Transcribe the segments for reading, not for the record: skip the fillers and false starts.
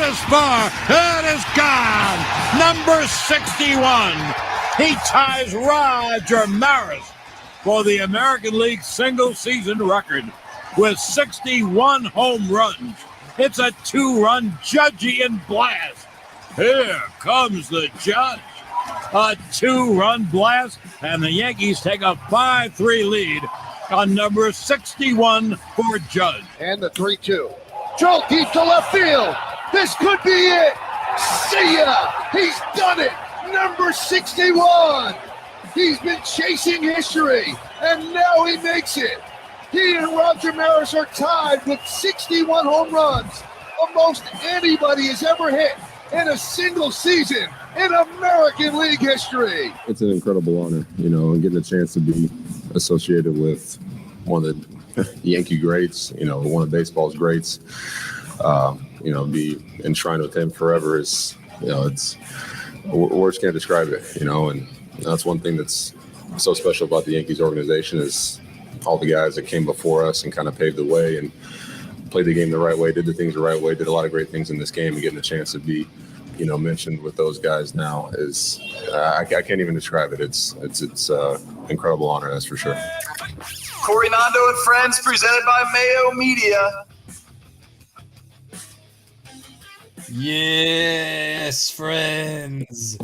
is far. It is gone. Number 61. He ties Roger Maris for the American League single-season record with 61 home runs. It's a 2-run Judgian blast. Here comes the judge. A 2-run blast, and the Yankees take a 5-3 lead on number 61 for Judge. And the 3-2. Joe deep to left field. This could be it. See ya. He's done it. Number 61. He's been chasing history, and now he makes it. He and Roger Maris are tied with 61 home runs, the most anybody has ever hit in a single season in American League history. It's an incredible honor, and getting a chance to be associated with one of the Yankee greats, one of baseball's greats. Be enshrined with him forever is, it's words can't describe it, and that's one thing that's so special about the Yankees organization is all the guys that came before us and kind of paved the way and played the game the right way, did the things the right way, did a lot of great things in this game, and getting a chance to be, mentioned with those guys now is I can't even describe it. It's incredible honor, that's for sure. Corey Nando and Friends, presented by Mayo Media. Yes, friends.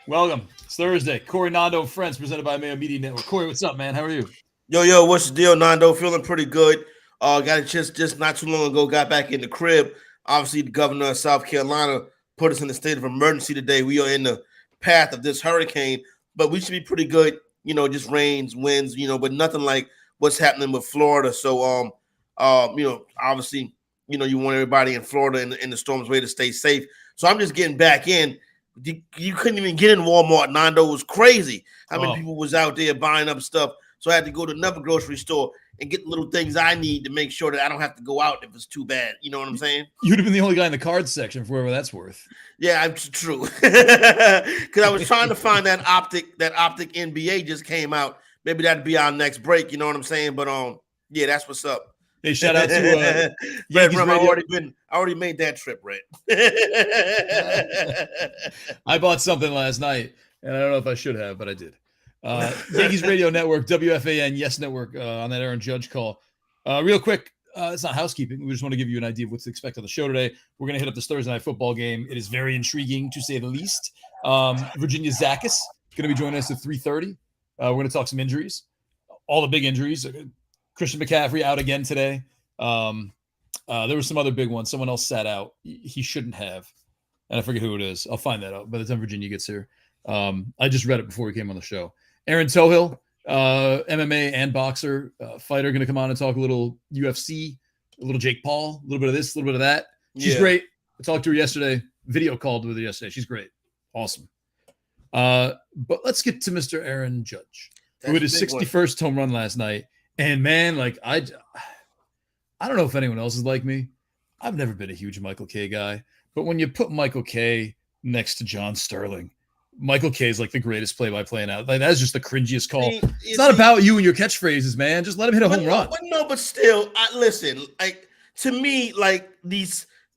Welcome. It's Thursday. Corey Nando and Friends, presented by Mayo Media Network. Corey, what's up, man? How are you? Yo, what's the deal, Nando? Feeling pretty good. Got a chance just not too long ago, got back in the crib. Obviously, the governor of South Carolina put us in a state of emergency today. We are in the path of this hurricane, but we should be pretty good, just rains, winds, but nothing like what's happening with Florida. So, obviously, you want everybody in Florida in the storm's way to stay safe. So I'm just getting back in. You couldn't even get in Walmart, Nando. It was crazy how many people was out there buying up stuff. So I had to go to another grocery store and get little things I need to make sure that I don't have to go out if it's too bad. You know what I'm saying? You'd have been the only guy in the cards section for whatever that's worth. Yeah, true. Because I was trying to find that optic NBA just came out. Maybe that'd be our next break. You know what I'm saying? But yeah, that's what's up. Hey, shout out to Yankees Radio. I already made that trip, Red. I bought something last night, and I don't know if I should have, but I did. Yankees Radio Network, WFAN, Yes Network, on that Aaron Judge call. Real quick, it's not housekeeping. We just want to give you an idea of what to expect on the show today. We're going to hit up this Thursday night football game. It is very intriguing, to say the least. Virginia Zakis going to be joining us at 3:30. We're going to talk some injuries, all the big injuries. Christian McCaffrey out again today. There were some other big ones. Someone else sat out. He shouldn't have. And I forget who it is. I'll find that out by the time Virginia gets here. I just read it before we came on the show. Aaron Tohill, MMA and boxer fighter, going to come on and talk a little UFC, a little Jake Paul, a little bit of this, a little bit of that. She's great. I talked to her yesterday, video called with her yesterday. She's great. Awesome. But let's get to Mr. Aaron Judge, who hit his 61st home run last night. And man, I don't know if anyone else is like me. I've never been a huge Michael Kay guy, but when you put Michael Kay next to John Sterling, Michael Kay is like the greatest play-by-play now. Like, that's just the cringiest call. It's not about you and your catchphrases, man. Just let him hit a home run. But still, listen. Like, to me, the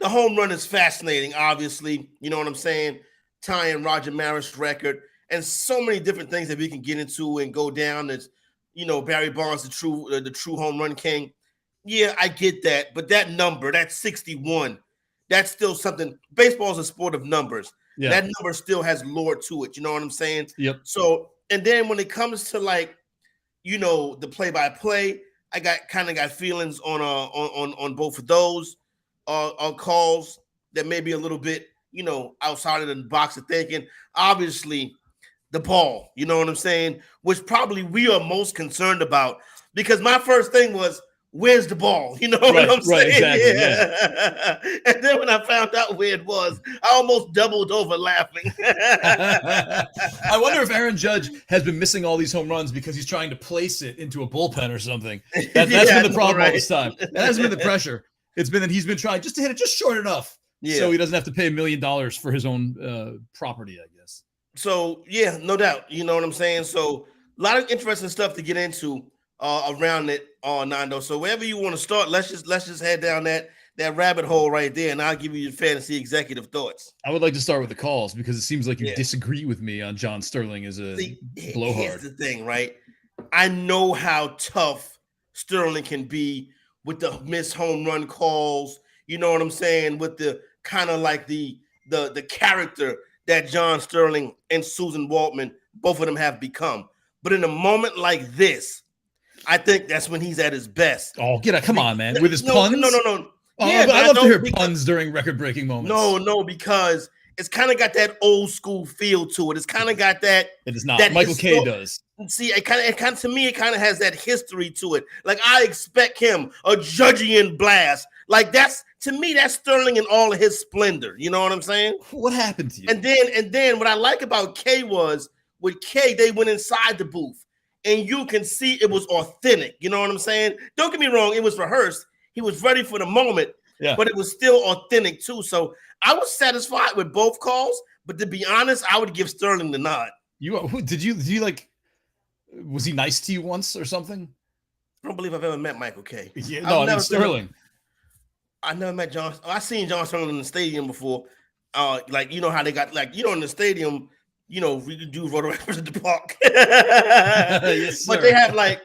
home run is fascinating. Obviously, you know what I'm saying. Tying Roger Maris' record and so many different things that we can get into and go down. As Barry Bonds, the true home run king. Yeah, I get that, but that number, that 61, that's still something. Baseball is a sport of numbers. Yeah. That number still has lore to it. You know what I'm saying? Yep. So, and then when it comes to the play-by-play, I got feelings on both of those calls that may be a little bit, outside of the box of thinking. Obviously, the ball, you know what I'm saying? Which probably we are most concerned about, because my first thing was, where's the ball? You know what I'm saying? Exactly, yeah. And then when I found out where it was, I almost doubled over laughing. I wonder if Aaron Judge has been missing all these home runs because he's trying to place it into a bullpen or something. That's been the problem all this time. That hasn't been the pressure. It's been that he's been trying just to hit it just short enough so he doesn't have to pay $1 million for his own property, I guess. So, yeah, no doubt. You know what I'm saying? So, a lot of interesting stuff to get into around it, Nando. So, wherever you want to start, let's just head down that rabbit hole right there, and I'll give you your fantasy executive thoughts. I would like to start with the calls because it seems like you disagree with me on John Sterling as a blowhard. Here's the thing, right? I know how tough Sterling can be with the missed home run calls. You know what I'm saying? With the kind of like the character that John Sterling and Susan Waltman, both of them have become. But in a moment like this, I think that's when he's at his best. Oh, come on, man. With his puns? No. Oh, yeah, I love to hear puns during record-breaking moments. No, because it's kind of got that old school feel to it. It's kind of got that. It is not. Michael K does. See, it kind of to me, it kind of has that history to it. Like I expect him a Judgian blast. Like that's to me, that's Sterling in all of his splendor. You know what I'm saying? What happened to you? And then what I like about K was with K, they went inside the booth. And you can see it was authentic. You know what I'm saying? Don't get me wrong. It was rehearsed. He was ready for the moment, but it was still authentic too. So I was satisfied with both calls. But to be honest, I would give Sterling the nod. Did you like, was he nice to you once or something? I don't believe I've ever met Michael K. Yeah, no, I mean Sterling. I never met John. I've seen John Sterling in the stadium before. Like, you know how they got, like, you know, in the stadium, you know, we do rotographers at the park. Yes, but they have like,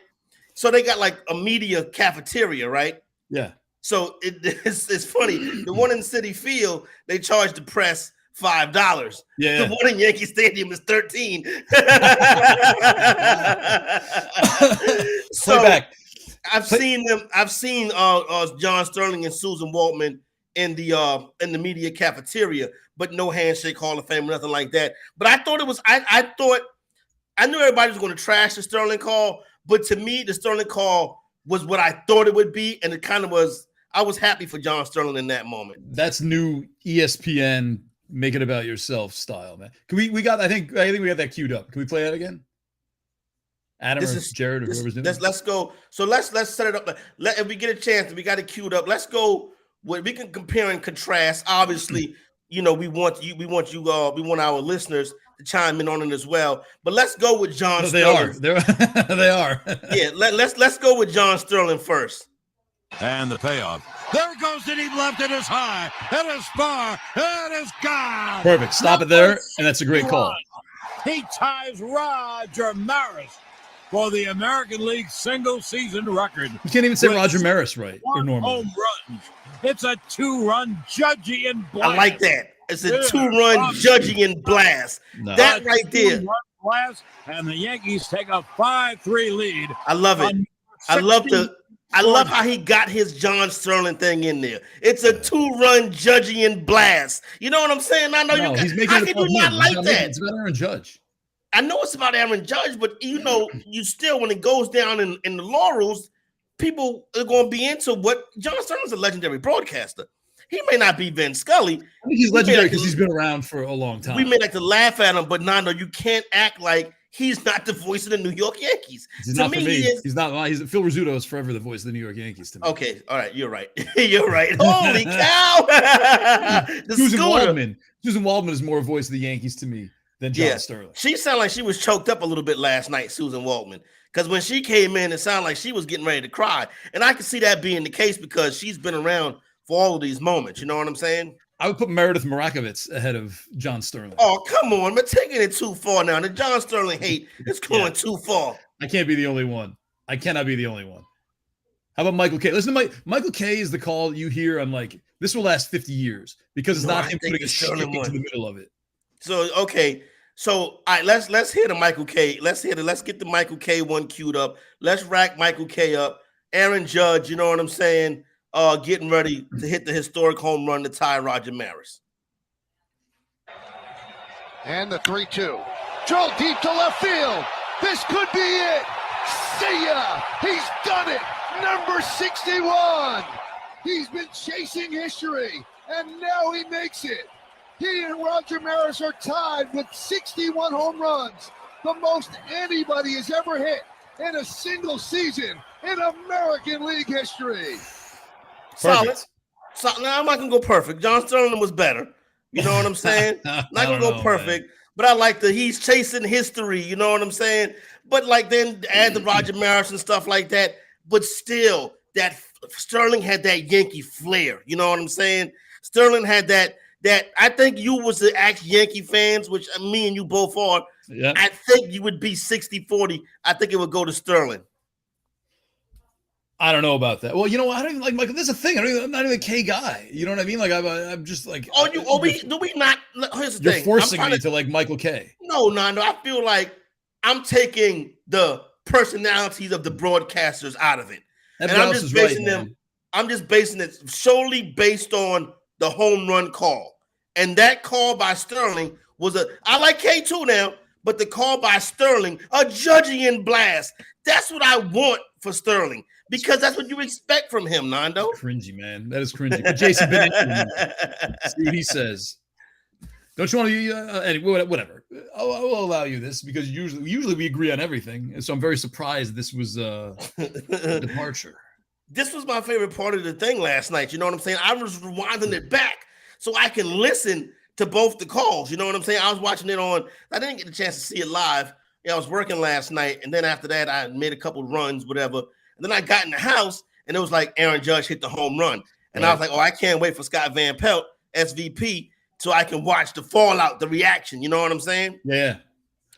so they got like a media cafeteria, right? Yeah. So it's funny. The one in Citi Field, they charge the press $5. Yeah. The one in Yankee Stadium is $13. So back. I've seen John Sterling and Susan Waltman in the media cafeteria, but no handshake, Hall of Fame, nothing like that. But I thought it was, I knew everybody was going to trash the Sterling call, but to me, the Sterling call was what I thought it would be, and it kind of was. I was happy for John Sterling in that moment. That's new ESPN, make it about yourself style, man. Can we got? I think we got that queued up. Can we play that again? Adam or Jared or whoever's doing it. Let's go. So let's set it up. If we get a chance, we got it queued up. Let's go. We can compare and contrast. Obviously, you know, we want our listeners to chime in on it as well. But let's go with John Sterling. They are. Yeah, let's go with John Sterling first. And the payoff. There goes the deep left. It is high. It is far. It is gone. Perfect. Stop it there, and that's a great call. He ties Roger Maris for the American League single-season record. You can't even say Roger Maris right or normal. Home runs. It's a 2-run Judgian blast. I like that. It's a 2-run Judgian blast. No. That right there. Blast, and the Yankees take a 5-3 lead. I love it. I love how he got his John Sterling thing in there. It's a 2-run Judgian blast. You know what I'm saying? I know he's making how it can you not like that? It's about Aaron Judge. I know it's about Aaron Judge, but you know, you still, when it goes down in the laurels, people are going to be into what John Sterling's a legendary broadcaster. He may not be Vin Scully. I think he's legendary because he's been around for a long time. We may like to laugh at him, but Nando, you can't act like he's not the voice of the New York Yankees. He's not for me. He's not. Phil Rizzuto is forever the voice of the New York Yankees to me. Okay, all right, you're right. You're right. Holy cow! Susan Waldman is more voice of the Yankees to me than John Sterling. She sounded like she was choked up a little bit last night, Susan Waltman, because when she came in, it sounded like she was getting ready to cry, and I can see that being the case because she's been around for all of these moments. You know what I'm saying? I would put Meredith Marakovitz ahead of John Sterling. Oh, come on. We're taking it too far now. The John Sterling hate is going too far. I can't be the only one. I cannot be the only one. How about Michael K? Listen to Michael K is the call you hear. I'm like, this will last 50 years because it's not him putting a stick into the middle of it. So, okay. So, all right, let's hear the Michael K. Let's get the Michael K one queued up. Let's rack Michael K up. Aaron Judge, you know what I'm saying? Getting ready to hit the historic home run to tie Roger Maris. And the 3-2. Drilled deep to left field. This could be it. See ya. He's done it. Number 61. He's been chasing history, and now he makes it. He and Roger Maris are tied with 61 home runs, the most anybody has ever hit in a single season in American League history. Solid. So now I'm not gonna go perfect. John Sterling was better. You know what I'm saying? Not gonna go perfect, but I like he's chasing history. You know what I'm saying? But like then add the Roger Maris and stuff like that. But still, that Sterling had that Yankee flair. You know what I'm saying? Sterling had that I think you was the Yankee fans, which me and you both are. Yeah. I think you would be 60-40. I think it would go to Sterling. I don't know about that. Well, you know, I don't even like Michael. There's a thing. I'm not even a K guy. You know what I mean? Like I'm just like. Do we not? Here's the you're thing. Forcing me to like Michael K. No. I feel like I'm taking the personalities of the broadcasters out of it, and I'm just basing them. I'm just basing it solely based on the home run call, and that call by Sterling was I like K too now, but the call by Sterling, a Judgian blast. That's what I want for Sterling. Because that's what you expect from him, Nando. Cringy, man. That is cringy. But Jason Bennett, see what he says. Don't you want to whatever? I'll allow you this because usually we agree on everything. And so I'm very surprised this was a departure. This was my favorite part of the thing last night. You know what I'm saying? I was rewinding it back so I can listen to both the calls. You know what I'm saying? I was watching it I didn't get a chance to see it live. Yeah, I was working last night. And then after that, I made a couple runs, whatever. And then I got in the house, and it was like Aaron Judge hit the home run. And I was like, I can't wait for Scott Van Pelt, SVP, so I can watch the fallout, the reaction. You know what I'm saying? Yeah.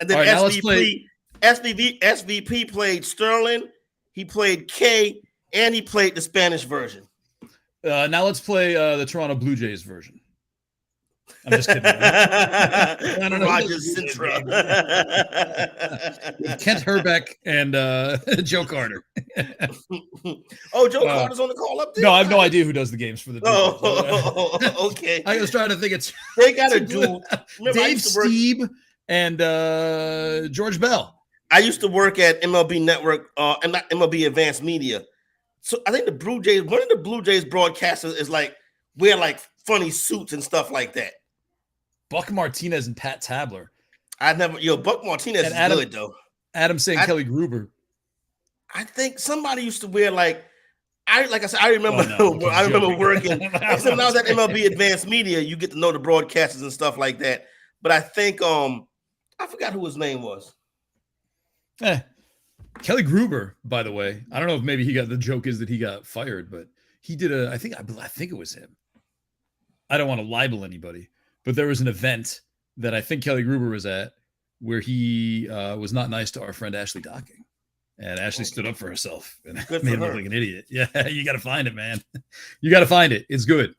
And then SVP played Sterling, he played K, and he played the Spanish version. Now let's play the Toronto Blue Jays version. I'm just kidding. Rogers Sintra. Kent Herbeck and Joe Carter. Joe Carter's on the call up there? No, I have no idea who does the games for the okay. I was trying to think they got to do Dave Steeb and George Bell. I used to work at MLB Network and not MLB Advanced Media. So I think the Blue Jays, one of the Blue Jays broadcasters is like wear like funny suits and stuff like that. Buck Martinez and Pat Tabler. Buck Martinez is good though. Adam saying Kelly Gruber. I think somebody used to wear I remember I remember working. Except when I was at MLB Advanced Media, you get to know the broadcasters and stuff like that. But I think I forgot who his name was. Kelly Gruber, by the way. I don't know if maybe the joke is that he got fired, but he did I think it was him. I don't want to libel anybody. But there was an event that I think Kelly Gruber was at where he was not nice to our friend Ashley Docking. And Ashley stood up for herself and made him look like an idiot. Yeah, you got to find it, man. You got to find it. It's good.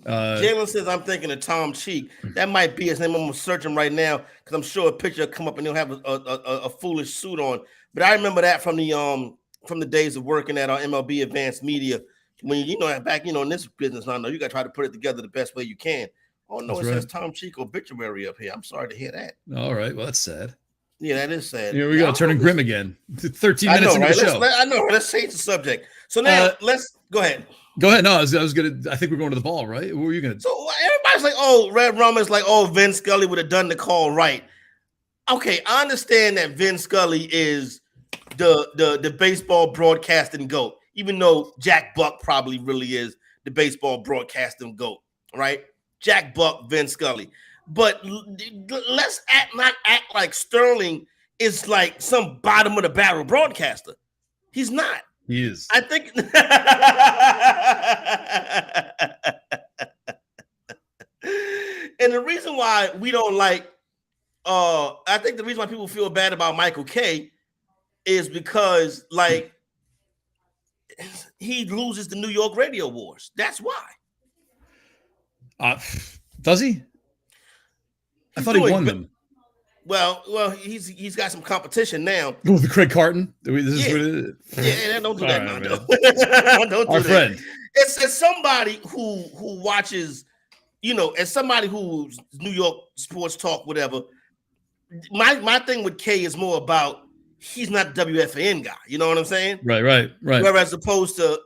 Jalen says, I'm thinking of Tom Cheek. That might be his name. I'm going to search him right now because I'm sure a picture will come up and he'll have a foolish suit on. But I remember that from the days of working at our MLB Advanced Media. When back in this business, I know you got to try to put it together the best way you can. Oh, no, it says Tom Cheek obituary up here. I'm sorry to hear that. All right. Well, that's sad. Yeah, that is sad. Here we go. Turning grim again. 13 minutes into the show. I know. Let's change the subject. So now let's go ahead. Go ahead. No, I was going to, I think we're going to the ball, right? What were you going to do? So everybody's like, Red Rum is like, Vin Scully would have done the call right. Okay, I understand that Vin Scully is the baseball broadcasting GOAT, even though Jack Buck probably really is the baseball broadcasting GOAT, right? Jack Buck, Vin Scully. But let's not act like Sterling is like some bottom of the barrel broadcaster. He's not. He is. I think. And the reason why we don't like, I think the reason why people feel bad about Michael K is because he loses the New York radio wars. That's why. Does he? I thought he won them. Well, he's got some competition now. Oh, the Craig Carton. This is what it is. Yeah, don't do that, man. Don't do Our that. friend. It's somebody who watches, as somebody who's New York sports talk, whatever. My thing with K is more about he's not the WFAN guy. You know what I'm saying? Right. Whereas opposed to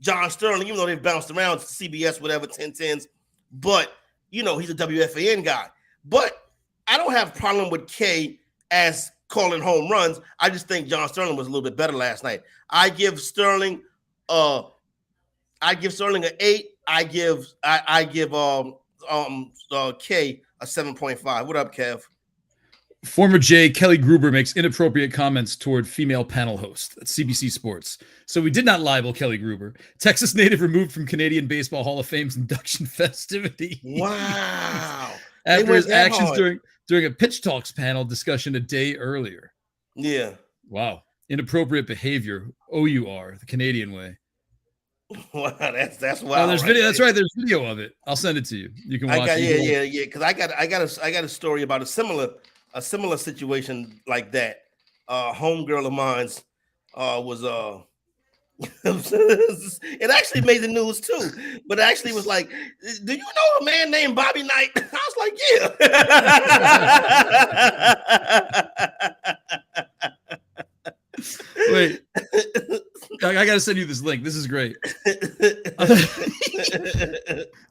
John Sterling, even though they've bounced around to CBS, whatever, 1010s, but he's a WFAN guy. But I don't have a problem with K as calling home runs. I just think John Sterling was a little bit better last night. I give Sterling an 8. I give K a 7.5. What up, Kev? Former J. Kelly Gruber makes inappropriate comments toward female panel host. That's CBC Sports. So we did not libel Kelly Gruber. Texas native removed from Canadian Baseball Hall of Fame's induction festivity. Wow. After his actions during a Pitch Talks panel discussion a day earlier. Yeah. Wow. Inappropriate behavior. OUR, the Canadian way. Wow, that's wild. Oh, there's video. That's right. There's video of it. I'll send it to you. You can watch it. Yeah. Because I got a story about a similar situation like that. Homegirl of mine's was it actually made the news too, but it actually was like, do you know a man named Bobby Knight? I was like, yeah. Wait, I gotta send you this link. This is great.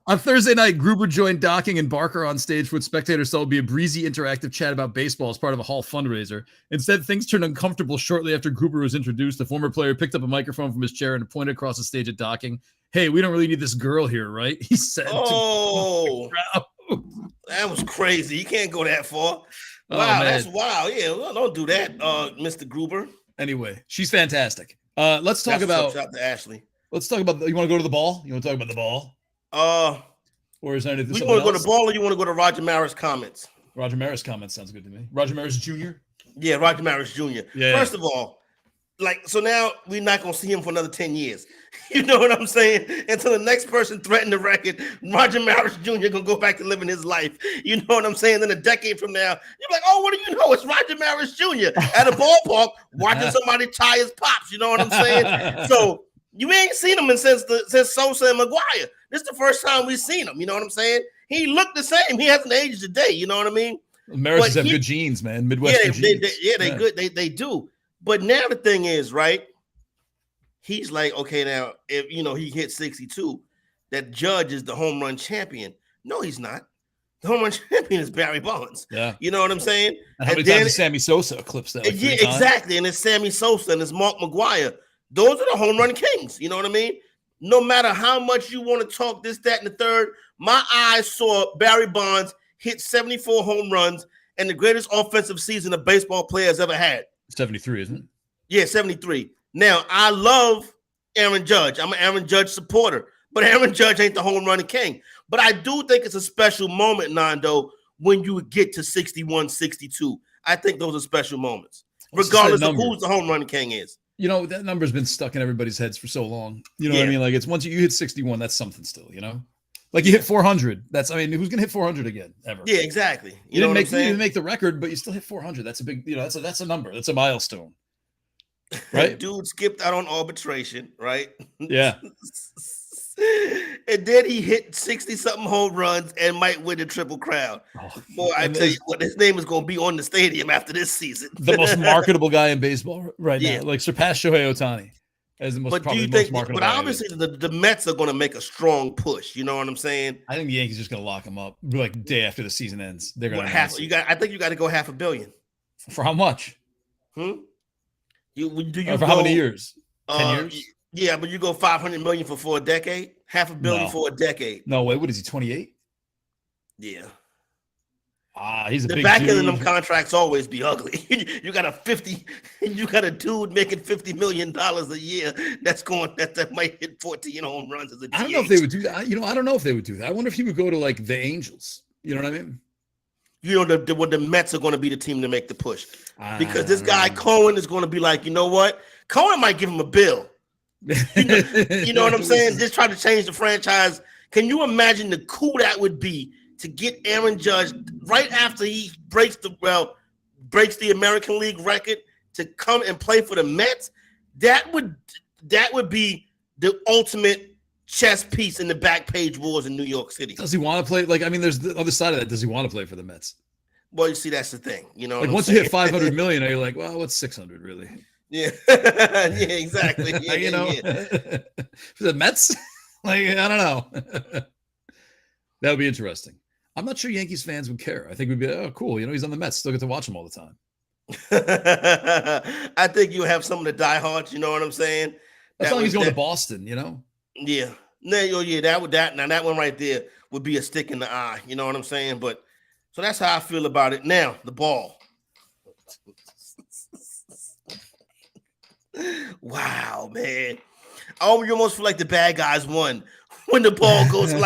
On Thursday night, Gruber joined Docking and Barker on stage for what spectators saw would be a breezy interactive chat about baseball as part of a Hall fundraiser. Instead, things turned uncomfortable shortly after Gruber was introduced. The former player picked up a microphone from his chair and pointed across the stage at Docking. "Hey, we don't really need this girl here, right?" He said. Oh, that was crazy. You can't go that far. Wow, that's wild. Yeah, well, don't do that, Mr. Gruber. Anyway, she's fantastic. Let's talk about. Shout out to Ashley. Let's talk about. You want to go to the ball? You want to talk about the ball? Or is that anything? You want to go to ball, or you want to go to Roger Maris comments? Roger Maris comments sounds good to me. Roger Maris Jr. Yeah, Roger Maris Jr. Yeah. First of all, so now we're not gonna see him for another 10 years. You know what I'm saying? Until the next person threatened the record, Roger Maris Jr. gonna go back to living his life. You know what I'm saying? Then a decade from now, you're like, oh, what do you know? It's Roger Maris Jr. at a ballpark watching somebody tie his pops. You know what I'm saying? So you ain't seen him since Sosa and McGuire. This is the first time we've seen him. You know what I'm saying? He looked the same. He hasn't aged a day. You know what I mean? Maris have good genes, man. Midwestern genes. Good. They do. But now the thing is, right? He's like, okay, now if he hit 62, that Judge is the home run champion. No, he's not. The home run champion is Barry Bonds. Yeah. You know what I'm saying? And how many times has Sammy Sosa eclipsed that? Yeah, exactly. And it's Sammy Sosa and it's Mark McGuire. Those are the home run kings. You know what I mean? No matter how much you want to talk this, that, and the third, my eyes saw Barry Bonds hit 74 home runs and the greatest offensive season a baseball player has ever had. 73, isn't it? Yeah, 73. Now, I love Aaron Judge. I'm an Aaron Judge supporter, but Aaron Judge ain't the home run king. But I do think it's a special moment, Nando, when you get to 61, 62. I think those are special moments, regardless of who's the home run king is. You know, that number's been stuck in everybody's heads for so long. You know what I mean? Like, it's once you hit 61, that's something still, you know? Like, you hit 400. Who's going to hit 400 again, ever? Yeah, exactly. You didn't make the record, but you still hit 400. That's a big, that's a number. That's a milestone. Right? Dude skipped out on arbitration, right? Yeah. And then he hit 60-something home runs and might win the Triple Crown. Boy, I tell you what, his name is going to be on the stadium after this season. The most marketable guy in baseball right now. Like, surpass Shohei Ohtani as the most marketable guy. But obviously, the Mets are going to make a strong push. You know what I'm saying? I think the Yankees are just going to lock him up like day after the season ends. They're going to I think you got to go $500 million. For how much? For how many years? 10 years? Yeah, but you go $500 million for a decade, $500 million for a decade. No way. What is he? 28? Yeah. He's a the big back dude. end of them contracts always be ugly. You got a dude making $50 million a year that might hit 14 home runs as a DH. I don't know if they would do that. I don't know if they would do that. I wonder if he would go to like the Angels. You know what I mean? The Mets are going to be the team to make the push because this guy Cohen is going to be like, you know what? Cohen might give him a bill. You know what I'm saying? Just try to change the franchise. Can you imagine the coup that would be to get Aaron Judge right after he breaks the American League record to come and play for the Mets? That would be the ultimate chess piece in the back page wars in New York City. Does he want to play? Like, I mean, there's the other side of that. Does he want to play for the Mets? Well, you see, that's the thing. You know, like once you hit 500 million, are you like, well, what's 600 really? Yeah, yeah, exactly. For the Mets, like I don't know. That would be interesting. I'm not sure Yankees fans would care. I think we'd be, oh, cool. He's on the Mets. Still get to watch him all the time. I think you have some of the diehards. You know what I'm saying? That's not like he's going to Boston. Yeah. That one right there would be a stick in the eye. You know what I'm saying? But so that's how I feel about it. Now the ball. Wow, man. Oh, you almost feel like the bad guys won when the ball goes to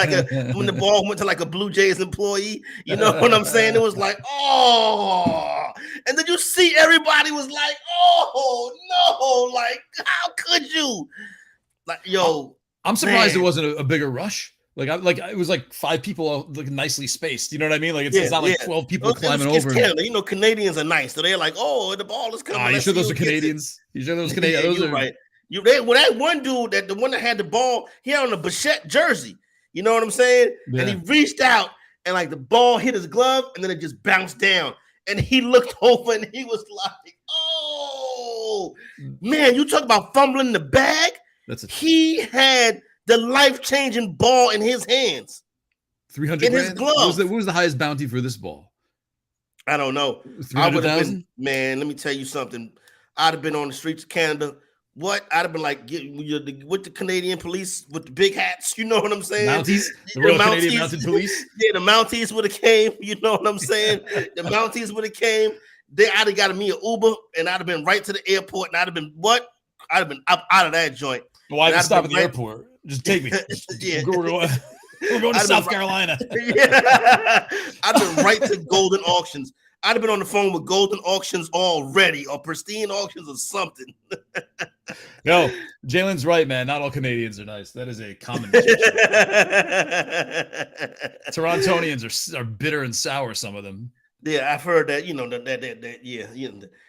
when the ball went to like a Blue Jays employee. You know what I'm saying? It was like, oh, and then you see everybody was like, oh no, like how could you? Like, yo, I'm surprised man. it wasn't a bigger rush. It was like 5 people nicely spaced. You know what I mean? Like it's not like 12 people climbing over. Canada. You know, Canadians are nice, so they're like, "Oh, the ball is coming." You sure those are Canadians? You sure those Canadians? You're right. That one dude, the one that had the ball, he had on a Bichette jersey. You know what I'm saying? Yeah. And he reached out, and like the ball hit his glove, and then it just bounced down. And he looked over, and he was like, "Oh man, you talk about fumbling the bag." He had the life-changing ball in his hands. 300 in grand? his glove. What was the highest bounty for this ball? I don't know. 300,000? Man, let me tell you something. I'd have been on the streets of Canada. What? I'd have been like with the Canadian police with the big hats. You know what I'm saying? Mounties? The Royal Canadian Mounted Police? Yeah, the Mounties would have came. You know what I'm saying? The Mounties would have came. I'd have got me an Uber, and I'd have been right to the airport, and I'd have been what? I'd have been up out of that joint. Why did stop at the airport? Just take me. Yeah. We're going to South Carolina. Yeah. I'd have been right to Golden Auctions. I'd have been on the phone with Golden Auctions already, or Pristine Auctions or something. No, Jalen's right, man. Not all Canadians are nice. That is a common Torontonians are bitter and sour, some of them. Yeah, I've heard that,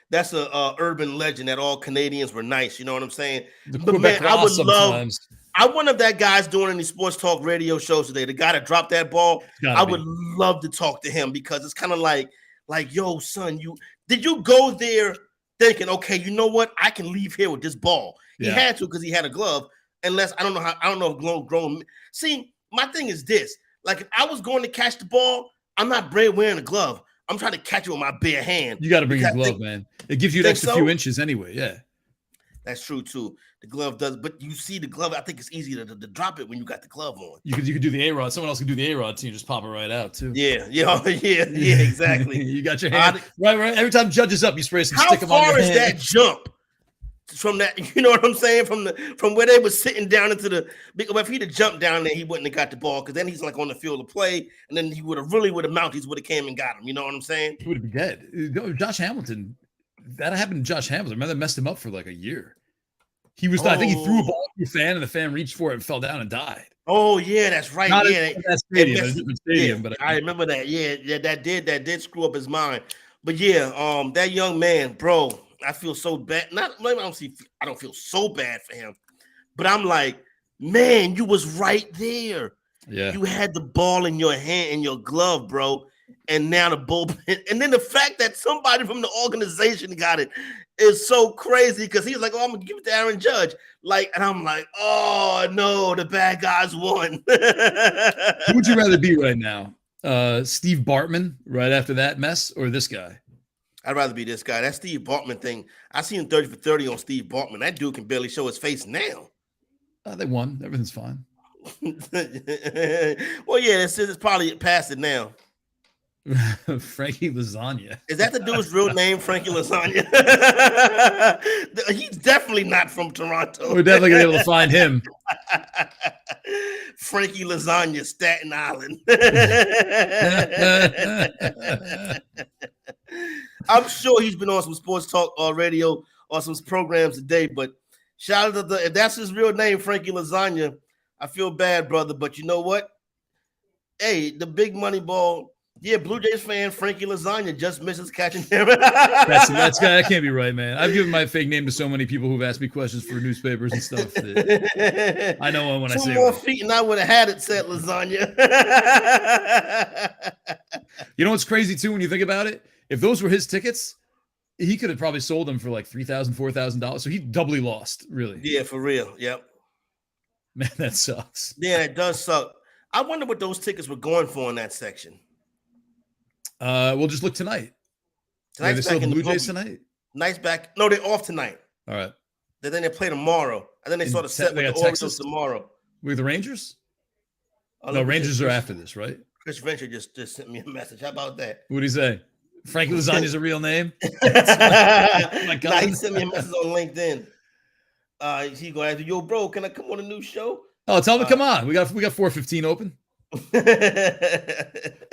that's a urban legend that all Canadians were nice. You know what I'm saying? But man, I wonder if that guy's doing any sports talk radio shows today. The guy that dropped that ball, I would love to talk to him, because it's kind of like, yo, son, did you go there thinking, okay, you know what? I can leave here with this ball. He had to, because he had a glove. Unless I don't know if grown. See, my thing is this: like, if I was going to catch the ball, I'm not wearing a glove. I'm trying to catch it with my bare hand. You got to bring your glove, man. It gives you an extra few inches anyway. Yeah, that's true too. The glove does, but you see the glove. I think it's easy to drop it when you got the glove on. You could do the A-Rod. Someone else can do the A-Rod too. You just pop it right out too. Yeah, exactly. You got your hand right. Every time Judge is up, you spray some stick him on your hand. How far is that jump from that? You know what I'm saying? From where they were sitting down into the. If he'd have jumped down there, he wouldn't have got the ball, because then he's like on the field of play, and then he would have Mounties would have came and got him. You know what I'm saying? He would have been dead. Josh Hamilton. That happened to Josh Hamilton. Remember, that messed him up for like a year. He was. I think he threw a ball to a fan, and the fan reached for it and fell down and died. Oh yeah, that's right. Not yeah, that stadium, a different stadium, but I remember that. Yeah, that did screw up his mind. But yeah, that young man, bro, I feel so bad. I don't feel so bad for him, but I'm like, man, you was right there. Yeah, you had the ball in your hand, in your glove, bro. And now the bullpen, and then the fact that somebody from the organization got it is so crazy, because he's like, "Oh, I'm gonna give it to Aaron Judge." And I'm like, "Oh no, the bad guys won." Who would you rather be right now, Steve Bartman, right after that mess, or this guy? I'd rather be this guy. That Steve Bartman thing, I seen 30 for 30 on Steve Bartman. That dude can barely show his face now. They won. Everything's fine. Well, yeah, it's probably past it now. Frankie Lasagna. Is that the dude's real name, Frankie Lasagna? He's definitely not from Toronto. We're definitely gonna be able to find him. Frankie Lasagna, Staten Island. I'm sure he's been on some sports talk radio or some programs today, but shout out to if that's his real name, Frankie Lasagna, I feel bad, brother. But you know what? Hey, the big money ball. Yeah, Blue Jays fan Frankie Lasagna just misses catching him. That can't be right, man. I've given my fake name to so many people who've asked me questions for newspapers and stuff. I know when I say 2 more feet and I would have had it, said Lasagna. You know what's crazy too when you think about it? If those were his tickets, he could have probably sold them for like $3,000, $4,000. So he doubly lost, really. Yeah, for real. Yep. Man, that sucks. Yeah, it does suck. I wonder what those tickets were going for in that section. We'll just look tonight. Tonight's they still the Blue Jays tonight? Night's back. No, they're off tonight. All right. Then they play tomorrow. And then they sort of set with the Orioles tomorrow. With the Rangers? No, Rangers are after this, right? Chris Venture just sent me a message. How about that? What did he say? Frankie Lasagna's a real name. Nah, he sent me a message on LinkedIn. He go after, yo, bro, can I come on a new show? Oh, tell him to come on. We got 4:15 open.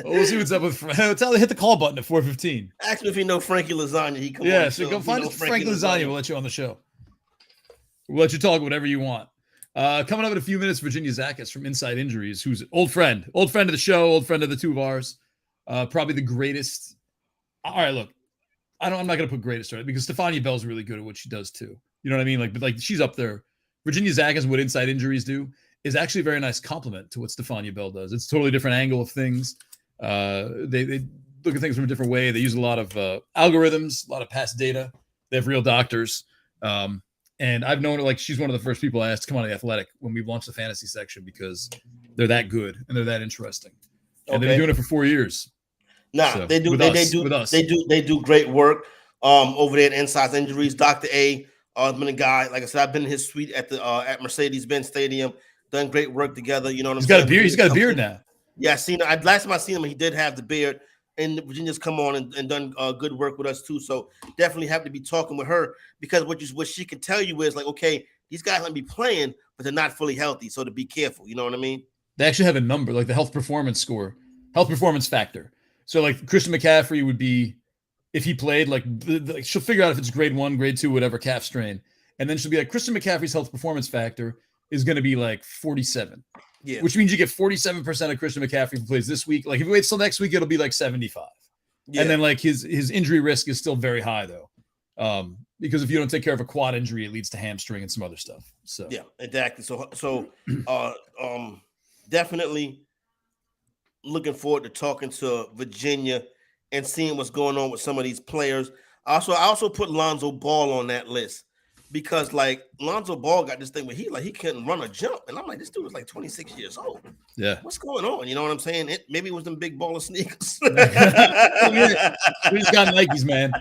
We'll see what's up with tell him hit the call button at 4:15. Ask me if you know Frankie Lasagna. He come on. Yeah, so go find Frankie Lasagna. We'll let you on the show. We'll let you talk whatever you want. Coming up in a few minutes, Virginia Zakis from Inside Injuries, who's an old friend of the show, old friend of the two of ours. Probably the greatest. All right, look, I'm not going to put greatest on it because Stefania Bell's really good at what she does too. You know what I mean? But she's up there. Virginia Zakis, what Inside Injuries do is actually a very nice compliment to what Stefania Bell does. It's a totally different angle of things. They look at things from a different way. They use a lot of algorithms, a lot of past data. They have real doctors. And I've known her, she's one of the first people I asked to come on The Athletic when we launched the fantasy section because they're that good and they're that interesting. And they've been doing it for 4 years. Nah, so, they do great work over there at Inside Injuries. Dr. A has been a guy, like I said, I've been in his suite at the at Mercedes-Benz Stadium, done great work together. You know what I'm saying? He's got a beard now. Yeah, I seen it. Last time I seen him, he did have the beard. And Virginia's come on and done good work with us too. So definitely have to be talking with her because what she can tell you is okay, these guys might be playing, but they're not fully healthy. So to be careful, you know what I mean? They actually have a number, the health performance score, health performance factor. So Christian McCaffrey would be, if he played, she'll figure out if it's grade 1, grade 2, whatever calf strain. And then she'll be Christian McCaffrey's health performance factor is going to be 47. Yeah. Which means you get 47% of Christian McCaffrey who plays this week. If you wait till next week, it'll be 75. Yeah. And then his injury risk is still very high though. Because if you don't take care of a quad injury, it leads to hamstring and some other stuff. So yeah, exactly. So definitely looking forward to talking to Virginia and seeing what's going on with some of these players. I also put Lonzo Ball on that list. Because Lonzo Ball got this thing where he couldn't run or jump, and I'm this dude is 26 years old. Yeah, what's going on? You know what I'm saying? Maybe it was them big baller sneakers. We just got Nikes, man.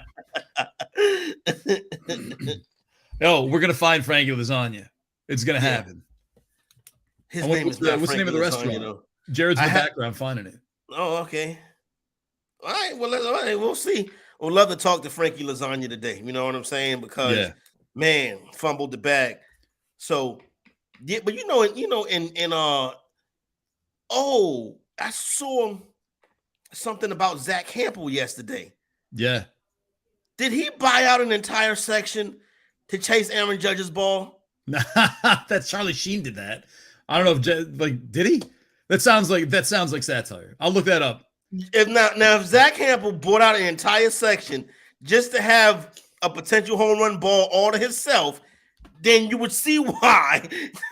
Yo, we're gonna find Frankie Lasagna. It's gonna happen. His name is what's the name of the restaurant? You know? Jared's in the background finding it. Oh, okay. All right. Well, we'll see. We'll love to talk to Frankie Lasagna today. You know what I'm saying? Because. Man, fumbled the bag. So, yeah, but I saw something about Zach Campbell yesterday. Yeah. Did he buy out an entire section to chase Aaron Judge's ball? That's Charlie Sheen did that. I don't know if did he? That sounds like satire. I'll look that up. If Zach Campbell bought out an entire section just to have a potential home run ball all to himself, then you would see why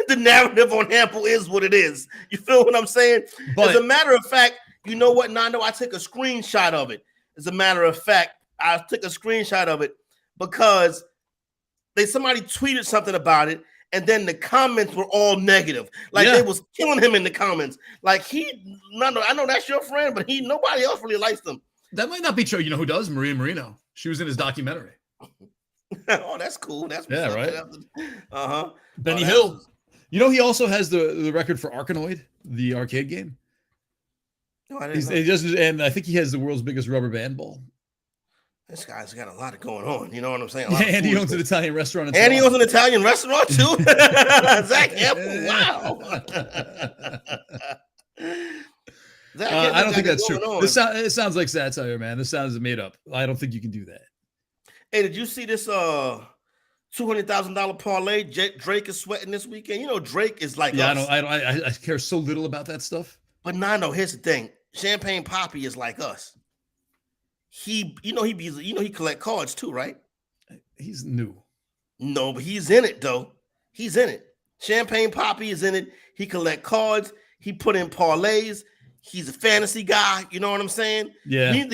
the narrative on Campbell is what it is. You feel what I'm saying? But as a matter of fact, you know what, Nando? I took a screenshot of it. As a matter of fact, I took a screenshot of it because somebody tweeted something about it, and then the comments were all negative. They was killing him in the comments. Nando, I know that's your friend, but nobody else really likes him. That might not be true. You know who does? Maria Marino. She was in his documentary. Oh, that's cool. That's right. Uh-huh. Benny Hill. You know, he also has the record for Arkanoid, the arcade game. No, I didn't know. And I think he has the world's biggest rubber band ball. This guy's got a lot going on. You know what I'm saying? And he owns an Italian restaurant. And he owns an Italian restaurant too. Zach Campbell. Wow. I don't think that's true. It sounds like satire, man. This sounds made up. I don't think you can do that. Hey, did you see this $200,000 parlay Drake is sweating this weekend? You know, Drake is us. I care so little about that stuff. But Nando, here's the thing. Champagne Poppy is like us. He collect cards too, right? He's new. No, but he's in it though. He's in it. Champagne Poppy is in it. He collect cards. He put in parlays. He's a fantasy guy. You know what I'm saying? Yeah. Jared,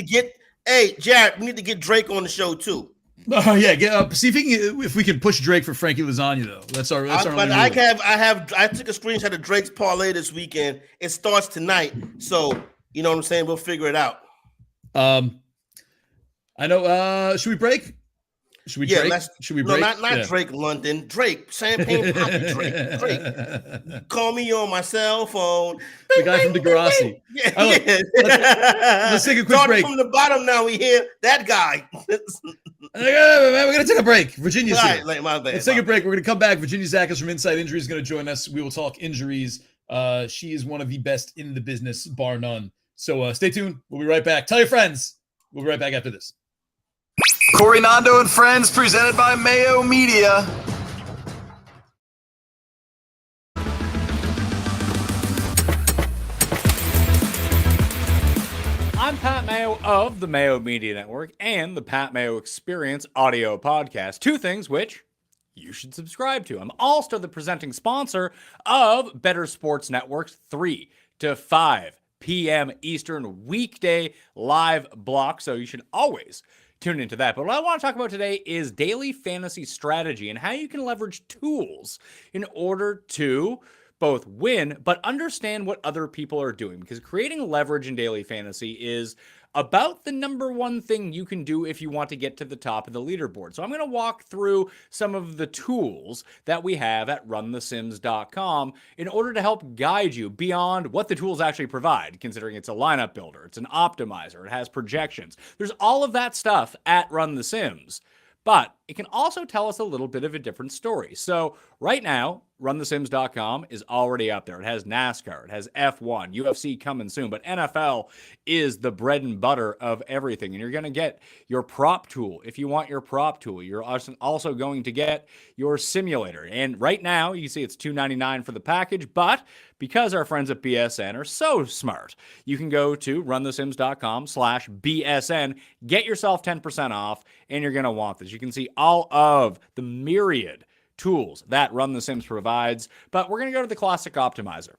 we need to get Drake on the show too. Oh yeah, see if we can push Drake for Frankie Lasagna though. That's our. But I took a screenshot of Drake's parlay this weekend. It starts tonight, so you know what I'm saying. We'll figure it out. I know. Should we break? Should we Yeah, Drake? Should we no, break? not Drake London. Drake, Champagne Poppy Drake. Call me on my cell phone. The guy from Degrassi. Yeah. Let's take a quick break. From the bottom now, we hear that guy. We're going to take a break. Virginia's here. Right, my bad. Let's take a break. We're going to come back. Virginia Zakas from Inside Injury is going to join us. We will talk injuries. She is one of the best in the business, bar none. So stay tuned. We'll be right back. Tell your friends. We'll be right back after this. Corey Nando and Friends, presented by Mayo Media. I'm Pat Mayo of the Mayo Media Network and the Pat Mayo Experience audio podcast. Two things which you should subscribe to. I'm also the presenting sponsor of Bettor Sports Network's 3 to 5 p.m. Eastern weekday live block. So you should always tune into that. But what I want to talk about today is daily fantasy strategy and how you can leverage tools in order to both win, but understand what other people are doing, because creating leverage in daily fantasy is about the number one thing you can do if you want to get to the top of the leaderboard. So I'm going to walk through some of the tools that we have at runthesims.com in order to help guide you beyond what the tools actually provide, considering it's a lineup builder, it's an optimizer, it has projections. There's all of that stuff at Run the Sims, but it can also tell us a little bit of a different story. So right now, runthesims.com is already up there. It has NASCAR, it has F1, UFC coming soon, but NFL is the bread and butter of everything. And you're going to get your prop tool. If you want your prop tool, you're also going to get your simulator. And right now, you see it's $2.99 for the package, but because our friends at BSN are so smart, you can go to runthesims.com/BSN, get yourself 10% off, and you're going to want this. You can see all of the myriad tools that Run the Sims provides, but we're going to go to the classic optimizer.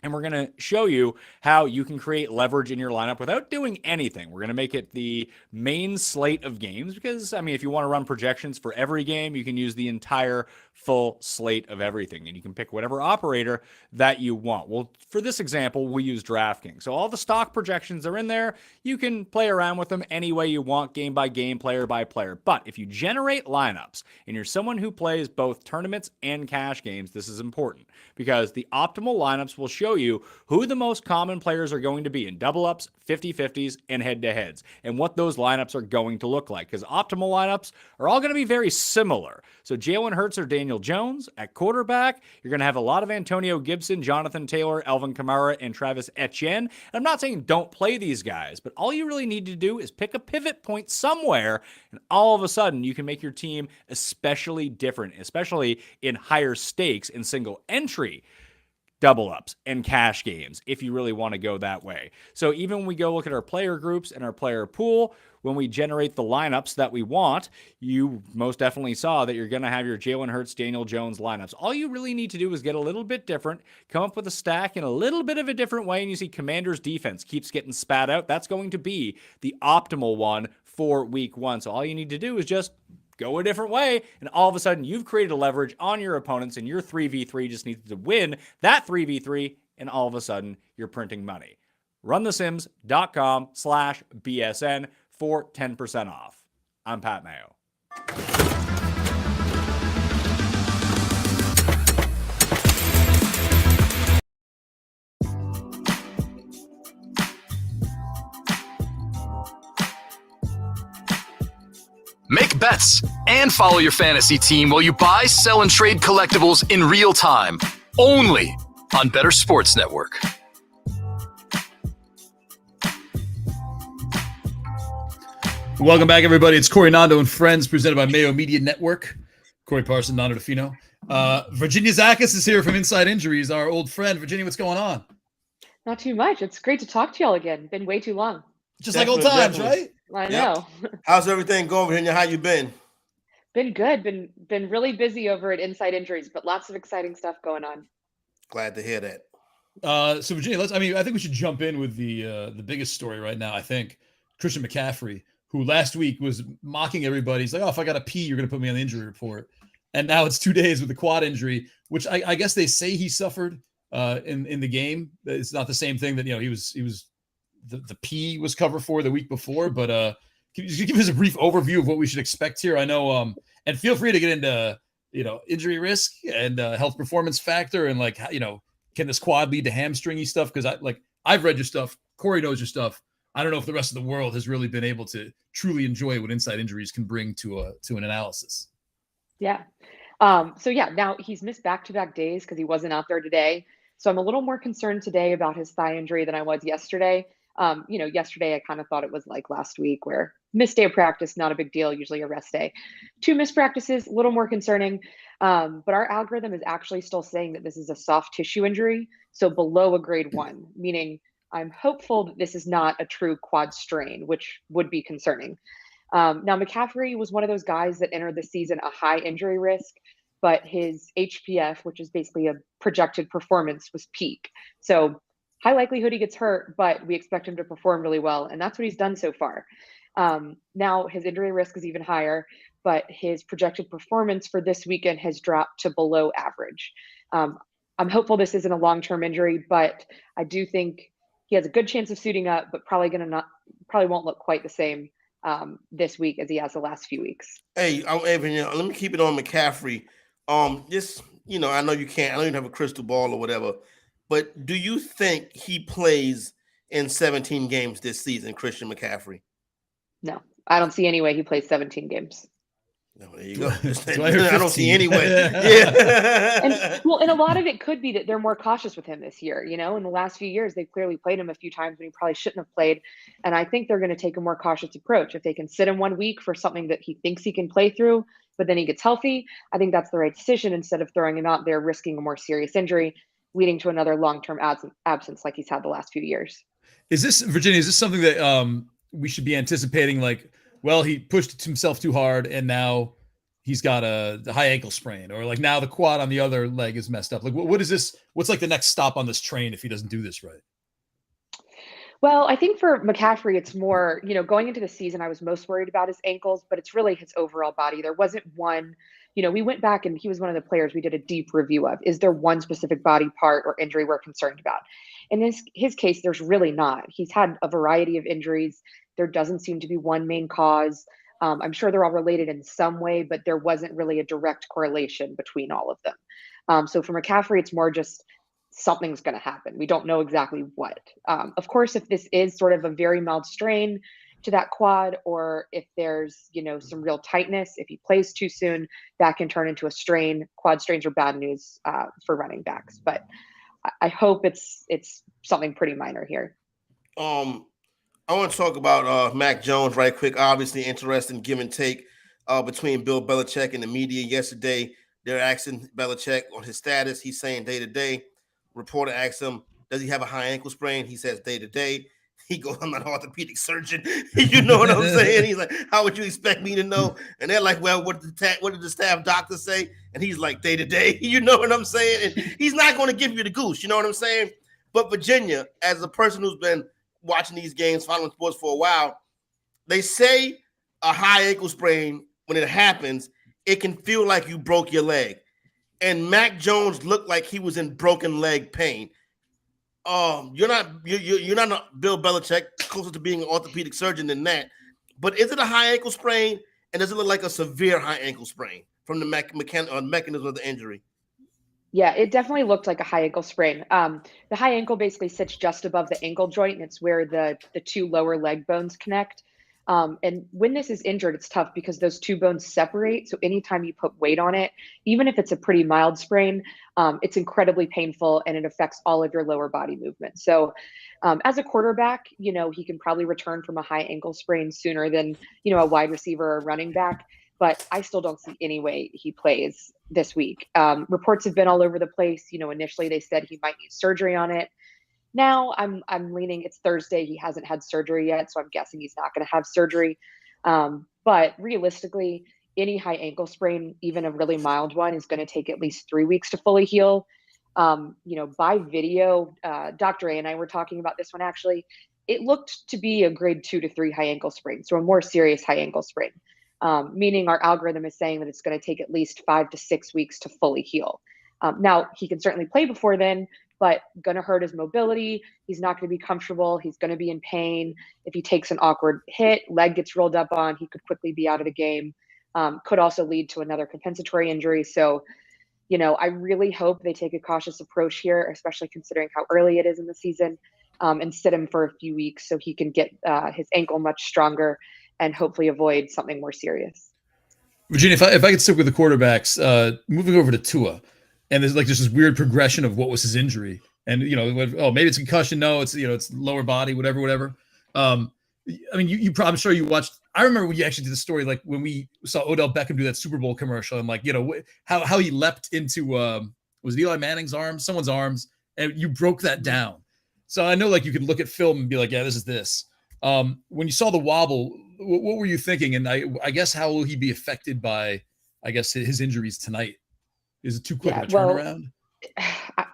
And we're going to show you how you can create leverage in your lineup without doing anything. We're going to make it the main slate of games because, I mean, if you want to run projections for every game, you can use the entire full slate of everything. And you can pick whatever operator that you want. Well, for this example, we use DraftKings. So all the stock projections are in there. You can play around with them any way you want, game by game, player by player. But if you generate lineups and you're someone who plays both tournaments and cash games, this is important because the optimal lineups will show you who the most common players are going to be in double ups, 50-50s, and head-to-heads, and what those lineups are going to look like, because optimal lineups are all going to be very similar. So Jalen Hurts or Daniel Jones at quarterback, you're going to have a lot of Antonio Gibson, Jonathan Taylor, Alvin Kamara, and Travis Etienne. And I'm not saying don't play these guys, but all you really need to do is pick a pivot point somewhere, and all of a sudden you can make your team especially different, especially in higher stakes in single entry double ups and cash games if you really want to go that way. So even when we go look at our player groups and our player pool, when we generate the lineups that we want, you most definitely saw that you're going to have your Jalen Hurts, Daniel Jones lineups. All you really need to do is get a little bit different, come up with a stack in a little bit of a different way, and you see Commanders defense keeps getting spat out. That's going to be the optimal one for week one. So all you need to do is just go a different way, and all of a sudden you've created a leverage on your opponents, and your 3v3 just needs to win that 3v3, and all of a sudden you're printing money. runthesims.com/BSN for 10% off. I'm Pat Mayo. Make bets and follow your fantasy team while you buy, sell, and trade collectibles in real time. Only on Bettor Sports Network. Welcome back, everybody. It's Corey Nando and Friends, presented by Mayo Media Network. Corey Parson, Nando DeFino. Virginia Zakas is here from Inside Injuries, our old friend. Virginia, what's going on? Not too much. It's great to talk to y'all again. Been way too long. Just like old times, right? I know. How's everything going, Virginia? How you been? Been good. Been really busy over at Inside Injuries, but lots of exciting stuff going on. Glad to hear that. So Virginia, I think we should jump in with the biggest story right now. I think Christian McCaffrey, who last week was mocking everybody. He's like, "Oh, if I got a P, you're going to put me on the injury report." And now it's 2 days with the quad injury, which I guess they say he suffered in the game. It's not the same thing that he was the P was covered for the week before, but can you just give us a brief overview of what we should expect here? I know, and feel free to get into, injury risk and health performance factor and like, can this quad lead to hamstringy stuff? Because I've read your stuff. Corey knows your stuff. I don't know if the rest of the world has really been able to truly enjoy what inside injuries can bring to an analysis. Yeah. Now he's missed back-to-back days because he wasn't out there today. So I'm a little more concerned today about his thigh injury than I was yesterday. Yesterday I kind of thought it was like last week where missed day of practice, not a big deal, usually a rest day. 2 missed practices, a little more concerning. But our algorithm is actually still saying that this is a soft tissue injury, so below a grade 1, meaning I'm hopeful that this is not a true quad strain, which would be concerning. Now, McCaffrey was one of those guys that entered the season a high injury risk, but his HPF, which is basically a projected performance, was peak. So high likelihood he gets hurt, but we expect him to perform really well. And that's what he's done so far. Now his injury risk is even higher, but his projected performance for this weekend has dropped to below average. I'm hopeful this isn't a long-term injury, but I do think he has a good chance of suiting up, but probably won't look quite the same this week as he has the last few weeks. Hey, Evan, let me keep it on McCaffrey. I know you don't have a crystal ball or whatever, but do you think he plays in 17 games this season, Christian McCaffrey? No, I don't see any way he plays 17 games. No, there you go. I don't see any way. Yeah. And a lot of it could be that they're more cautious with him this year. In the last few years, they've clearly played him a few times when he probably shouldn't have played. And I think they're going to take a more cautious approach. If they can sit him 1 week for something that he thinks he can play through, but then he gets healthy, I think that's the right decision instead of throwing him out there, risking a more serious injury, leading to another long-term absence like he's had the last few years. Is this, Virginia, is this something that we should be anticipating? Like, well, he pushed himself too hard and now he's got a high ankle sprain, or like now the quad on the other leg is messed up. Like, what is this? What's like the next stop on this train if he doesn't do this right? Well, I think for McCaffrey, it's more, going into the season, I was most worried about his ankles, but it's really his overall body. There wasn't one, we went back and he was one of the players we did a deep review of. Is there one specific body part or injury we're concerned about? In his case, there's really not. He's had a variety of injuries. There doesn't seem to be one main cause. I'm sure they're all related in some way, but there wasn't really a direct correlation between all of them. So for McCaffrey, it's more just something's going to happen. We don't know exactly what. Of course, if this is sort of a very mild strain to that quad, or if there's, some real tightness, if he plays too soon, that can turn into a strain. Quad strains are bad news for running backs, but I hope it's something pretty minor here. I want to talk about Mac Jones right quick. Obviously, interesting give and take between Bill Belichick and the media yesterday. They're asking Belichick on his status. He's saying day to day. Reporter asks him, does he have a high ankle sprain? He says day to day. He goes, I'm not an orthopedic surgeon. You know what I'm saying? He's like, how would you expect me to know? And they're like, well, what did the staff doctor say? And he's like, day to day. You know what I'm saying? And he's not going to give you the goose. You know what I'm saying? But Virginia, as a person who's been watching these games, following sports for a while, they say a high ankle sprain, when it happens, it can feel like you broke your leg. And Mac Jones looked like he was in broken leg pain. You're not Bill Belichick, closer to being an orthopedic surgeon than that. But is it a high ankle sprain? And does it look like a severe high ankle sprain from the mechanism of the injury? Yeah, it definitely looked like a high ankle sprain. The high ankle basically sits just above the ankle joint, and it's where the 2 lower leg bones connect. And when this is injured, it's tough because those 2 bones separate. So anytime you put weight on it, even if it's a pretty mild sprain, it's incredibly painful and it affects all of your lower body movement. So as a quarterback, he can probably return from a high ankle sprain sooner than, a wide receiver or running back. But I still don't see any way he plays this week. Reports have been all over the place. Initially they said he might need surgery on it. Now I'm leaning it's Thursday. He hasn't had surgery yet, so I'm guessing he's not going to have surgery. But realistically, any high ankle sprain, even a really mild one, is going to take at least 3 weeks to fully heal. By video, Dr. A and I were talking about this one actually. It looked to be a grade 2 to 3 high ankle sprain, so a more serious high ankle sprain. Meaning our algorithm is saying that it's going to take at least 5 to 6 weeks to fully heal. Now, he can certainly play before then, but going to hurt his mobility. He's not going to be comfortable. He's going to be in pain. If he takes an awkward hit, leg gets rolled up on, he could quickly be out of the game. Could also lead to another compensatory injury. So, I really hope they take a cautious approach here, especially considering how early it is in the season, and sit him for a few weeks so he can get his ankle much stronger and hopefully avoid something more serious. Virginia, if I could stick with the quarterbacks, moving over to Tua, and there's this weird progression of what was his injury, and maybe it's concussion, no, it's it's lower body, whatever. I'm sure you watched. I remember when you actually did the story, like when we saw Odell Beckham do that Super Bowl commercial, and how he leapt into was it Eli Manning's arms, someone's arms, and you broke that down. So I know you could look at film and be like, yeah, this is this. When you saw the wobble, what were you thinking? And I guess how will he be affected by, his injuries tonight? Is it too quick of a turnaround?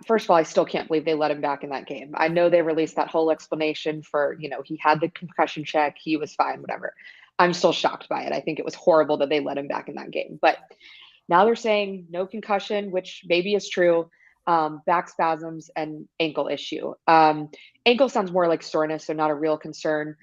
First of all, I still can't believe they let him back in that game. I know they released that whole explanation for, he had the concussion check, he was fine, whatever. I'm still shocked by it. I think it was horrible that they let him back in that game. But now they're saying no concussion, which maybe is true. Back spasms and ankle issue. Ankle sounds more like soreness, so not a real concern.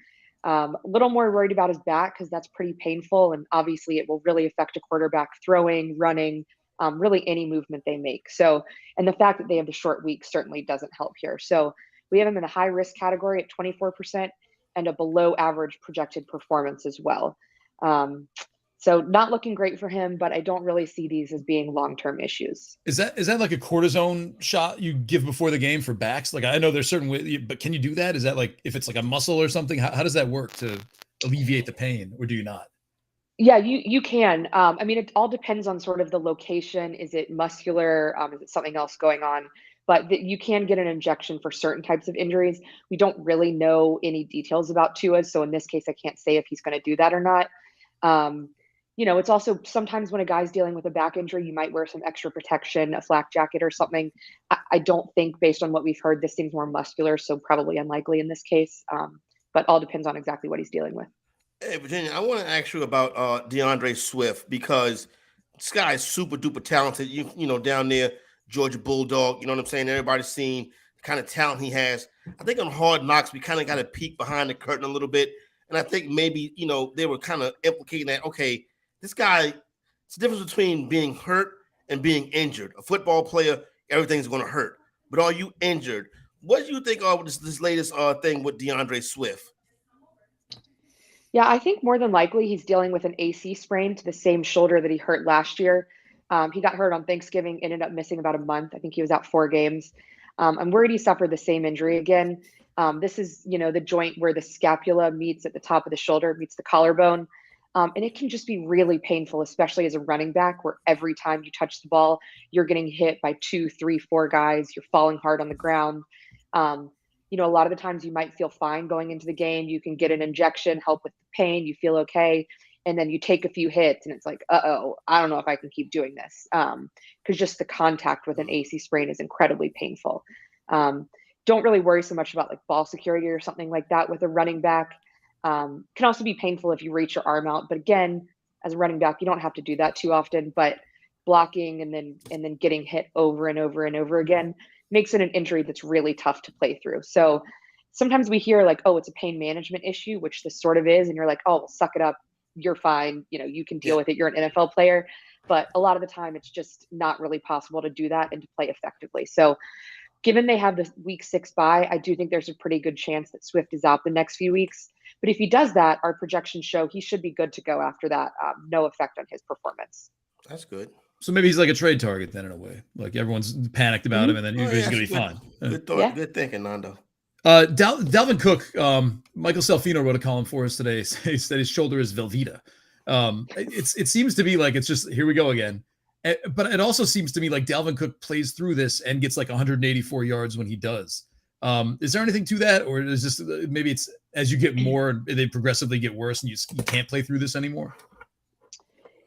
A little more worried about his back because that's pretty painful, and obviously it will really affect a quarterback throwing, running, really any movement they make. So, and the fact that they have the short week certainly doesn't help here. So we have him in a high risk category at 24% and a below average projected performance as well. So not looking great for him, but I don't really see these as being long-term issues. Is that like a cortisone shot you give before the game for backs? Like I know there's certain way, but can you do that? Is that if it's like a muscle or something? How does that work to alleviate the pain, or do you not? Yeah, you can. It all depends on sort of the location. Is it muscular? Is it something else going on? But you can get an injection for certain types of injuries. We don't really know any details about Tua, so in this case, I can't say if he's going to do that or not. It's also sometimes when a guy's dealing with a back injury, you might wear some extra protection, a flak jacket or something. I don't think, based on what we've heard, this seems more muscular, so probably unlikely in this case. But all depends on exactly what he's dealing with. Hey, Virginia, I want to ask you about Deandre Swift, because this guy is super duper talented. You down there, Georgia Bulldog, you know what I'm saying? Everybody's seen the kind of talent he has. I think on Hard Knocks, we kind of got a peek behind the curtain a little bit. And I think maybe, they were kind of implicating that, okay, this guy, it's the difference between being hurt and being injured. A football player, everything's going to hurt. But are you injured? What do you think of this latest thing with Deandre Swift? Yeah, I think more than likely he's dealing with an AC sprain to the same shoulder that he hurt last year. He got hurt on Thanksgiving, ended up missing about a month. I think he was out 4 games. I'm worried he suffered the same injury again. This is, the joint where the scapula meets at the top of the shoulder, meets the collarbone. And it can just be really painful, especially as a running back, where every time you touch the ball, you're getting hit by 2, 3, 4 guys. You're falling hard on the ground. A lot of the times you might feel fine going into the game. You can get an injection, help with the pain. You feel okay. And then you take a few hits and it's like, uh-oh, I don't know if I can keep doing this. Because just the contact with an AC sprain is incredibly painful. Don't really worry so much about ball security or something like that with a running back. Can also be painful if you reach your arm out. But again, as a running back, you don't have to do that too often. But blocking and then getting hit over and over and over again makes it an injury that's really tough to play through. So sometimes we hear oh, it's a pain management issue, which this sort of is. And you're like, oh, well, suck it up. You're fine. You can deal with it. You're an NFL player. But a lot of the time, it's just not really possible to do that and to play effectively. So given they have the week 6 bye, I do think there's a pretty good chance that Swift is out the next few weeks. But if he does that, our projections show he should be good to go after that. No effect on his performance. That's good. So maybe he's like a trade target then, in a way. Everyone's panicked about him, and then he's going to be fine. Good thought. Yeah. Good thinking, Nando. Dalvin Cook, Michael Salfino wrote a column for us today. He said his shoulder is Velveeta. It seems to be it's just, here we go again. But it also seems to me like Dalvin Cook plays through this and gets 184 yards when he does. Is there anything to that? Or is this maybe it's as you get more, they progressively get worse and you can't play through this anymore?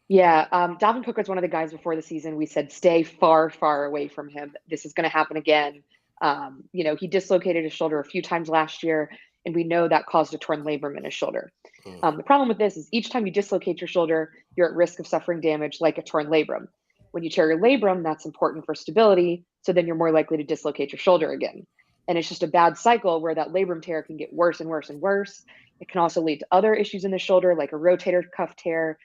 Yeah, Dalvin Cook was one of the guys before the season. We said, stay far, far away from him. This is going to happen again. He dislocated his shoulder a few times last year, and we know that caused a torn labrum in his shoulder. The problem with this is each time you dislocate your shoulder, you're at risk of suffering damage like a torn labrum. When you tear your labrum, that's important for stability. So then you're more likely to dislocate your shoulder again. And it's just a bad cycle where that labrum tear can get worse and worse and worse. It can also lead to other issues in the shoulder, like a rotator cuff tear,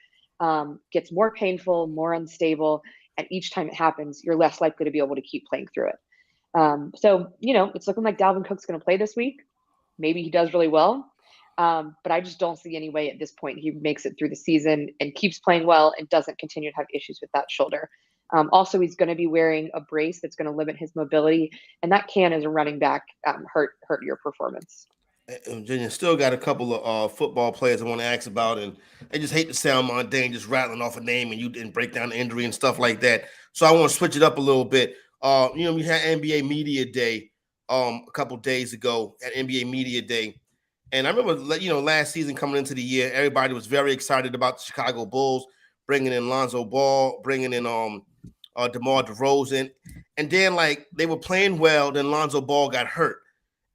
gets more painful, more unstable. And each time it happens, you're less likely to be able to keep playing through it. So, it's looking like Dalvin Cook's going to play this week. Maybe he does really well. But I just don't see any way at this point he makes it through the season and keeps playing well and doesn't continue to have issues with that shoulder. Also, he's going to be wearing a brace that's going to limit his mobility, and that can, as a running back, hurt your performance. Virginia still got a couple of football players I want to ask about, and I just hate to sound mundane, just rattling off a name and you didn't break down the injury and stuff like that. So I want to switch it up a little bit. We had NBA Media Day a couple days ago at NBA Media Day. And I remember, last season coming into the year, everybody was very excited about the Chicago Bulls, bringing in Lonzo Ball, bringing in DeMar DeRozan. And then, they were playing well, then Lonzo Ball got hurt.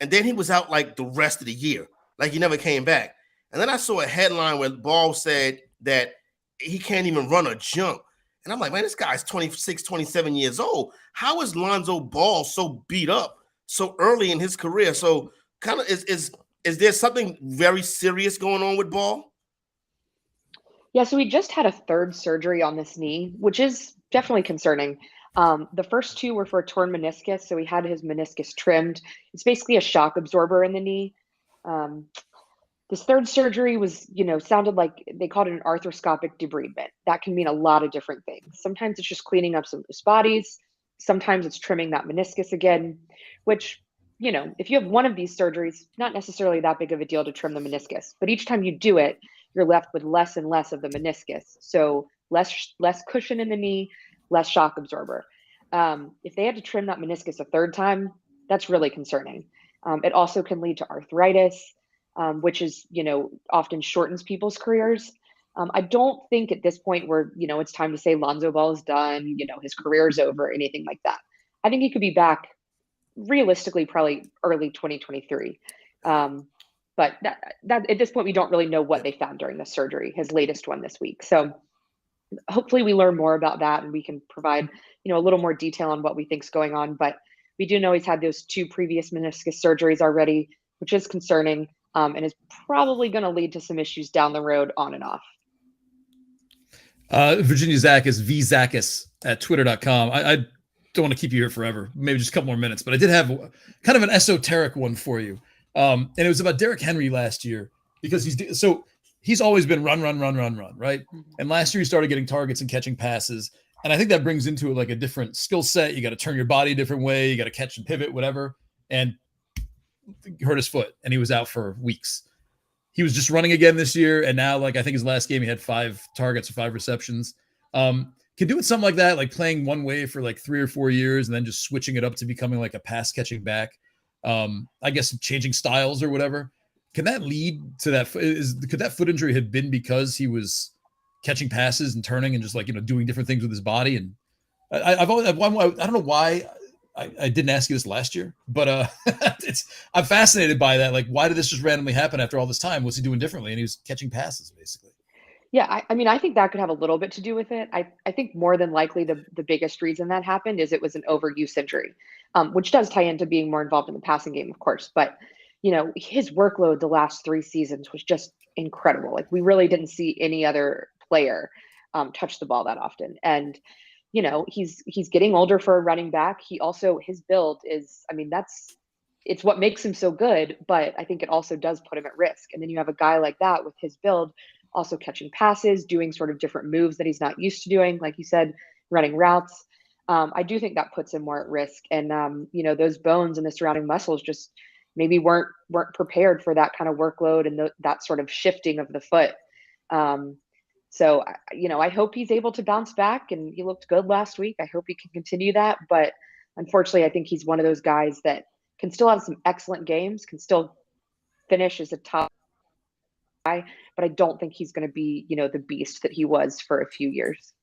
And then he was out, the rest of the year. He never came back. And then I saw a headline where Ball said that he can't even run or jump. And I'm like, man, this guy's 26, 27 years old. How is Lonzo Ball so beat up so early in his career? So kind of is there something very serious going on with Ball? Yeah, so he just had a third surgery on this knee, which is definitely concerning. The first two were for a torn meniscus, so he had his meniscus trimmed. It's basically a shock absorber in the knee. This third surgery was, sounded like they called it an arthroscopic debridement. That can mean a lot of different things. Sometimes it's just cleaning up some loose bodies. Sometimes it's trimming that meniscus again, which, if you have one of these surgeries, not necessarily that big of a deal to trim the meniscus. But each time you do it, you're left with less and less of the meniscus. So less cushion in the knee, less shock absorber. If they had to trim that meniscus a third time, that's really concerning. It also can lead to arthritis, which is, often shortens people's careers. I don't think at this point where, it's time to say Lonzo Ball is done, his career is over, anything like that. I think he could be back realistically probably early 2023. But that at this point, we don't really know what they found during the surgery, his latest one this week. So hopefully we learn more about that and we can provide, a little more detail on what we think is going on. But we do know he's had those two previous meniscus surgeries already, which is concerning, and is probably going to lead to some issues down the road on and off. Virginia Zackus, vzackus at twitter.com. I don't want to keep you here forever, maybe just a couple more minutes, but I did have kind of an esoteric one for you. And it was about Derrick Henry last year, because he's always been run, right? And last year he started getting targets and catching passes. And I think that brings into it a different skill set. You got to turn your body a different way. You got to catch and pivot, whatever. And hurt his foot and he was out for weeks. He was just running again this year. And now, I think his last game, he had 5 targets or 5 receptions. Can do it something like that, playing one way for 3 or 4 years and then just switching it up to becoming a pass catching back. I guess changing styles or whatever. Can that lead to that? Could that foot injury have been because he was catching passes and turning and just doing different things with his body? And I don't know why I didn't ask you this last year, but I'm fascinated by that. Why did this just randomly happen after all this time? What's he doing differently? And he was catching passes basically. Yeah, I think that could have a little bit to do with it. I think more than likely the biggest reason that happened is it was an overuse injury, which does tie into being more involved in the passing game, of course. But, his workload the last 3 seasons was just incredible. We really didn't see any other player touch the ball that often. And, he's getting older for a running back. He also, his build is, it's what makes him so good, but I think it also does put him at risk. And then you have a guy like that with his build, also catching passes, doing sort of different moves that he's not used to doing, like you said, running routes. I do think that puts him more at risk. And, those bones and the surrounding muscles just maybe weren't prepared for that kind of workload and that sort of shifting of the foot. So, I hope he's able to bounce back, and he looked good last week. I hope he can continue that. But unfortunately, I think he's one of those guys that can still have some excellent games, can still finish as a top guy, but I don't think he's going to be, the beast that he was for a few years.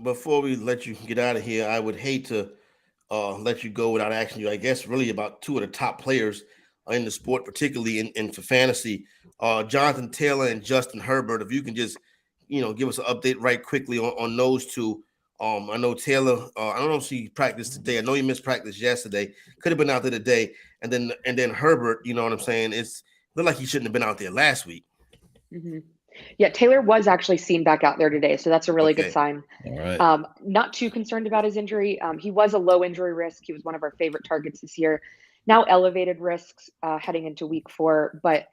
Before we let you get out of here, I would hate to let you go without asking you, I guess, really about 2 of the top players in the sport, particularly in for fantasy, Jonathan Taylor and Justin Herbert. If you can just, give us an update right quickly on those 2. I know Taylor. I don't know if she practiced today. I know he missed practice yesterday. Could have been out there today. And then Herbert. You know what I'm saying? It's looked like he shouldn't have been out there last week. Mm-hmm. Yeah, Taylor was actually seen back out there today, so that's a really good sign. All right. Not too concerned about his injury. He was a low injury risk. He was one of our favorite targets this year. Now elevated risks heading into week 4, but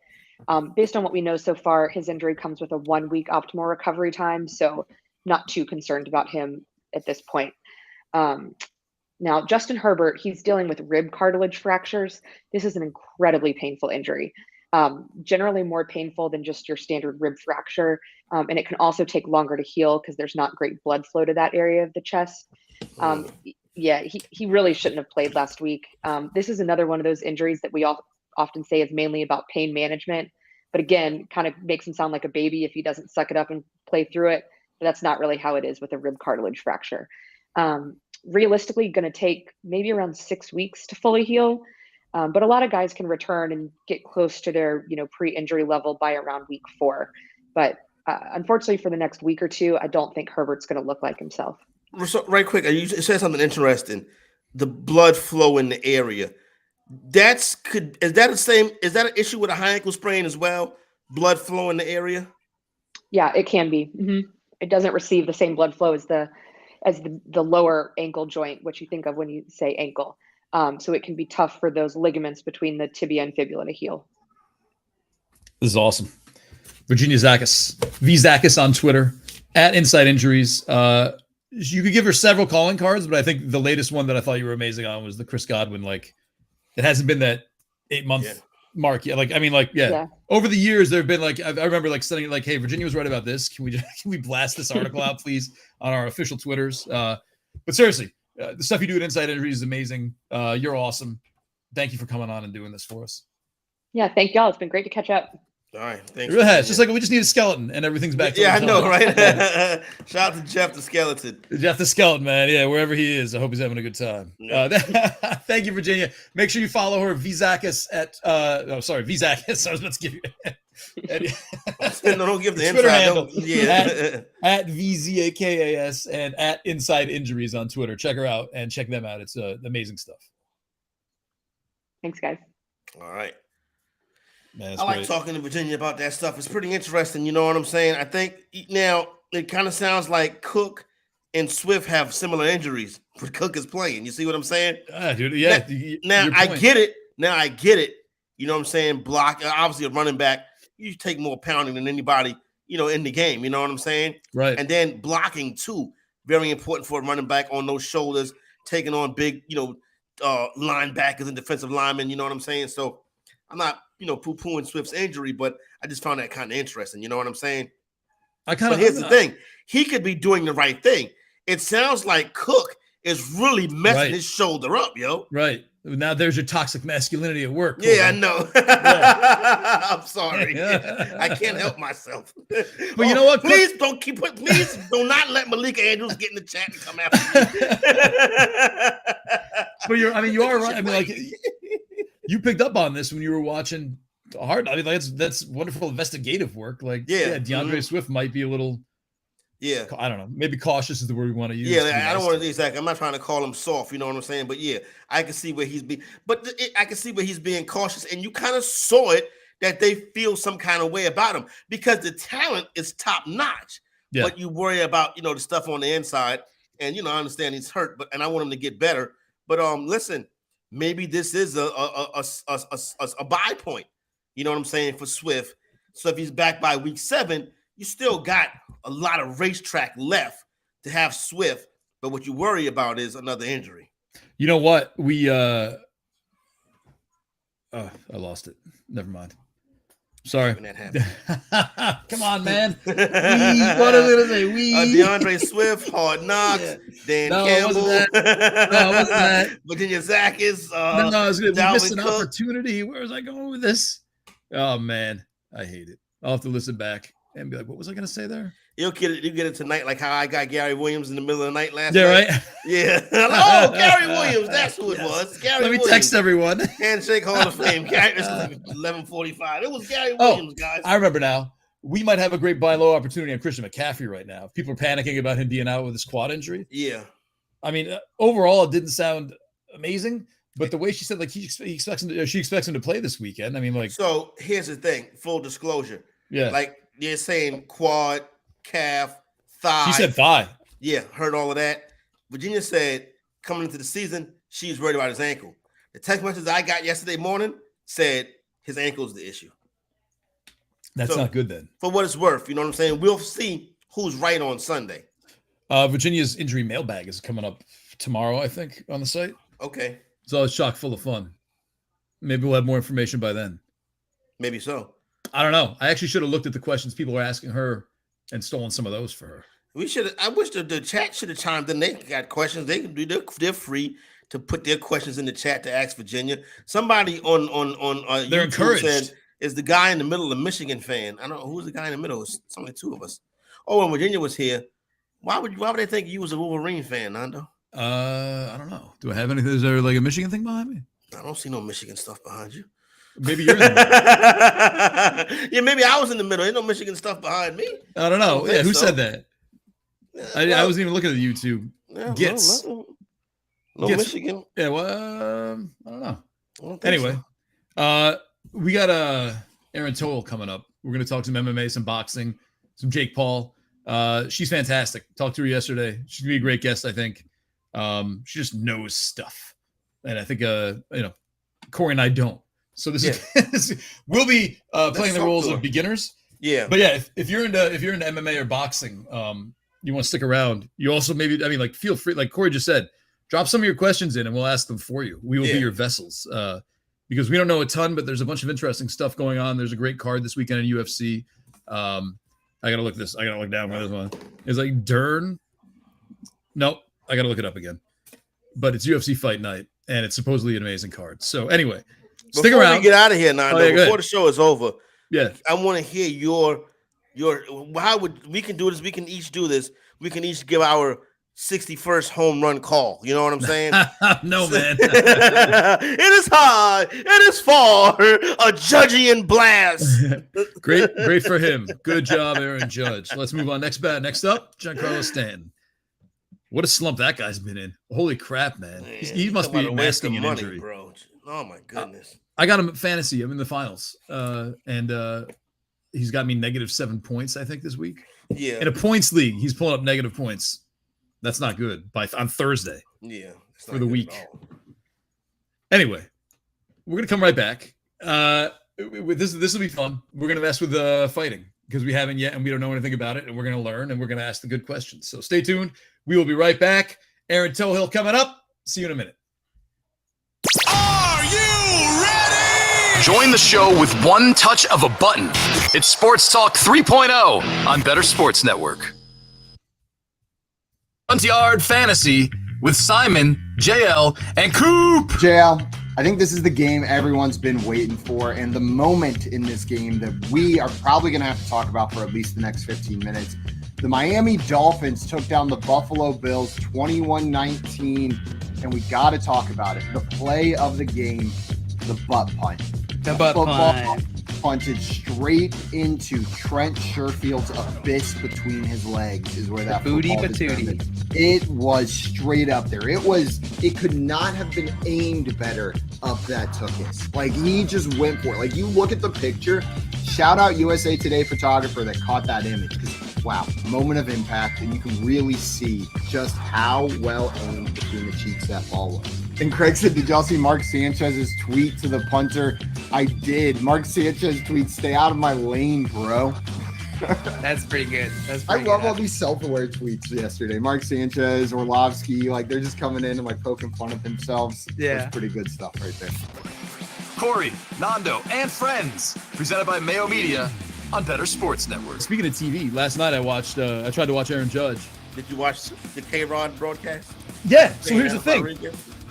based on what we know so far, his injury comes with a 1-week optimal recovery time, so not too concerned about him at this point. Now, Justin Herbert, he's dealing with rib cartilage fractures. This is an incredibly painful injury. Generally more painful than just your standard rib fracture. And it can also take longer to heal because there's not great blood flow to that area of the chest. Yeah, he really shouldn't have played last week. This is another one of those injuries that we often say is mainly about pain management, but again, kind of makes him sound like a baby if he doesn't suck it up and play through it. But that's not really how it is with a rib cartilage fracture. Realistically, going to take maybe around 6 weeks to fully heal. But a lot of guys can return and get close to their, pre-injury level by around week 4. But unfortunately, for the next week or two, I don't think Herbert's going to look like himself. So, right quick, you said something interesting. The blood flow in the area. Is that an issue with a high ankle sprain as well? Blood flow in the area? Yeah, it can be. Mm-hmm. It doesn't receive the same blood flow as the lower ankle joint, which you think of when you say ankle. So it can be tough for those ligaments between the tibia and fibula to heal. This is awesome. Virginia Zakis, VZakis on Twitter, at Inside Injuries. You could give her several calling cards, but I think the latest one that I thought you were amazing on was the Chris Godwin. Like, it hasn't been that 8-month mark yet. Over the years, there have been I remember sending it hey, Virginia was right about this. Can we blast this article out, please, on our official Twitters? But seriously, the stuff you do at Inside Injuries is amazing. You're awesome. Thank you for coming on and doing this for us. Yeah, thank y'all. It's been great to catch up. All right, thanks. It really has. Just like we just need a skeleton and everything's back to I know, right? Shout out to Jeff the Skeleton. Jeff the Skeleton, man. Yeah, wherever he is, I hope he's having a good time. Yeah. Thank you, Virginia. Make sure you follow her, VZakis at VZakis. I was about to give you no, don't give the Twitter inside handle. At VZAKAS and at Inside Injuries on Twitter. Check her out and check them out. It's amazing stuff. Thanks, guys. All right. Man, I like talking to Virginia about that stuff. It's pretty interesting. You know what I'm saying? I think now it kind of sounds like Cook and Swift have similar injuries, but Cook is playing. You see what I'm saying? Dude, yeah. Now I get it. You know what I'm saying? Block. Obviously, a running back, you take more pounding than anybody, in the game. You know what I'm saying? Right. And then blocking, too. Very important for a running back on those shoulders, taking on big, linebackers and defensive linemen. You know what I'm saying? So I'm not, poo-pooing Swift's injury, but I just found that kind of interesting. You know what I'm saying? But here's the thing. He could be doing the right thing. It sounds like Cook is really messing his shoulder up, yo. Right. Now there's your toxic masculinity at work. Yeah, I know. Yeah. I'm sorry. I can't help myself. But you know what? Please do not let Malika Andrews get in the chat and come after me. But you are right. I mean, you picked up on this when you were watching Hard. I mean, that's wonderful investigative work. DeAndre Swift might be a little, I don't know, maybe cautious is the word we want to use. Yeah, I don't want to exactly. I'm not trying to call him soft. You know what I'm saying? But yeah, I can see where he's being. I can see where he's being cautious, and you kind of saw it that they feel some kind of way about him because the talent is top notch. Yeah. But you worry about the stuff on the inside, and I understand he's hurt, and I want him to get better. But listen. Maybe this is a buy point, you know what I'm saying, for Swift. So if he's back by week 7, you still got a lot of racetrack left to have Swift. But what you worry about is another injury. You know what? I lost it. Never mind. Sorry. When that happened. Come on, man. What are we going to say? DeAndre Swift, Hard Knocks, Dan Campbell. It wasn't that. Virginia Zakis. I was going to miss an opportunity. Where was I going with this? Oh, man. I hate it. I'll have to listen back and be like, what was I going to say there? You get it tonight, like how I got Gary Williams in the middle of the night last night. Right? Yeah. Oh, Gary Williams. That's who it was. Gary Let me Williams. Text everyone. Handshake Hall of Fame. 11:45. It was Gary Williams, guys. I remember now. we might have a great buy low opportunity on Christian McCaffrey right now. People are panicking about him being out with his quad injury. Yeah. I mean, overall, it didn't sound amazing, but the way she said, like, she expects him to play this weekend. I mean, like. So here's the thing, full disclosure. Yeah. Like, they're saying quad, calf, thigh. She said thigh. Yeah, heard all of that. Virginia said coming into the season, she's worried about his ankle. The text message I got yesterday morning said his ankle's the issue. That's not good then. For what it's worth, you know what I'm saying? We'll see who's right on Sunday. Virginia's injury mailbag is coming up tomorrow, I think, on the site. Okay. It's always chock full of fun. Maybe we'll have more information by then. Maybe so. I don't know. I actually should have looked at the questions people were asking her and stolen some of those for her. We should. I wish the chat should have chimed in. They got questions. They can do. They're free to put their questions in the chat to ask Virginia. Somebody on they're YouTube encouraged. said, is the guy in the middle a Michigan fan? I don't know who's the guy in the middle. It's only two of us. Oh, when Virginia was here, why would they think you was a Wolverine fan, Nando? I don't know. Do I have anything? Is there like a Michigan thing behind me? I don't see no Michigan stuff behind you. Maybe you're in the middle. Yeah, maybe I was in the middle. Ain't no Michigan stuff behind me. I don't know. Yeah, who said that? Yeah, I wasn't even looking at the YouTube. Yeah, Gets. No Gets. Michigan. Yeah, well, I don't know. Don't think Anyway, so. we got Aaron Toll coming up. We're going to talk some MMA, some boxing, some Jake Paul. She's fantastic. Talked to her yesterday. She's going to be a great guest, I think. She just knows stuff. And I think, Corey and I don't. So this is we'll be playing the roles of beginners. Yeah. But yeah, if you're into MMA or boxing, you want to stick around. You also feel free, like Corey just said, drop some of your questions in and we'll ask them for you. We will be your vessels. Because we don't know a ton, but there's a bunch of interesting stuff going on. There's a great card this weekend in UFC. I gotta look down for this one. It's like Dern. Nope, I gotta look it up again. But it's UFC Fight Night, and it's supposedly an amazing card. So anyway, stick around. Before we get out of here, Nando, before the show is over, I want to hear your. How would we can do this? We can each do this. We can each give our 61st home run call. You know what I'm saying? No, man. It is high. It is far. A Judgian blast. Great for him. Good job, Aaron Judge. Let's move on. Next up, Giancarlo Stanton. What a slump that guy's been in. Holy crap, man. He must be masking an injury. Bro. Oh, my goodness. I got him at fantasy. I'm in the finals. And he's got me -7 points, I think, this week. Yeah. In a points league, he's pulling up negative points. That's not good. On Thursday. Yeah. For the week. Anyway, we're gonna come right back. This will be fun. We're gonna mess with fighting because we haven't yet, and we don't know anything about it, and we're gonna learn, and we're gonna ask the good questions. So stay tuned. We will be right back. Aaron Tohill coming up. See you in a minute. Are you ready? Join the show with one touch of a button. It's Sports Talk 3.0 on Bettor Sports Network. Front Yard Fantasy with Simon, JL, and Coop. JL, I think this is the game everyone's been waiting for, and the moment in this game that we are probably going to have to talk about for at least the next 15 minutes. The Miami Dolphins took down the Buffalo Bills 21-19, and we got to talk about it. The play of the game, the butt punt. The butt punt. Punted straight into Trent Sherfield's abyss between his legs is where that booty football patootie. It was straight up there. It could not have been aimed better up that tuchus. Like, he just went for it. Like, you look at the picture, shout out USA Today photographer that caught that image, because wow, moment of impact, and you can really see just how well aimed between the cheeks that ball was. And Craig said, did y'all see Mark Sanchez's tweet to the punter? I did. Mark Sanchez tweet, stay out of my lane, bro. That's pretty good. I love all these self-aware tweets yesterday. Mark Sanchez, Orlovsky, like they're just coming in and like poking fun at themselves. Yeah. That's pretty good stuff right there. Corey, Nando, and friends. Presented by Mayo Media on Bettor Sports Network. Speaking of TV, last night I tried to watch Aaron Judge. Did you watch the K-Rod broadcast? Yeah. So here's the thing.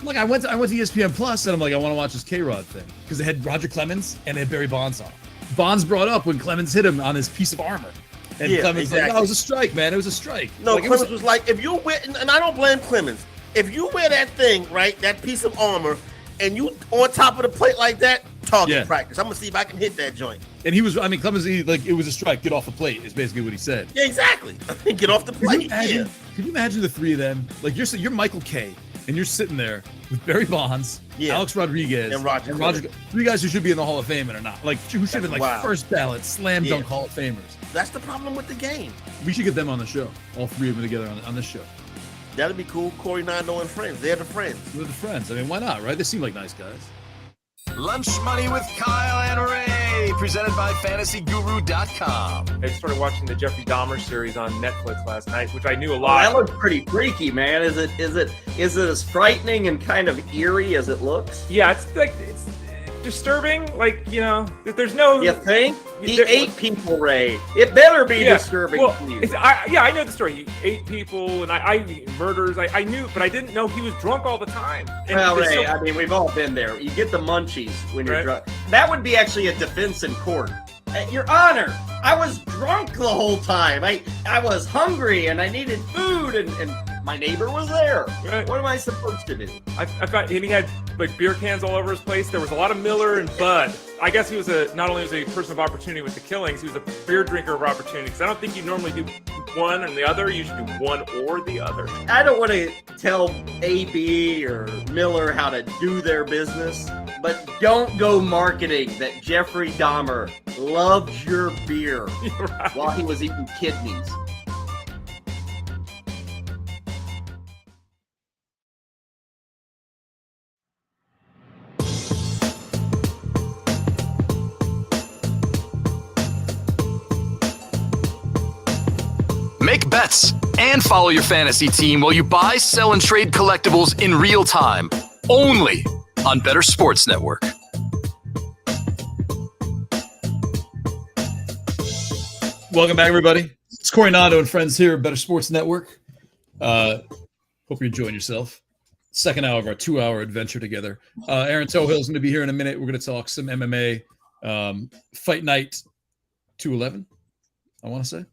Look, I went to ESPN Plus and I'm like, I want to watch this K-Rod thing because they had Roger Clemens and they had Barry Bonds on. Bonds brought up when Clemens hit him on his piece of armor. And Clemens was like, oh, it was a strike, man. It was a strike. No, like, Clemens was like, if you wear, and I don't blame Clemens, if you wear that thing, right, that piece of armor, and you on top of the plate like that, target practice. I'm going to see if I can hit that joint. And he was, I mean, Clemens, it was a strike. Get off the plate is basically what he said. Yeah, exactly. Get off the plate. Can you imagine the three of them? Like you're Michael Kay, and you're sitting there with Barry Bonds, Alex Rodriguez, and Roger. Three guys who should be in the Hall of Fame and are not. Like who should have been like first ballot slam dunk Hall of Famers. That's the problem with the game. We should get them on the show. All three of them together on this show. That'd be cool. Corey Nando and friends. They're the friends. They're the friends. I mean, why not, right? They seem like nice guys. Lunch Money with Kyle and Ray, presented by FantasyGuru.com. I started watching the Jeffrey Dahmer series on Netflix last night, which I knew a lot. That looks pretty freaky, man. Is it as frightening and kind of eerie as it looks? Yeah, it's disturbing. Like, you know, there's no. You think? He ate people, Ray. It better be disturbing to you. I know the story. He ate people and murders. I knew, but I didn't know he was drunk all the time. And well, Ray, I mean, we've all been there. You get the munchies when you're drunk. That would be actually a defense in court. Your Honor, I was drunk the whole time. I was hungry and I needed food and my neighbor was there. Right. What am I supposed to do? And he had like beer cans all over his place. There was a lot of Miller and Bud. I guess he was not only was he a person of opportunity with the killings, he was a beer drinker of opportunity. Because I don't think you normally do one and the other. You should do one or the other. I don't want to tell AB or Miller how to do their business, but don't go marketing that Jeffrey Dahmer loved your beer while he was eating kidneys. Make bets and follow your fantasy team while you buy, sell, and trade collectibles in real time. Only on Bettor Sports Network. Welcome back, everybody. It's Corey Nando and friends here at Bettor Sports Network. Hope you're enjoying yourself. Second hour of our 2-hour adventure together. Aaron Tohill's going to be here in a minute. We're going to talk some MMA. Fight Night 211, I want to say.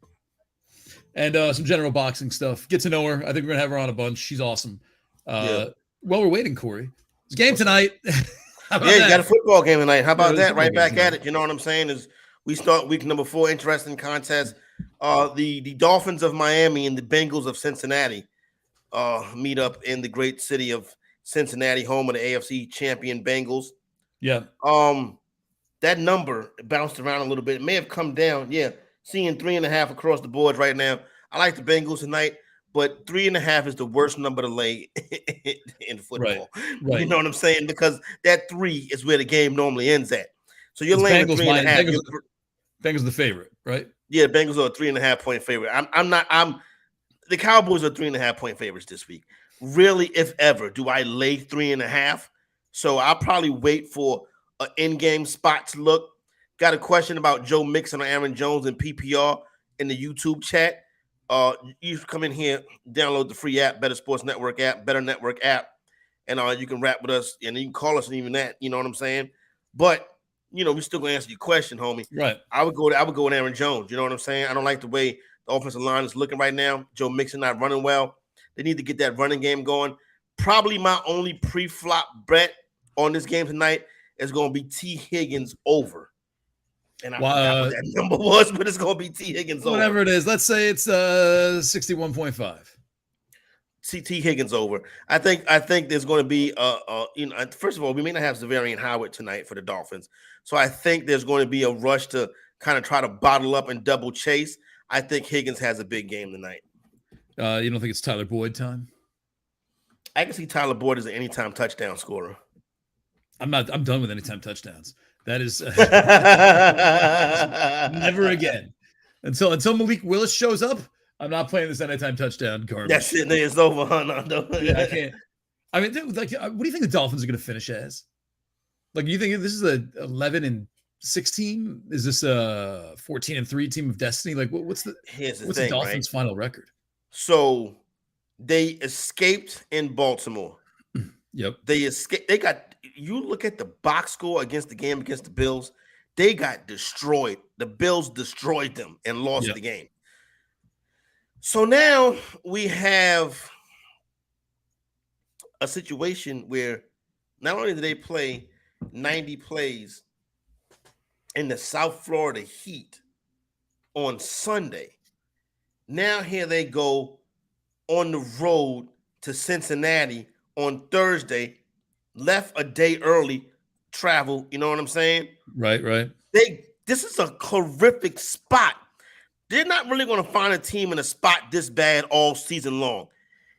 And some general boxing stuff. Get to know her. I think we're going to have her on a bunch. She's awesome. While we're waiting, Corey, it's game tonight. You got a football game tonight. How about that? Right back at it. You know what I'm saying? Is we start week number 4, interesting contest. The Dolphins of Miami and the Bengals of Cincinnati meet up in the great city of Cincinnati, home of the AFC champion Bengals. Yeah. That number bounced around a little bit. It may have come down. Yeah. Seeing 3.5 across the board right now. I like the Bengals tonight, but 3.5 is the worst number to lay in football. Right. You know what I'm saying? Because that 3 is where the game normally ends at. So you're laying 3.5. Bengals the favorite, right? Yeah, Bengals are a 3.5 point favorite. The Cowboys are 3.5 point favorites this week. Really, if ever, do I lay 3.5? So I'll probably wait for an in-game spot to look. Got a question about Joe Mixon or Aaron Jones in PPR in the YouTube chat. You come in here, download the free app, Bettor Sports Network app, Bettor Network app, and you can rap with us, and you can call us and even that. You know what I'm saying? But we still gonna answer your question, homie. Right. I would go with Aaron Jones. You know what I'm saying? I don't like the way the offensive line is looking right now. Joe Mixon not running well. They need to get that running game going. Probably my only pre-flop bet on this game tonight is going to be T. Higgins over. And I forgot what that number was, but it's going to be T. Higgins over. Whatever it is. Let's say it's 61.5. T. Higgins over. I think there's going to be first of all, we may not have Zavarian Howard tonight for the Dolphins. So I think there's going to be a rush to kind of try to bottle up and double chase. I think Higgins has a big game tonight. You don't think it's Tyler Boyd time? I can see Tyler Boyd as an anytime touchdown scorer. I'm done with anytime touchdowns. That is never again. Until Malik Willis shows up, I'm not playing this anytime touchdown garbage. That's it. It's over, Nando. Yeah, I can't. I mean, dude, what do you think the Dolphins are going to finish as? Like, you think this is a 11-6 team? Is this a 14-3 team of destiny? Like, what's the Dolphins' final record? So they escaped in Baltimore. Yep. They escaped. You look at the box score against the game against the Bills, they got destroyed. The Bills destroyed them and lost the game. So now we have a situation where not only do they play 90 plays in the South Florida heat on Sunday. Now here they go on the road to Cincinnati on Thursday, left a day early travel. You know what I'm saying? Right. This is a horrific spot. They're not really going to find a team in a spot this bad all season long.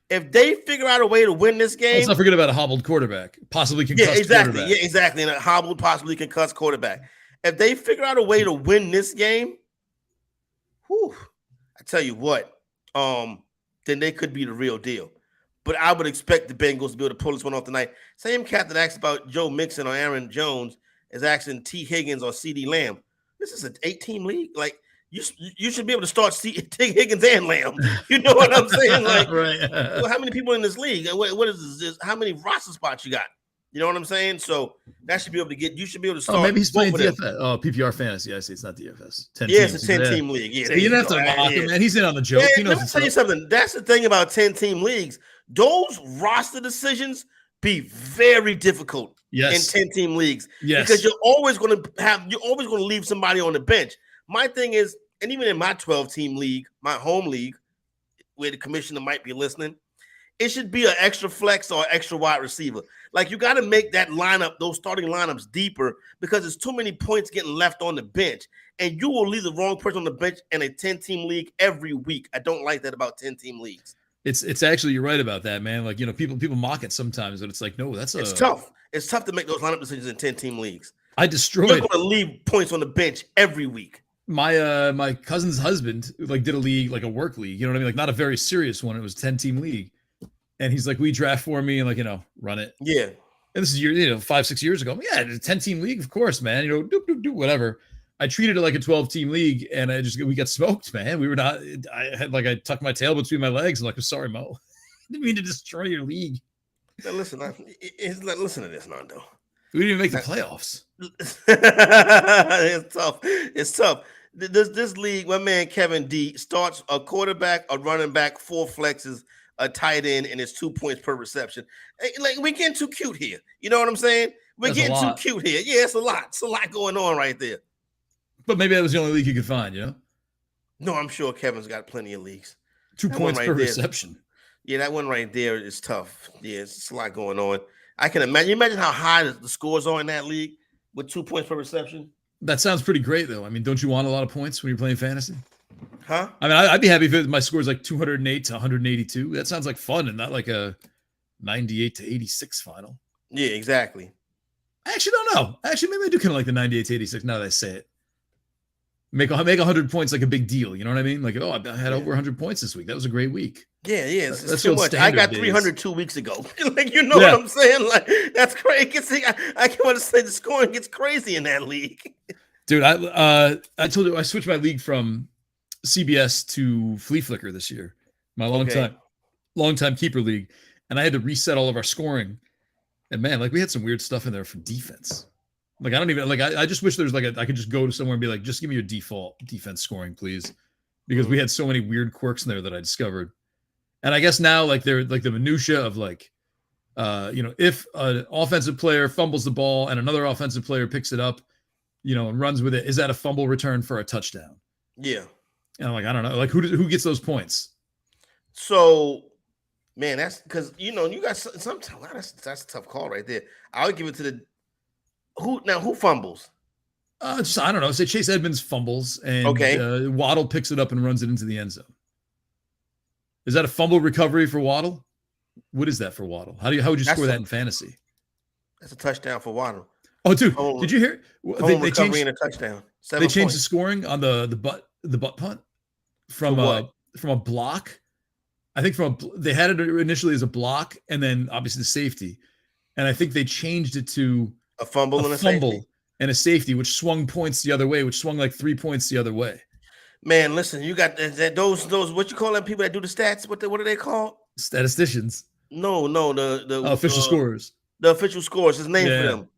If they figure out a way to win this game, let's not forget about a hobbled quarterback, possibly concussed quarterback. Yeah, exactly. And a hobbled, possibly concussed quarterback. If they figure out a way to win this game, I tell you what, then they could be the real deal. But I would expect the Bengals to be able to pull this one off tonight. Same cat that asked about Joe Mixon or Aaron Jones is asking T. Higgins or C.D. Lamb. This is an 8-team league. Like, you should be able to start T. Higgins and Lamb. You know what I'm saying? Like, right. Well, how many people in this league? What is this? How many roster spots you got? You know what I'm saying? So that should be able to get. You should be able to start. Oh, maybe he's playing DFS. Oh, PPR fantasy. I see. It's not DFS. 10 yeah, teams. It's a 10-team league. Yeah, you don't have to mock him, man. He's in on the joke. Yeah, let me tell you something. That's the thing about 10-team leagues. Those roster decisions be very difficult in 10-team leagues. Yes. Because you're always going to leave somebody on the bench. My thing is, and even in my 12-team league, my home league, where the commissioner might be listening, it should be an extra flex or extra wide receiver. Like, you got to make that lineup, those starting lineups, deeper because there's too many points getting left on the bench. And you will leave the wrong person on the bench in a 10-team league every week. I don't like that about 10-team leagues. It's actually, you're right about that, man. Like, you know, people mock it sometimes, but it's like, no, it's tough. It's tough to make those lineup decisions in 10-team leagues. I destroyed. You're going to leave points on the bench every week. My cousin's husband did a league, like a work league, you know what I mean? Like, not a very serious one. It was a 10-team league. And he's like, we draft for me and run it. Yeah. And this is 5-6 years ago. Yeah, it's a 10-team league, of course, man. Do whatever. I treated it like a 12-team league, and we got smoked, man. We were not. I tucked my tail between my legs. I'm like, I'm sorry, Mo. I didn't mean to destroy your league. Now listen to this, Nando. We didn't even make the playoffs. It's tough. This league, my man Kevin D starts a quarterback, a running back, 4 flexes, a tight end, and it's 2 points per reception. Like, we're getting too cute here. You know what I'm saying? We're getting too cute here. Yeah, it's a lot. It's a lot going on right there. But maybe that was the only league you could find, you know? No, I'm sure Kevin's got plenty of leagues. 2 points per reception. Yeah, that one right there is tough. Yeah, it's a lot going on. I can imagine. You imagine how high the scores are in that league with 2 points per reception? That sounds pretty great, though. I mean, don't you want a lot of points when you're playing fantasy? Huh? I mean, I'd be happy if my score is like 208 to 182. That sounds like fun and not like a 98 to 86 final. Yeah, exactly. I actually don't know. Actually, maybe I do kind of like the 98 to 86 now that I say it. Make 100 points like a big deal. You know what I mean? Like, I had over 100 points this week. That was a great week. Yeah. It's too much. I got 300 2 weeks ago. Like, you know what I'm saying? Like, that's crazy. I can't want to say the scoring gets crazy in that league. Dude, I told you I switched my league from CBS to Flea Flicker this year. My long time keeper league. And I had to reset all of our scoring. And man, we had some weird stuff in there for defense. I don't even I just wish there's I could just go to somewhere and be like, just give me your default defense scoring, please. Because we had so many weird quirks in there that I discovered. And I guess now they're the minutia of if an offensive player fumbles the ball and another offensive player picks it up, and runs with it, is that a fumble return for a touchdown? Yeah. And I'm like, I don't know. Who gets those points? So, man, that's because you got sometimes that's a tough call right there. I would give it to who fumbles? I don't know. Say Chase Edmonds fumbles and Waddle picks it up and runs it into the end zone. Is that a fumble recovery for Waddle? What is that for Waddle? How would you score that in fantasy? That's a touchdown for Waddle. Oh, dude, did you hear? They changed in a touchdown. They changed the scoring on the butt punt from a block. I think they had it initially as a block and then obviously the safety, and I think they changed it to a fumble and a safety, which swung points the other way, which swung 3 points the other way. Man, listen, you got those what you call them people that do the stats? What are they called? Statisticians. No, the official scorers. The official scores. His name for them.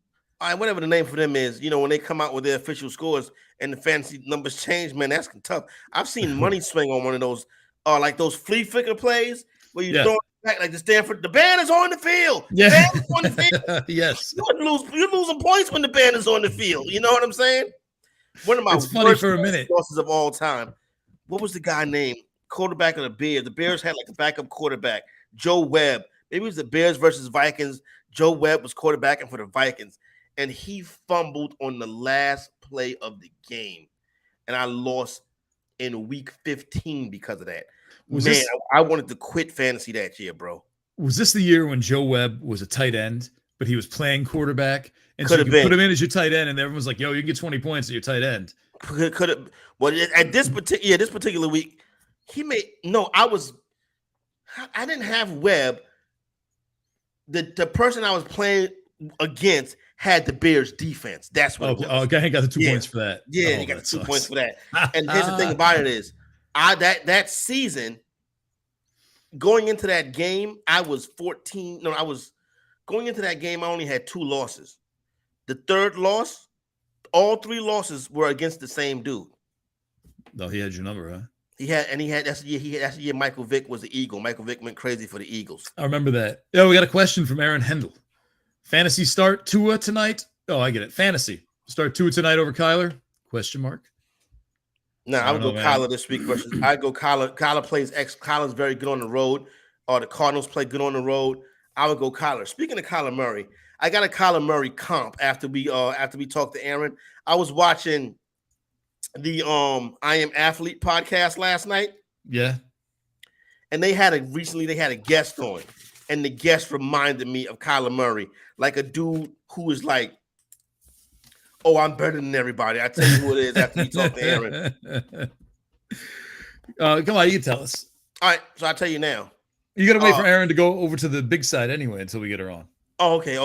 All right, whatever the name for them is, when they come out with their official scores and the fantasy numbers change, man, that's tough. I've seen money swing on one of those, like those flea flicker plays where you throw it back like the Stanford. The band is on the field. Yeah. The band is on the field. Yes. You're losing points when the band is on the field. You know what I'm saying? One of my It's funny worst for a minute. losses of all time. What was the guy named? Quarterback of the Bears. The Bears had like a backup quarterback, Joe Webb. Maybe it was the Bears versus Vikings. Joe Webb was quarterbacking for the Vikings, and he fumbled on the last play of the game, and I lost in week 15 because of that. I wanted to quit fantasy that year, bro. Was this the year when Joe Webb was a tight end, but he was playing quarterback? And Could so have you could been. put him in as your tight end, and everyone was like, yo, you can get 20 points at your tight end. Could have. Well, at this particular week, he made I didn't have Webb. The person I was playing against had the Bears defense. That's what. Okay, got the 2 points for that. Yeah, he got the 2 points for that. And here's the thing about it is, that season, going into that game, I was 14. No, I was going into that game. I only had 2 losses. The third loss, all 3 losses were against the same dude. No, he had your number, huh? That's the year Michael Vick was the Eagle. Michael Vick went crazy for the Eagles. I remember that. Yeah, we got a question from Aaron Hendel. Fantasy start Tua tonight? Oh, I get it. Fantasy start Tua tonight over Kyler? Question mark. No, I would go Kyler this week versus. I go Kyler. Kyler plays Kyler's very good on the road. Or the Cardinals play good on the road. I would go Kyler. Speaking of Kyler Murray, I got a Kyler Murray comp after we talked to Aaron. I was watching the I Am Athlete podcast last night. Yeah. And they had a guest on, and the guest reminded me of Kyler Murray, like a dude who is like, oh, I'm better than everybody. I tell you who it is after we talk to Aaron. Come on, you can tell us. All right, so I'll tell you now. You got to wait for Aaron to go over to the big side anyway until we get her on. Oh, okay.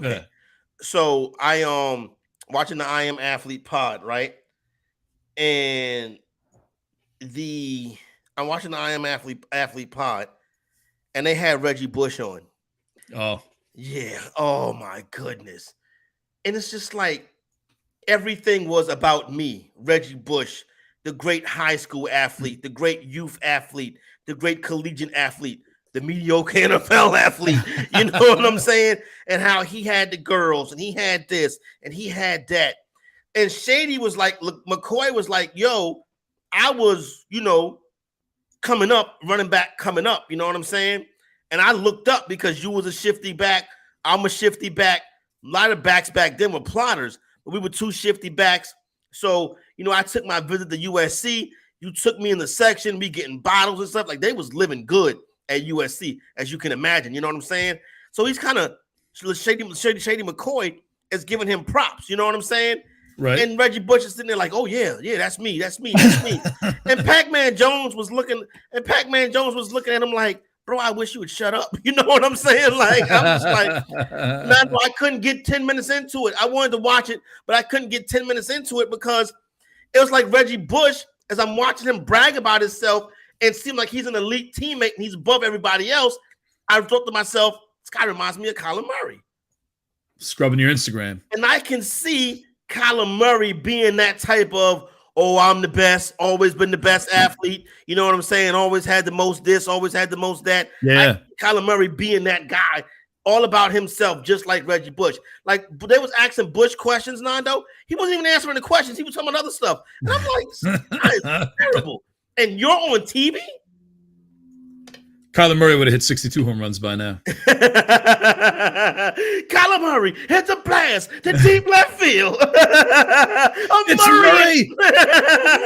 Yeah. So I watching the I Am Athlete pod, right? And I'm watching the I Am Athlete pod, and they had Reggie Bush on. Oh. Yeah. Oh my goodness. And it's just like everything was about me, Reggie Bush, the great high school athlete, the great youth athlete, the great collegiate athlete, the mediocre NFL athlete. You know what I'm saying? And how he had the girls, and he had this, and he had that. And Shady was like, look, McCoy was like, yo, I was, coming up, running back coming up. You know what I'm saying? And I looked up because you was a shifty back. I'm a shifty back. A lot of backs back then were plotters, but we were 2 shifty backs. So, I took my visit to USC. You took me in the section, me getting bottles and stuff. Like, they was living good at USC, as you can imagine. You know what I'm saying? So he's kind of Shady McCoy is giving him props. You know what I'm saying? Right. And Reggie Bush is sitting there like, oh, yeah, that's me. And Pac-Man Jones was looking at him like, bro, I wish you would shut up. You know what I'm saying? Like, I'm just like, man, I couldn't get 10 minutes into it. I wanted to watch it, but I couldn't get 10 minutes into it because it was like Reggie Bush, as I'm watching him brag about himself and seem like he's an elite teammate and he's above everybody else, I thought to myself, this guy reminds me of Kyler Murray. Scrubbing your Instagram. And I can see Kyler Murray being that type of, oh, I'm the best, always been the best athlete. You know what I'm saying? Always had the most this, always had the most that. Yeah. Kyler Murray being that guy, all about himself, just like Reggie Bush. Like, they was asking Bush questions, Nando. He wasn't even answering the questions. He was talking about other stuff. And I'm like, that is terrible. And you're on TV? Kyler Murray would have hit 62 home runs by now. Kyler Murray hits a blast to deep left field. It's Murray.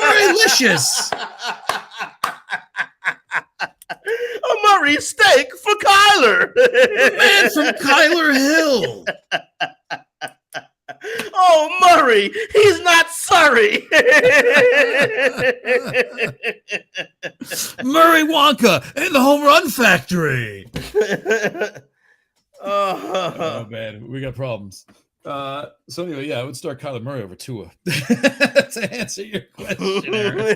Murray-licious. A Murray steak for Kyler. The man from Kyler Hill. Oh, Murray, he's not sorry. Murray Wonka and the Home Run Factory. Oh, man. We got problems. So anyway, yeah, I would start Kyler Murray over Tua to answer your question.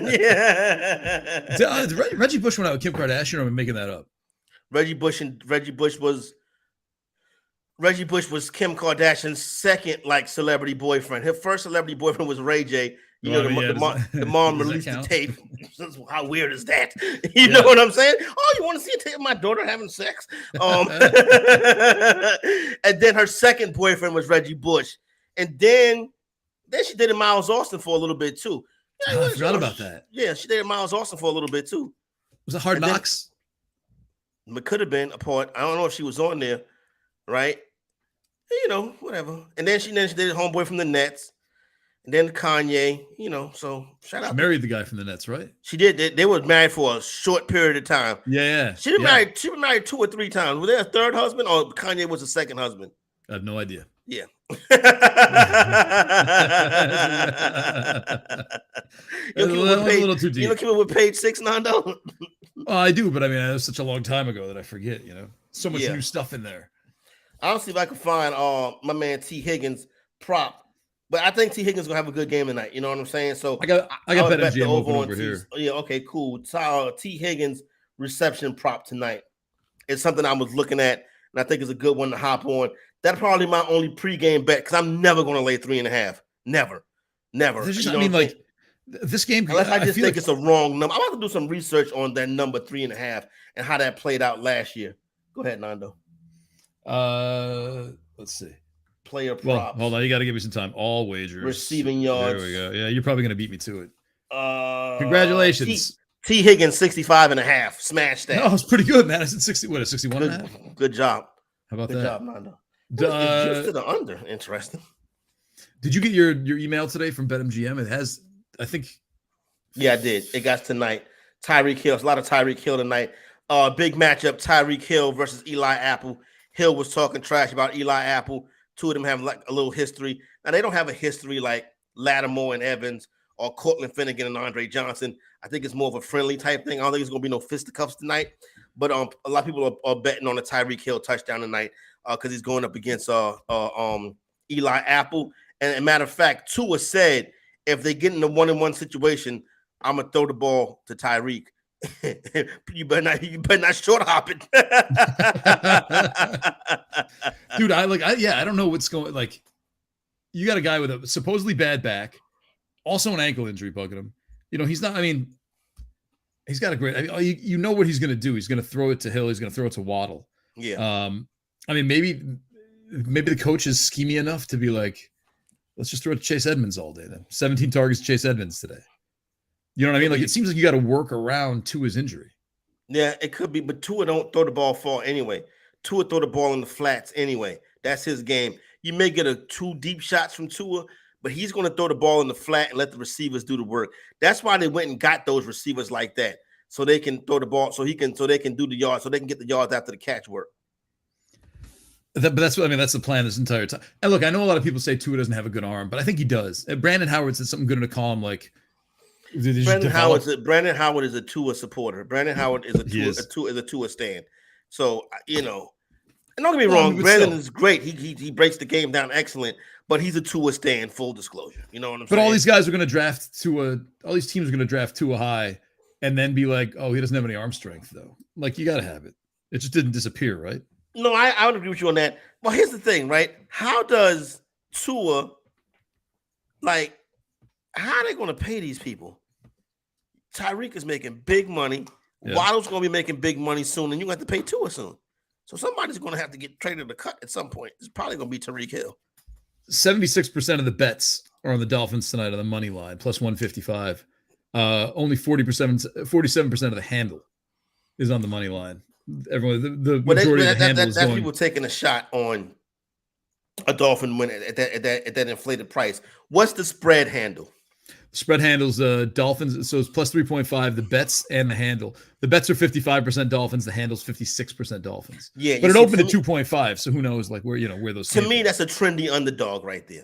Yeah. Reggie Bush went out with Kim Kardashian, or am I making that up? Reggie Bush was Kim Kardashian's second celebrity boyfriend. Her first celebrity boyfriend was Ray J. The mom released the tape. How weird is that? You know what I'm saying? Oh, you want to see a tape of my daughter having sex? And then her second boyfriend was Reggie Bush. And then Then she dated Miles Austin for a little bit too. Yeah, I forgot about that. Yeah, she dated Miles Austin for a little bit too. Was it Hard Knocks? It could have been a part. I don't know if she was on there, right? You know, whatever. And then she dated homeboy from the Nets, and then Kanye. You know, so shout out. She married the guy from the Nets, right? She did. They were married for a short period of time. Yeah. She been married. She been married 2 or 3 times. Was there a third husband, or Kanye was the second husband? I have no idea. Yeah. A little too deep. You don't keep up with page 6, Nando? I do, but I mean, it was such a long time ago that I forget. You know, so much new stuff in there. I'll see if I can find my man T. Higgins prop, but I think T. Higgins gonna have a good game tonight. You know what I'm saying? So I got BetMGM open over here. Yeah, okay, cool. T. Higgins reception prop tonight. It's something I was looking at, and I think it's a good one to hop on. That's probably my only pregame bet because I'm never going to lay 3.5. Never. Just, I mean, like this game. Unless I just think it's a wrong number. I'm about to do some research on that number 3.5 and how that played out last year. Go ahead, Nando. Let's see. Player props. Well, hold on. You got to give me some time. All wagers. Receiving yards. There we go. Yeah, you're probably going to beat me to it. Congratulations. T. Higgins 65.5. Smash that. Oh, it's pretty good, man. It's at 60. What, 61.5? Good job. How about that? Good job, Nando. Just to the under. Interesting. Did you get your email today from BetMGM? It has, I think. Yeah, I did. It got tonight. Tyreek Hill. It's a lot of Tyreek Hill tonight. Big matchup. Tyreek Hill versus Eli Apple. Hill was talking trash about Eli Apple. 2 of them have like a little history. Now they don't have a history like Lattimore and Evans or Cortland Finnegan and Andre Johnson. I think it's more of a friendly type thing. I don't think it's going to be no fisticuffs tonight. But a lot of people are betting on a Tyreek Hill touchdown tonight because he's going up against Eli Apple. And as a matter of fact, Tua said if they get in a 1-on-1 situation, I'm gonna throw the ball to Tyreek. you better not short hop it. Dude, I don't know what's going. Like, you got a guy with a supposedly bad back, also an ankle injury bugging him. You know, he's not. I mean, he's got a great. I mean, you know what he's going to do. He's going to throw it to Hill. He's going to throw it to Waddle. Yeah. I mean, maybe the coach is schemy enough to be like, let's just throw it to Chase Edmonds all day then. 17 targets to Chase Edmonds today. You know what I mean? Like, it seems like you got to work around Tua's injury. Yeah, it could be, but Tua don't throw the ball far anyway. Tua throw the ball in the flats anyway. That's his game. You may get 2 deep shots from Tua, but he's going to throw the ball in the flat and let the receivers do the work. That's why they went and got those receivers like that, so they can throw the ball, so they can do the yards, so they can get the yards after the catch work. But that's what I mean. That's the plan this entire time. And look, I know a lot of people say Tua doesn't have a good arm, but I think he does. Brandon Howard said something good in a column like. Brandon Howard is a Tua supporter. Brandon Howard is a Tua stand. So, you know, and don't get me wrong, Brandon is great. He breaks the game down excellent, but he's a Tua stand, full disclosure. You know what I'm saying? But all these guys are going to draft Tua. All these teams are going to draft Tua high and then be like, oh, he doesn't have any arm strength, though. Like, you got to have it. It just didn't disappear, right? No, I would agree with you on that. Well, here's the thing, right? How does Tua, like, how are they going to pay these people? Tyreek is making big money. Yeah. Waddle's going to be making big money soon, and you have to pay Tua soon. So somebody's going to have to get traded to cut at some point. It's probably going to be Tyreek Hill. 76% of the bets are on the Dolphins tonight on the money line, plus 155. Only 47% of the handle is on the money line. Everyone, the majority of the handle is going. That's people taking a shot on a Dolphin win at that inflated price. What's the spread handle? Spread handles Dolphins, so it's plus 3.5. The bets and the handle. The bets are 55% Dolphins. The handle's 56% Dolphins. Yeah, but it opened at 2.5. So who knows, like where those. To me, that's a trendy underdog right there.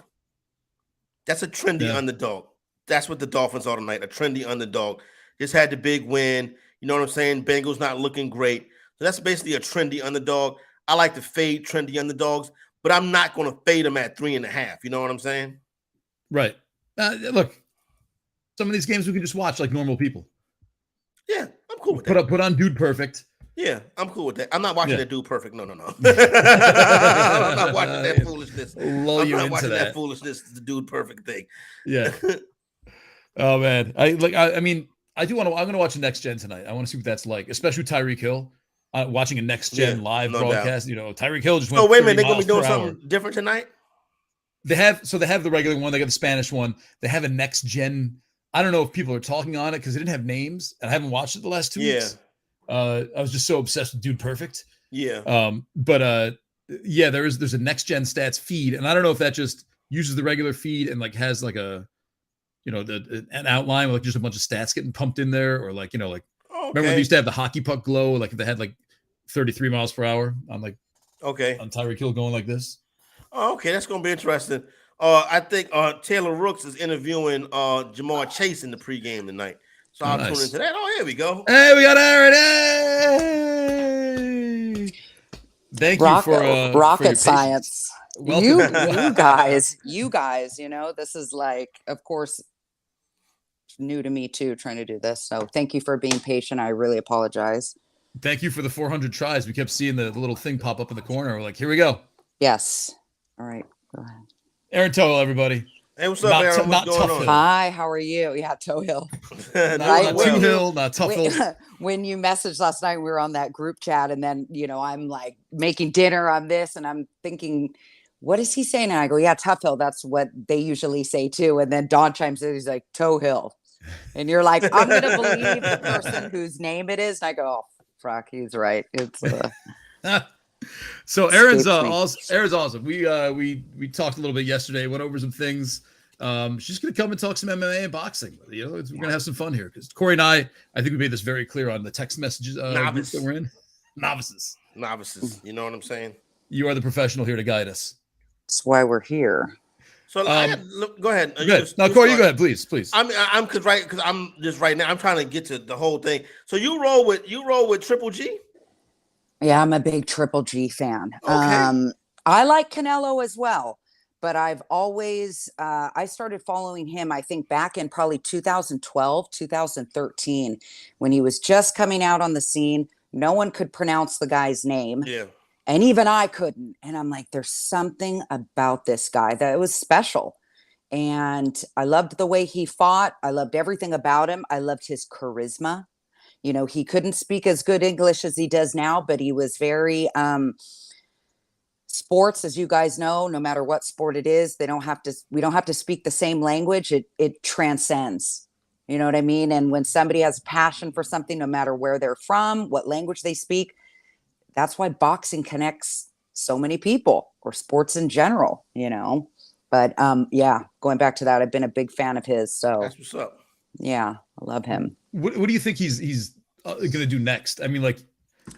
That's a trendy underdog. That's what the Dolphins are tonight. A trendy underdog. Just had the big win. You know what I'm saying? Bengals not looking great. So that's basically a trendy underdog. I like to fade trendy underdogs, but I'm not going to fade them at 3.5. You know what I'm saying? Right. Look, some of these games we can just watch like normal people. Yeah, I'm cool with that. Put on Dude Perfect. Yeah, I'm cool with that. I'm not watching that Dude Perfect. No. I'm not watching that foolishness. I'm not watching that foolishness, the Dude Perfect thing. Yeah. Oh man, I'm going to watch the Next Gen tonight. I want to see what that's like, especially Tyreek Hill. Watching a Next Gen live broadcast. Doubt. You know, Tyreek Hill just went. Oh wait a minute, they're going to be doing something different tonight. They have the regular one. They got the Spanish one. They have a next gen. I don't know if people are talking on it because they didn't have names, and I haven't watched it the last 2 weeks. I was just so obsessed with Dude Perfect. Yeah. Yeah, there's a next gen stats feed, and I don't know if that just uses the regular feed and like has like a, an outline with like just a bunch of stats getting pumped in there, or like, remember when they used to have the hockey puck glow, like if they had like 33 miles per hour on like on Tyreek Hill going like this. Oh, okay, that's gonna be interesting. I think Taylor Rooks is interviewing Jamar Chase in the pregame tonight, so I'll tune into that. Oh, here we go. Hey, we got Aaron. Hey, thank you for rocket science. Welcome. You guys, this is like, of course, new to me too, trying to do this. So thank you for being patient. I really apologize. Thank you for the 400 tries. We kept seeing the little thing pop up in the corner. We're like, here we go. Yes. All right. Go ahead. Aaron Tohill, everybody. Hey, what's up, Aaron? What's going on? Hi, how are you? Yeah, Tohill. not Tohill, not Toughill. When you messaged last night, we were on that group chat, and then, I'm like making dinner on this, and I'm thinking, what is he saying? And I go, yeah, Toughill. That's what they usually say too. And then Don chimes in, he's like, Tohill. And you're like, I'm going to believe the person whose name it is. And I go, oh, fuck, he's right. It's So Aaron's awesome. We talked a little bit yesterday, went over some things. She's gonna come and talk some MMA and boxing. We're gonna have some fun here because Corey and I think we made this very clear on the text messages group that we're in. Novices. You know what I'm saying? You are the professional here to guide us. That's why we're here. So go ahead. Go ahead. No, Corey, you go ahead, please. I'm because I'm just right now. I'm trying to get to the whole thing. So you roll with Triple G. Yeah, I'm a big Triple G fan. Okay. I like Canelo as well, but I've always I started following him, I think back in probably 2012, 2013, when he was just coming out on the scene. No one could pronounce the guy's name. Yeah. And even I couldn't. And I'm like, there's something about this guy that was special. And I loved the way he fought. I loved everything about him. I loved his charisma. He couldn't speak as good English as he does now, but he was very sports, as you guys know, no matter what sport it is, we don't have to speak the same language. It transcends. You know what I mean? And when somebody has passion for something, no matter where they're from, what language they speak, that's why boxing connects so many people, or sports in general, But going back to that, I've been a big fan of his. So that's what's up. Yeah, I love him. What do you think he's going to do next? I mean, like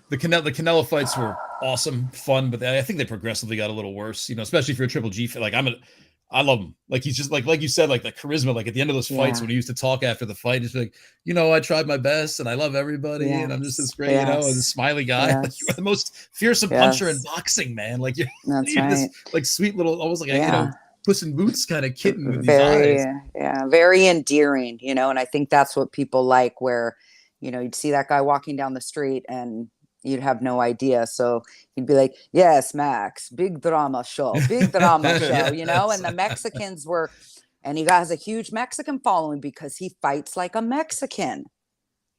the Canelo fights were awesome, fun, but I think they progressively got a little worse. Especially if you're a Triple G fan. Like I love him. Like he's just like you said, like the charisma. Like at the end of those fights when he used to talk after the fight, he's like, I tried my best and I love everybody and I'm just this great, and a smiley guy. Like you're the most fearsome puncher in boxing, man. Like you're this like sweet little, almost like a Puss in Boots kind of kitten with these eyes. Yeah, very endearing, and I think that's what people like, where, you'd see that guy walking down the street and you'd have no idea. So you'd be like, yes, Max, big drama show, and the Mexicans were, and he has a huge Mexican following because he fights like a Mexican,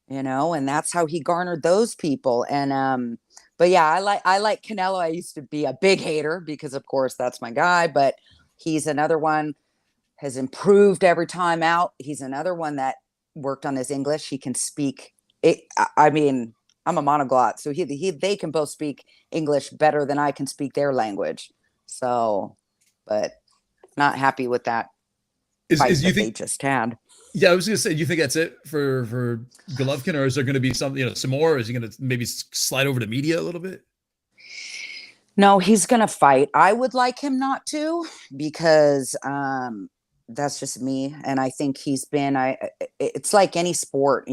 and that's how he garnered those people. And, but yeah, I like Canelo. I used to be a big hater because of course that's my guy, but he's another one, has improved every time out. He's another one that worked on his English. He can speak it. I mean, I'm a monoglot, so they can both speak English better than I can speak their language. So, but not happy with that fight that they just had. Yeah, I was going to say, do you think that's it for Golovkin, or is there going to be something, some more? Is he going to maybe slide over to media a little bit? No, he's going to fight. I would like him not to, because that's just me. And I think it's like any sport,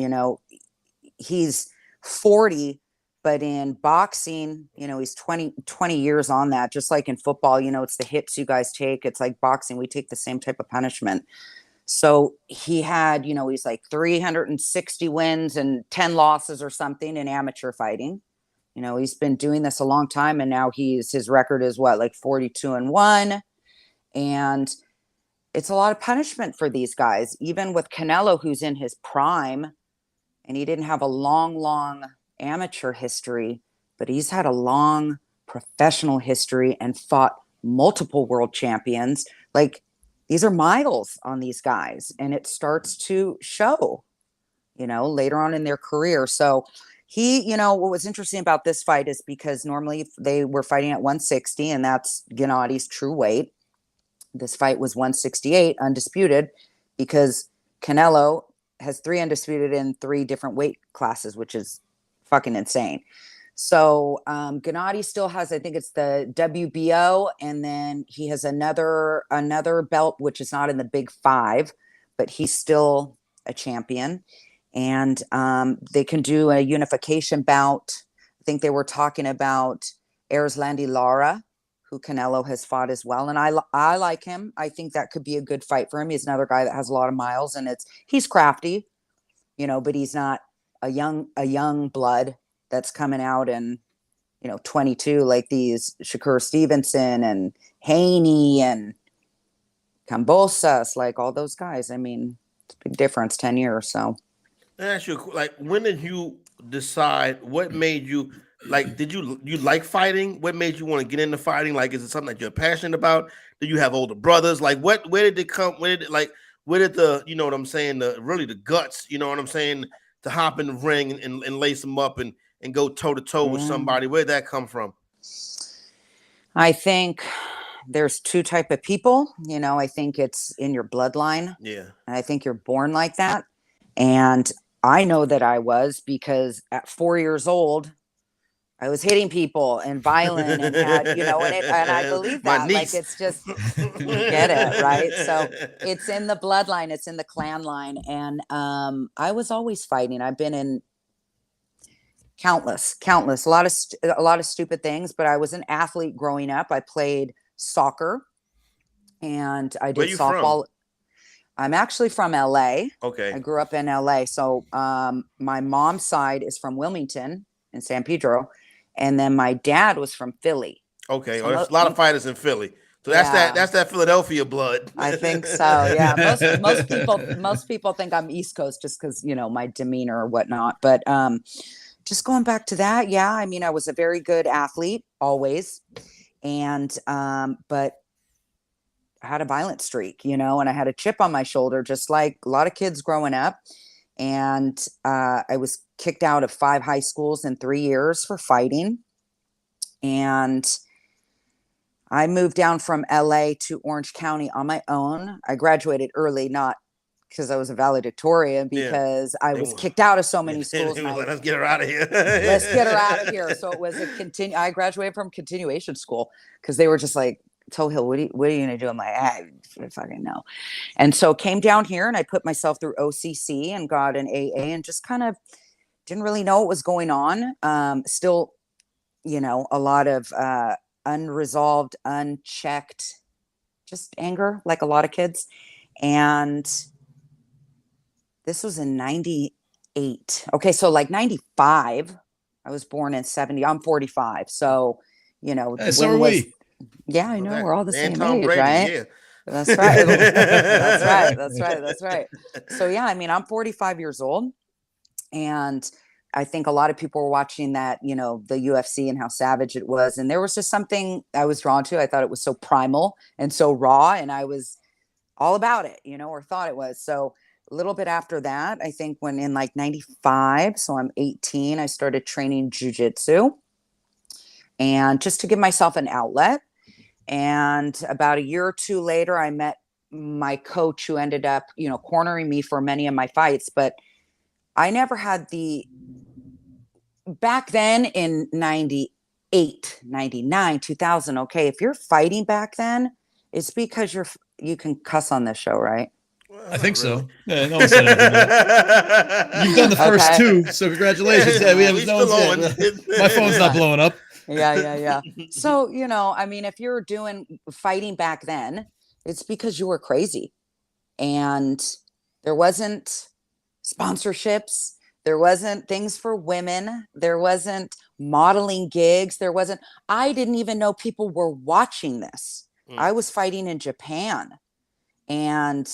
he's 40, but in boxing, he's 20 years on that. Just like in football, it's the hits you guys take. It's like boxing. We take the same type of punishment. So he had, he's like 360 wins and 10 losses or something in amateur fighting. He's been doing this a long time, and now his record is like 42-1. And it's a lot of punishment for these guys, even with Canelo, who's in his prime, and he didn't have a long amateur history, but he's had a long professional history and fought multiple world champions, Like, these are miles on these guys, and it starts to show, later on in their career. So what was interesting about this fight is because normally they were fighting at 160, and that's Gennady's true weight. This fight was 168, undisputed, because Canelo has 3 undisputed in 3 different weight classes, which is fucking insane. So Gennady still has, I think it's the WBO, and then he has another belt, which is not in the Big 5, but he's still a champion. And they can do a unification bout. I think they were talking about Erislandy Lara, who Canelo has fought as well. And I like him. I think that could be a good fight for him. He's another guy that has a lot of miles, and he's crafty, but he's not a young blood that's coming out and 22 like these Shakur Stevenson and Haney and Cambosas, like all those guys. I mean, it's a big difference, 10 years. So I ask you, like, when did you decide? What made you did you like fighting? What made you want to get into fighting? Like, is it something that you're passionate about? Do you have older brothers? Like, where did it come? Where did the, what I'm saying, the guts, what I'm saying, to hop in the ring and lace them up and go toe to toe with somebody? Where'd that come from? I think there's 2 type of people. I think it's in your bloodline. Yeah. And I think you're born like that. And I know that I was, because at 4 years old, I was hitting people and violent and had, and I believe that. Like, it's just, you get it, right? So it's in the bloodline, it's in the clan line. And I was always fighting. I've been in countless, a lot of stupid things, but I was an athlete growing up. I played soccer and I did softball. From? I'm actually from LA. Okay. I grew up in LA. So my mom's side is from Wilmington in San Pedro. And then my dad was from Philly. Okay. So there's a lot of fighters in Philly. So that's that Philadelphia blood. I think so. Yeah. Most people think I'm East Coast just because, my demeanor or whatnot. But just going back to that. Yeah. I mean, I was a very good athlete always. And, but I had a violent streak, and I had a chip on my shoulder, just like a lot of kids growing up. And I was kicked out of 5 high schools in 3 years for fighting. And I moved down from LA to Orange County on my own. I graduated early, not because I was a valedictorian, because I was kicked out of so many schools. Let's get her out of here. Let's get her out of here. So it was I graduated from continuation school because they were just like, Toe Hill, what are you going to do? I'm like, I fucking know. And so came down here and I put myself through OCC and got an AA and just kind of didn't really know what was going on. Still, a lot of unresolved, unchecked, just anger, like a lot of kids. And this was in 98. Okay. So like 95, I was born in 70. I'm 45. So, so are we. Yeah, I know. We're all the same Tom age, Brady, right? yeah. That's right. That's right. So yeah, I mean, I'm 45 years old, and I think a lot of people were watching that, the UFC and how savage it was. And there was just something I was drawn to. I thought it was so primal and so raw, and I was all about it, or thought it was. So a little bit after that, I think when in like 95, so I'm 18, I started training jiu-jitsu, and just to give myself an outlet. And about a year or 2 later, I met my coach who ended up, cornering me for many of my fights. But I never had back then in 98, 99, 2000. Okay. If you're fighting back then, it's because you can cuss on this show, right? I think so. Yeah, no one said anything yet. You've done the first 2, so congratulations. Yeah, we have no one's my phone's not blowing up. Yeah. So, I mean, if you're fighting back then, it's because you were crazy. And there wasn't sponsorships. There wasn't things for women. There wasn't modeling gigs. I didn't even know people were watching this. I was fighting in Japan. And,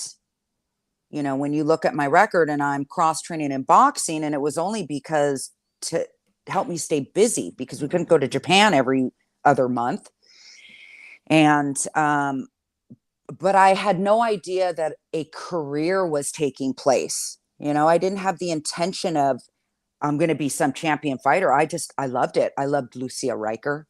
when you look at my record and I'm cross training in boxing, and it was only because to help me stay busy because we couldn't go to Japan every other month. And but I had no idea that a career was taking place. I didn't have the intention of I'm going to be some champion fighter. I loved it. I loved Lucia Riker.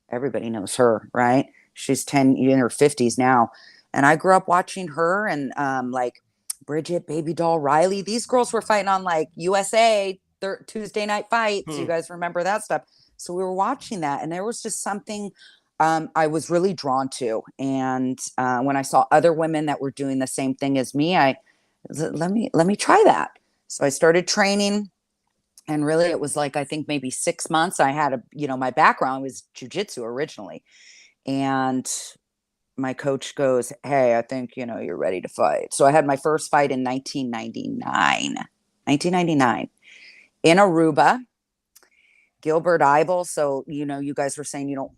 Everybody knows her, right? She's in her 50s now. And I grew up watching her and like Bridget, Baby Doll, Riley. These girls were fighting on like USA Tuesday night fights. You guys remember that stuff? So we were watching that, and there was just something I was really drawn to. And when I saw other women that were doing the same thing as me, let me try that. So I started training. And really, it was like, I think maybe 6 months. I had my background was jujitsu originally. And my coach goes, hey, I think, you're ready to fight. So I had my first fight in 1999 in Aruba, Gilbert Ibel. So, you guys were saying you don't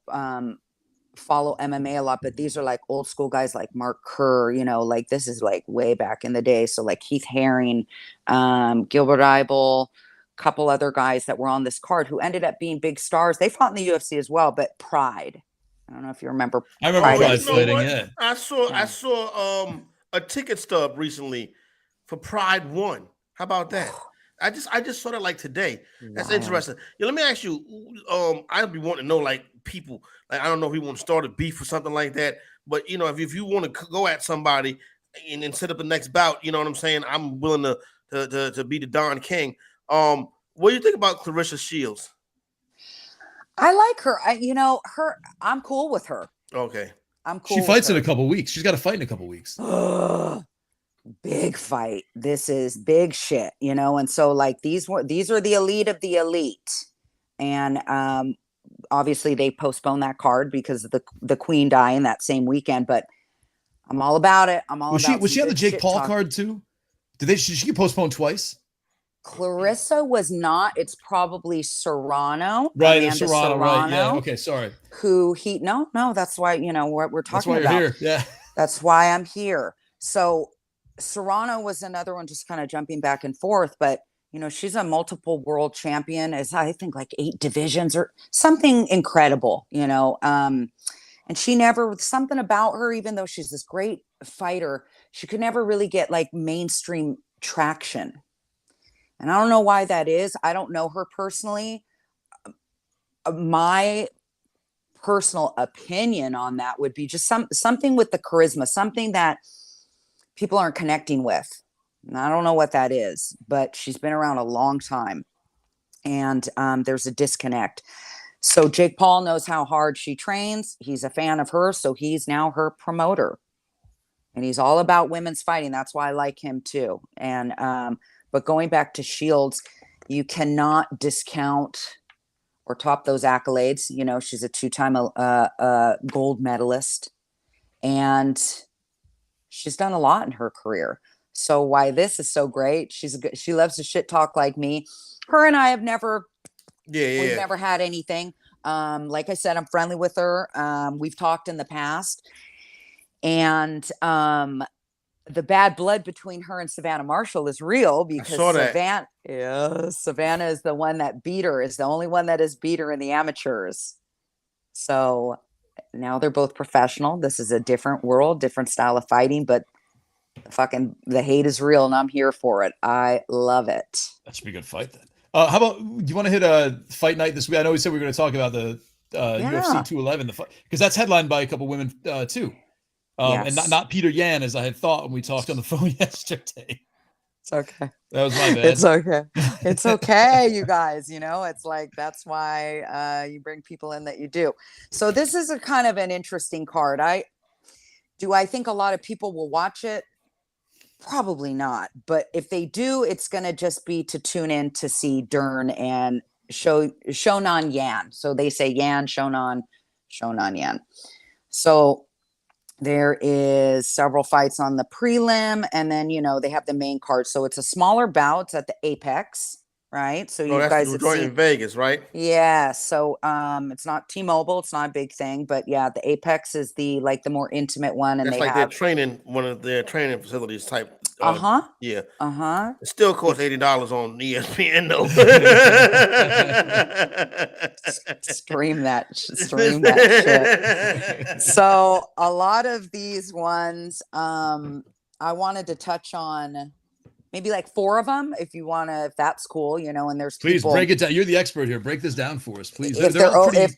follow MMA a lot, but these are like old school guys like Mark Kerr, like this is like way back in the day. So like Keith Haring, Gilbert Ibel, couple other guys that were on this card who ended up being big stars. They fought in the UFC as well, but Pride. I don't know if you remember. I remember Pride fighting. Yeah, I saw a ticket stub recently for Pride 1. How about that? I just saw that like today. That's interesting. Yeah, let me ask you. I'd be wanting to know like people. Like I don't know if we want to start a beef or something like that. But if you want to go at somebody and set up the next bout, you know what I'm saying? I'm willing to be the Don King. What do you think about Clarissa Shields? I like her. I'm cool with her. Okay. I'm cool. She fights in a couple weeks. She's got to fight in a couple weeks. Big fight. This is big shit, and so like these are the elite of the elite. And obviously they postponed that card because of the Queen dying that same weekend, but I'm all about it. Was she on the Jake Paul card too? Did she get postponed twice? Clarissa was not. It's probably Serrano. Right, Serrano, right. Yeah, okay, sorry. Who no, that's why, what we're talking about. That's why you're here, yeah. That's why I'm here. So Serrano was another one just kind of jumping back and forth, but, she's a multiple world champion, as I think like 8 divisions or something incredible, and she never, something about her, even though she's this great fighter, she could never really get like mainstream traction. And I don't know why that is. I don't know her personally. My personal opinion on that would be just something with the charisma, something that people aren't connecting with. And I don't know what that is, but she's been around a long time. And there's a disconnect. So Jake Paul knows how hard she trains. He's a fan of her. So he's now her promoter. And he's all about women's fighting. That's why I like him too. And but going back to Shields, you cannot discount or top those accolades. She's a 2-time gold medalist, and she's done a lot in her career. So why this is so great? She loves to shit talk like me. Her and I have never, we've never had anything. Like I said, I'm friendly with her. We've talked in the past, and the bad blood between her and Savannah Marshall is real because Savannah is the one that beat her, is the only one that has beat her in the amateurs. So now they're both professional. This is a different world, different style of fighting, but the hate is real and I'm here for it. I love it. That should be a good fight then. How about, do you want to hit a fight night this week? I know we said we were going to talk about the UFC 211, the fight, because that's headlined by a couple women too. And not Peter Yan, as I had thought when we talked on the phone yesterday. It's okay. That was my bad. It's okay. It's okay, you guys. It's like, that's why you bring people in that you do. So this is a kind of an interesting card. I think a lot of people will watch it? Probably not. But if they do, it's going to just be to tune in to see Dern and Shonan Yan. So they say Yan, Shonan Yan. So there is several fights on the prelim, and then, they have the main card. So it's a smaller bout at the Apex. right? So Oh, you that's guys the have joint seen. in Vegas, right? Yeah, so it's not T-Mobile, it's not a big thing, but yeah, the Apex is the more intimate one, and That's they like have one of their training facilities type. Yeah. Uh-huh. It still costs $80 on ESPN though. Stream that shit. So a lot of these ones, I wanted to touch on maybe like 4 of them, if that's cool, and there's Please people, break it down. You're the expert here. Break this down for us, please. If They're all pretty.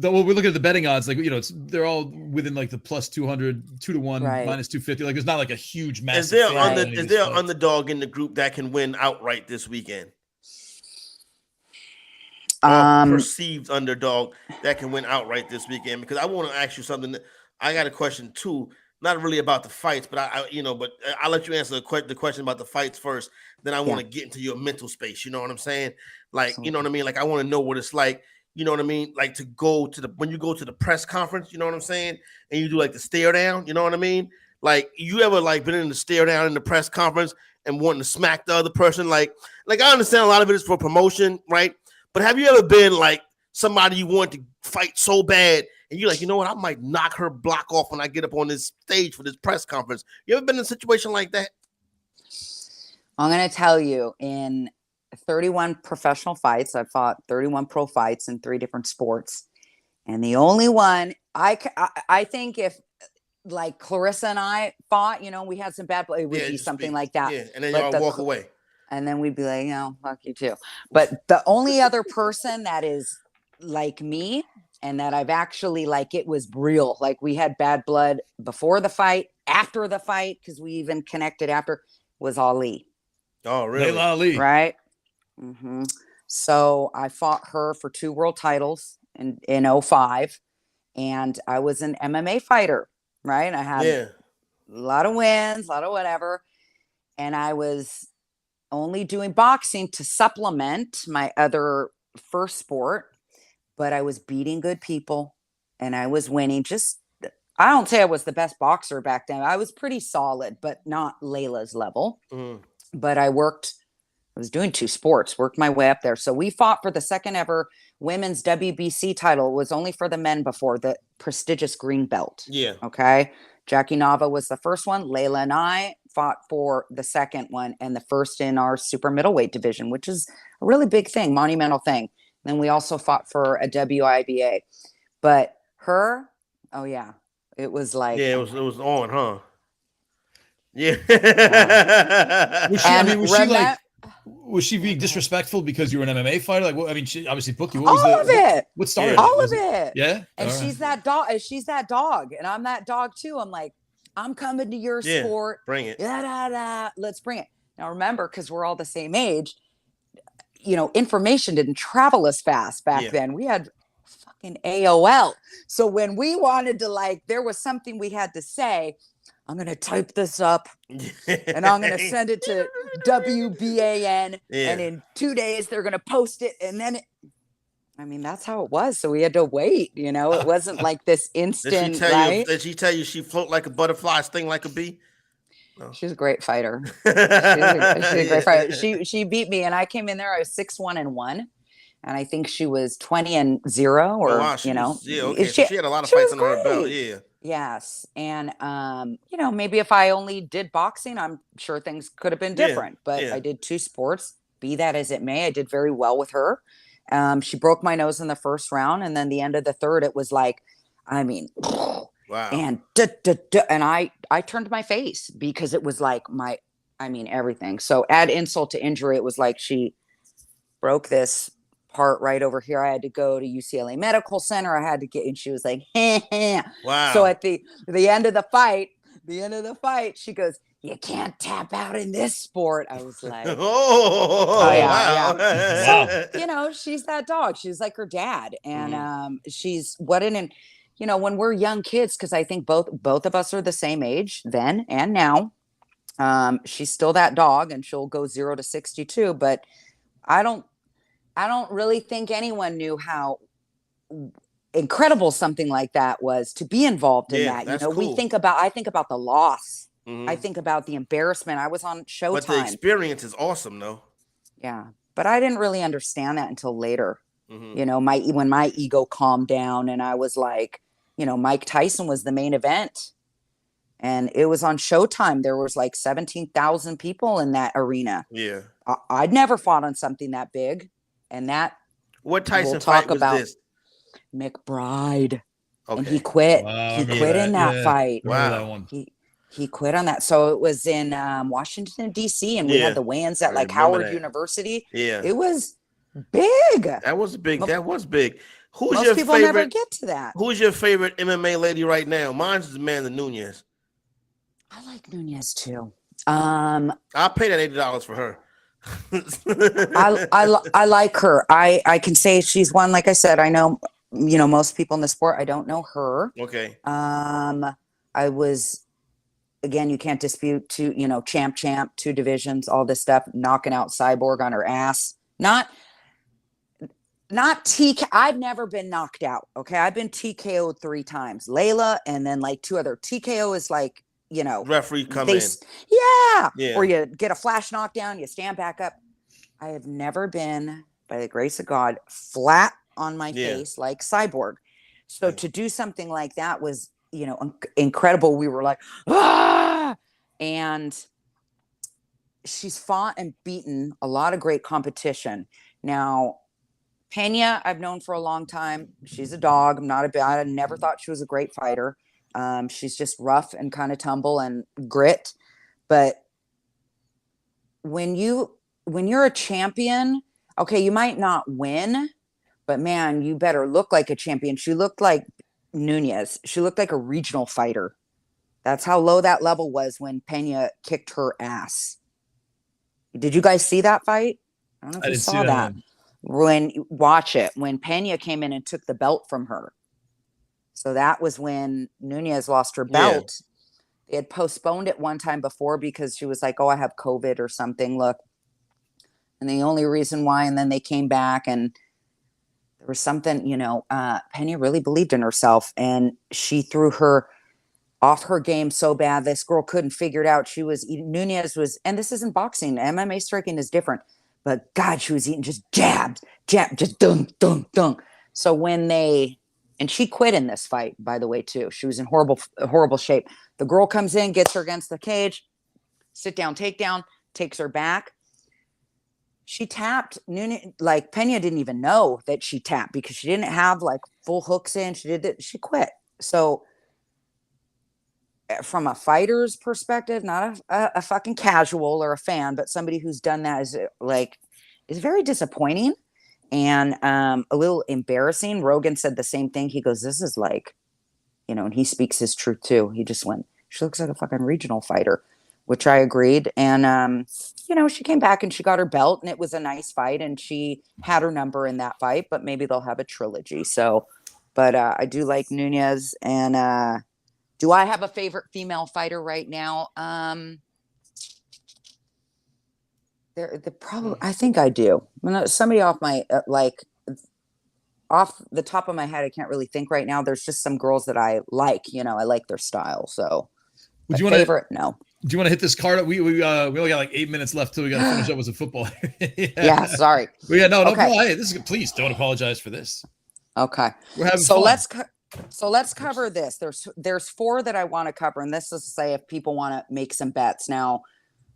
Well, we're looking at the betting odds, they're all within like the plus 200, 2-1, Right. minus 250. Like, there's not like a huge, massive. Is there favorite in is there an underdog in the group that can win outright this weekend? Perceived underdog that can win outright this weekend? Because I want to ask you something. I got a question too, not really about the fights, but but I'll let you answer the question about the fights first. Then I want to get into your mental space. You know what I'm saying? Like, you know what I mean? Like, I want to know what it's like. You know what I mean? Like to go to when you go to the press conference, you know what I'm saying? And you do like the stare down, you know what I mean? Like, you ever like been in the stare down in the press conference and wanting to smack the other person? Like I understand a lot of it is for promotion, right? But have you ever been like somebody you want to fight so bad and you're like, you know what? I might knock her block off when I get up on this stage for this press conference. You ever been in a situation like that? I'm going to tell you, in 31 professional fights, I've fought 31 pro fights in 3 different sports. And the only one I think if like Clarissa and I fought, we had some bad blood, it would be something like that. Yeah, and then y'all walk away. And then we'd be like, fuck you too. But the only other person that is like me and that I've actually it was real. Like, we had bad blood before the fight, after the fight, because we even connected after, was Ali. Oh, really? Layla Ali. Right. Mm-hmm. So I fought her for 2 world titles in 2005, and I was an MMA fighter, right? I had a lot of wins, a lot of whatever, and I was only doing boxing to supplement my other first sport, but I was beating good people and I was winning. I don't say I was the best boxer back then. I was pretty solid, but not Layla's level. But I was doing 2 sports, worked my way up there. So we fought for the second ever women's WBC title. It was only for the men before, the prestigious green belt. Yeah. Okay. Jackie Nava was the first one. Layla and I fought for the second one and the first in our super middleweight division, which is a really big thing, monumental thing. And then we also fought for a WIBA. But her, oh yeah, it was like, it was on, huh? Yeah. Was she being disrespectful because you were an MMA fighter? Like, well, I mean, she obviously booked you. All of it. What started all of it? Yeah. And she's that dog. She's that dog, and I'm that dog too. I'm like, I'm coming to your sport. Bring it. Let's bring it. Now remember, because we're all the same age, information didn't travel as fast back then. We had fucking AOL. So when we wanted to, there was something we had to say, I'm going to type this up and I'm going to send it to WBAN. And in 2 days, they're going to post it. And then, that's how it was. So we had to wait, it wasn't like this instant, Did she tell you she float like a butterfly, sting like a bee? No. She's a great fighter. She's a great fighter. She beat me and I came in there. I was 6-1-1. And I think she was 20-0 or, wow, she had a lot of fights under her belt. Yeah. Yes. And, maybe if I only did boxing, I'm sure things could have been different. But I did 2 sports, be that as it may. I did very well with her. She broke my nose in the first round. And then the end of the third, it was like, wow. And and I turned my face because it was like everything. So add insult to injury. It was like she broke this part right over here. I had to go to UCLA Medical Center. I had to get, and she was like, wow. So at the end of the fight, she goes, you can't tap out in this sport. I was like, wow. She's that dog. She's like her dad. And she's when we're young kids, because I think both of us are the same age then and now. She's still that dog and she'll go 0 to 62, but I don't really think anyone knew how incredible something like that was to be involved in that. That's cool. I think about the loss I think about the embarrassment. I was on Showtime. But the experience is awesome, though. Yeah, but I didn't really understand that until later. You know, when my ego calmed down and I was like, you know, Mike Tyson was the main event. And it was on Showtime. There was like 17,000 people in that arena. Yeah. I'd never fought on something that big. And that what Tyson we'll talk fight was about this? McBride. Okay. And he quit. Wow, He quit in that fight. That one. He quit on that. So it was in Washington, D.C. And we had the weigh-ins at like Howard University. Yeah. It was big. That was big. That was big. Who's Most your people favorite? never get to that. Who's your favorite MMA lady right now? Mine's Amanda Nunes. I like Nunes too. I'll pay that $80 for her. I like her. I can say she's one. Like I said, I know, you know, most people in the sport. I don't know her. Okay. I was, again, you can't dispute champ, 2 divisions, all this stuff, knocking out Cyborg on her ass. Not TK. I've never been knocked out. Okay. I've been TKO'd 3 times. Layla and then like 2 other. TKO is like, you know, referee come in. Yeah. Or you get a flash knockdown, you stand back up. I have never been, by the grace of God, flat on my face like Cyborg. So to do something like that was, you know, incredible. We were like, ah! And she's fought and beaten a lot of great competition. Now, Pena, I've known for a long time. She's a dog. I never thought she was a great fighter. She's just rough and kind of tumble and grit. But when you're a champion, okay, you might not win, but man, you better look like a champion. She looked like Nunes. She looked like a regional fighter. That's how low that level was when Pena kicked her ass. Did you guys see that fight? I don't know if you saw that. Watch it. When Pena came in and took the belt from her. So that was when Nunes lost her belt. They had postponed it one time before because she was like, oh, I have COVID or something. Look. And the only reason why, and then they came back and there was something, you know, Pena really believed in herself and she threw her off her game so bad. This girl couldn't figure it out. Nunes was, and this isn't boxing. MMA striking is different. But God, she was eating just jab, just dunk, dunk, dunk. So and she quit in this fight, by the way, too. She was in horrible shape. The girl comes in, gets her against the cage, sit down, takedown, takes her back. She tapped. Like Pena didn't even know that she tapped because she didn't have like full hooks in. She quit. So from a fighter's perspective, not a fucking casual or a fan, but somebody who's done that is very disappointing. And a little embarrassing. Rogan said the same thing. He goes, this is like, you know, and he speaks his truth too. He just went, she looks like a fucking regional fighter, which I agreed. And, you know, she came back and she got her belt and it was a nice fight and she had her number in that fight, but maybe they'll have a trilogy. So, but I do like Nunes. And do I have a favorite female fighter right now? I think I do. Somebody off my off the top of my head, I can't really think right now. There's just some girls that I like. You know, I like their style. So, would you want favorite? No. Do you want to hit this card? We only got like 8 minutes left till we got to finish up with some football. Yeah, sorry. No. Hey, please don't apologize for this. Okay. We're having fun. Let's cover this. There's 4 that I want to cover, and this is to say if people want to make some bets now.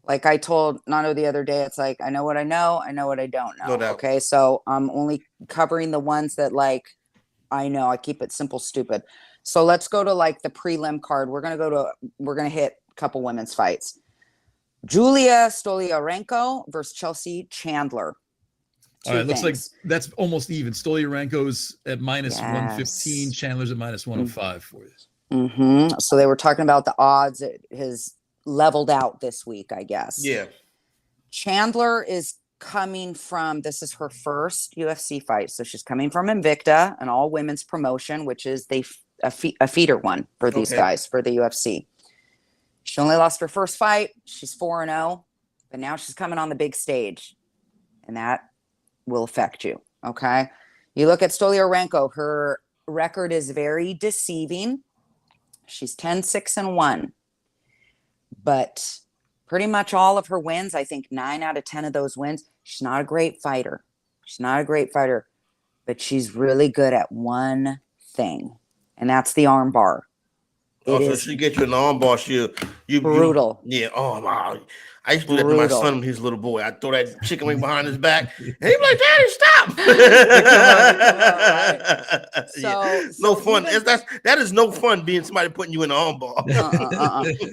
Like I told Nano the other day, it's like, I know what I know. I know what I don't know. No doubt. Okay. So I'm only covering the ones that like, I know. I keep it simple, stupid. So let's go to like the prelim card. We're going to hit a couple women's fights. Julia Stoliarenko versus Chelsea Chandler. All right. Looks like that's almost even. Stoliarenko's at minus 115. Chandler's at minus 105 for you. Mm-hmm. So they were talking about the odds. It has leveled out this week, I guess. Yeah. Chandler is coming from, this is her first UFC fight. So she's coming from Invicta, an all women's promotion, which is a feeder one for these guys for the UFC. She only lost her first fight. She's 4-0, but now she's coming on the big stage and that will affect you. Okay. You look at Stoliarenko, her record is very deceiving. She's 10-6-1. but pretty much all of her wins, I think 9 out of 10 of those wins, she's not a great fighter. But she's really good at one thing, and that's the arm bar. So she get you an arm bar. You brutal. Yeah. Oh wow. I used to do that to my son when he was a little boy. I'd throw that chicken wing behind his back, and he'd be like, "Daddy, stop!" No fun. That is no fun being somebody putting you in an arm bar.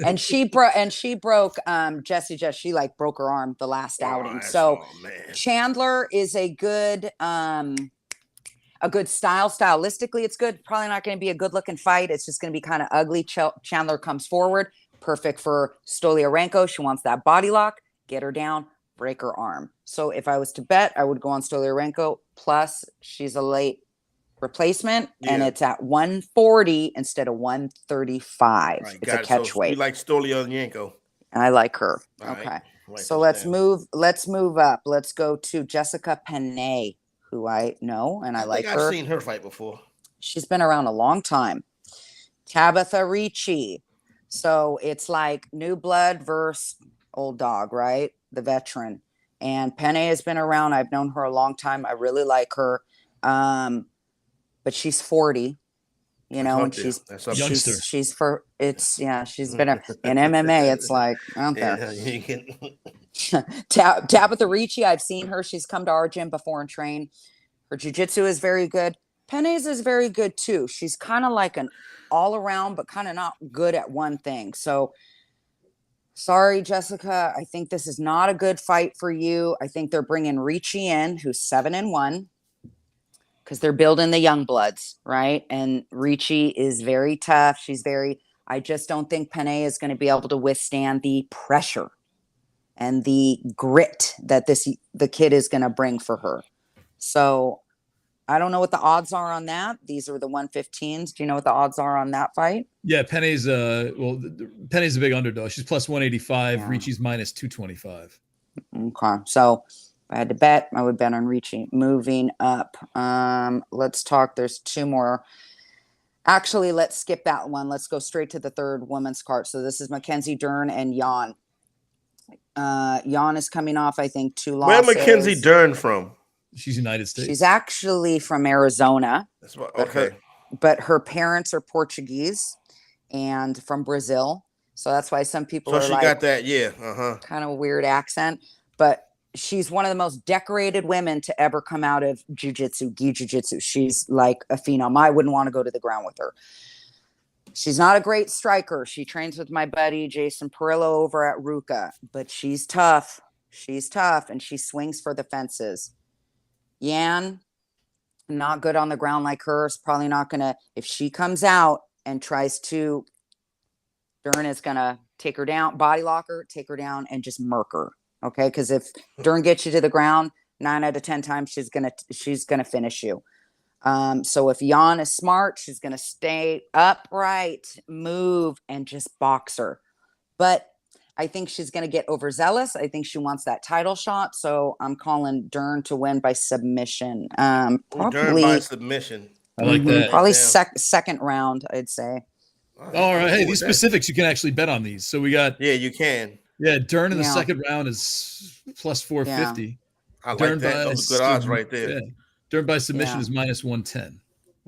And she broke Jessie. She like broke her arm the last outing. So Chandler is a good style. Stylistically, it's good. Probably not going to be a good looking fight. It's just going to be kind of ugly. Chandler comes forward. Perfect for Stoliarenko. She wants that body lock, get her down, break her arm. So if I was to bet, I would go on Stoliarenko. Plus, she's a late replacement, and it's at 140 instead of 135. Right, it's a catch weight. You like Stoliarenko? I like her. All okay. Right. So let's move up. Let's go to Jessica Penne, who I know and I like her. I've seen her fight before. She's been around a long time. Tabitha Ricci. So it's like new blood versus old dog, right? The veteran. And Penne has been around. I've known her a long time. I really like her. But she's 40, and she's been in MMA. It's like out there. Tabitha Ricci, I've seen her. She's come to our gym before and trained. Her jiu-jitsu is very good. Penne's is very good too. She's kind of like an all around, but kind of not good at one thing. So sorry, Jessica. I think this is not a good fight for you. I think they're bringing Ricci in, who's 7-1, because they're building the young bloods, right? And Ricci is very tough. I just don't think Penne is going to be able to withstand the pressure and the grit that the kid is going to bring for her. So I don't know what the odds are on that. These are the 115s. Do you know what the odds are on that fight? Yeah, Penny's Penny's a big underdog. She's plus 185. Yeah. Ricci's minus 225. Okay, so if I had to bet, I would bet on Ricci. Moving up, let's talk. There's 2 more. Actually, let's skip that one. Let's go straight to the third women's card. So this is Mackenzie Dern and Jan. Jan is coming off, I think, 2 losses. Where Mackenzie Dern from? She's United States. She's actually from Arizona. That's what, okay. But her parents are Portuguese and from Brazil. So that's why some people are like, got that, kind of a weird accent. But she's one of the most decorated women to ever come out of jiu-jitsu, gi jiu-jitsu. She's like a phenom. I wouldn't want to go to the ground with her. She's not a great striker. She trains with my buddy Jason Perillo over at Ruka, but she's tough. And she swings for the fences. Yan, not good on the ground like her. Is probably not going to, if she comes out and tries to, Dern is going to take her down, body lock her, take her down, and just murk her. Okay. Because if Dern gets you to the ground, 9 out of 10 times, she's going to finish you. So if Yan is smart, she's going to stay upright, move, and just box her. But I think she's going to get overzealous. I think she wants that title shot. So I'm calling Dern to win by submission. Probably Dern by submission. I like that. Probably second round, I'd say. All right. Hey, these specifics, you can actually bet on these. So we got. Yeah, you can. Yeah, Dern in the second round is plus 450. Yeah. I like Dern that. Those are good odds right there. Yeah. Dern by submission is minus 110.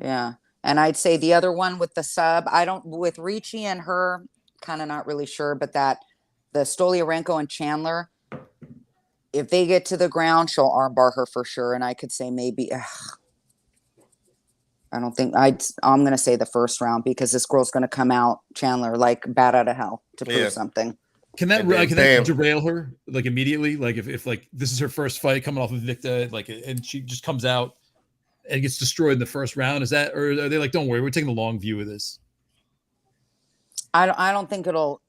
Yeah. And I'd say the other one with the sub, with Ricci and her, kind of not really sure, but the Stoliarenko and Chandler, if they get to the ground, she'll armbar her for sure. And I could say maybe, I'm going to say the first round because this girl's going to come out, Chandler, like bat out of hell to prove something. Can that derail her like immediately? Like if like this is her first fight coming off of Victor, like, and she just comes out and gets destroyed in the first round? Is that, or are they like, don't worry, we're taking the long view of this? I don't think it'll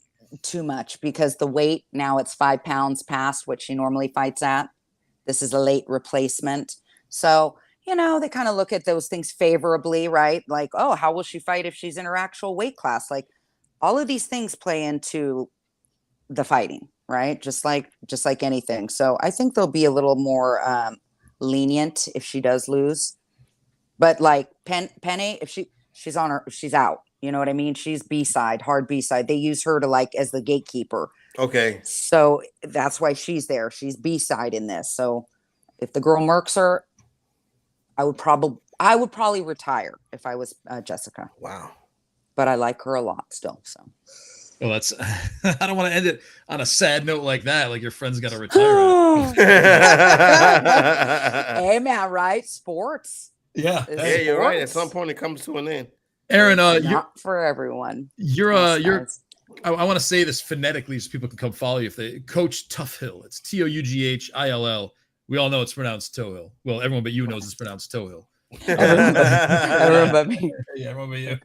too much because the weight now it's 5 pounds past what she normally fights at. This is a late replacement. So, they kind of look at those things favorably, right? Like, oh, how will she fight if she's in her actual weight class? Like all of these things play into the fighting, right? Just like anything. So I think they'll be a little more lenient if she does lose. But like Penne, if she's out. You know what I mean? She's B-side, hard B-side. They use her to like as the gatekeeper. Okay. So that's why she's there. She's B-side in this. So if the girl murks her, I would probably retire if I was Jessica. Wow. But I like her a lot still. So. Well, that's. I don't want to end it on a sad note like that. Like your friend's got to retire. Hey man, right? Sports. Yeah. Yeah, you're right. At some point, it comes to an end. Aaron, you're not for everyone. You're I want to say this phonetically so people can come follow you. If they Coach Toughhill, it's Toughill. We all know it's pronounced Toehill. Well, everyone but you knows it's pronounced Toehill. Everyone but me. Yeah, everyone but you.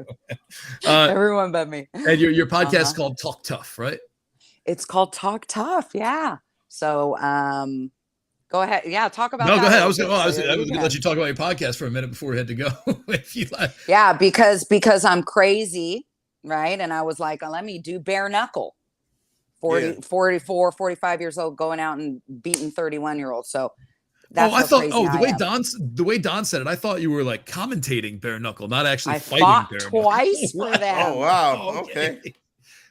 Everyone but me. And your podcast is called Talk Tough, right? It's called Talk Tough. Yeah. So, go ahead. Yeah, talk about. No, that go ahead. I a was little going bit. to let you talk about your podcast for a minute before we had to go. If you like. Yeah, because I'm crazy, right? And I was like, let me do bare knuckle. 44, 45 years old, going out and beating 31-year-olds. So that's I thought. the way Don said it, I thought you were like commentating bare knuckle, not actually I fighting fought bare twice knuckle. for them. Oh wow. Okay.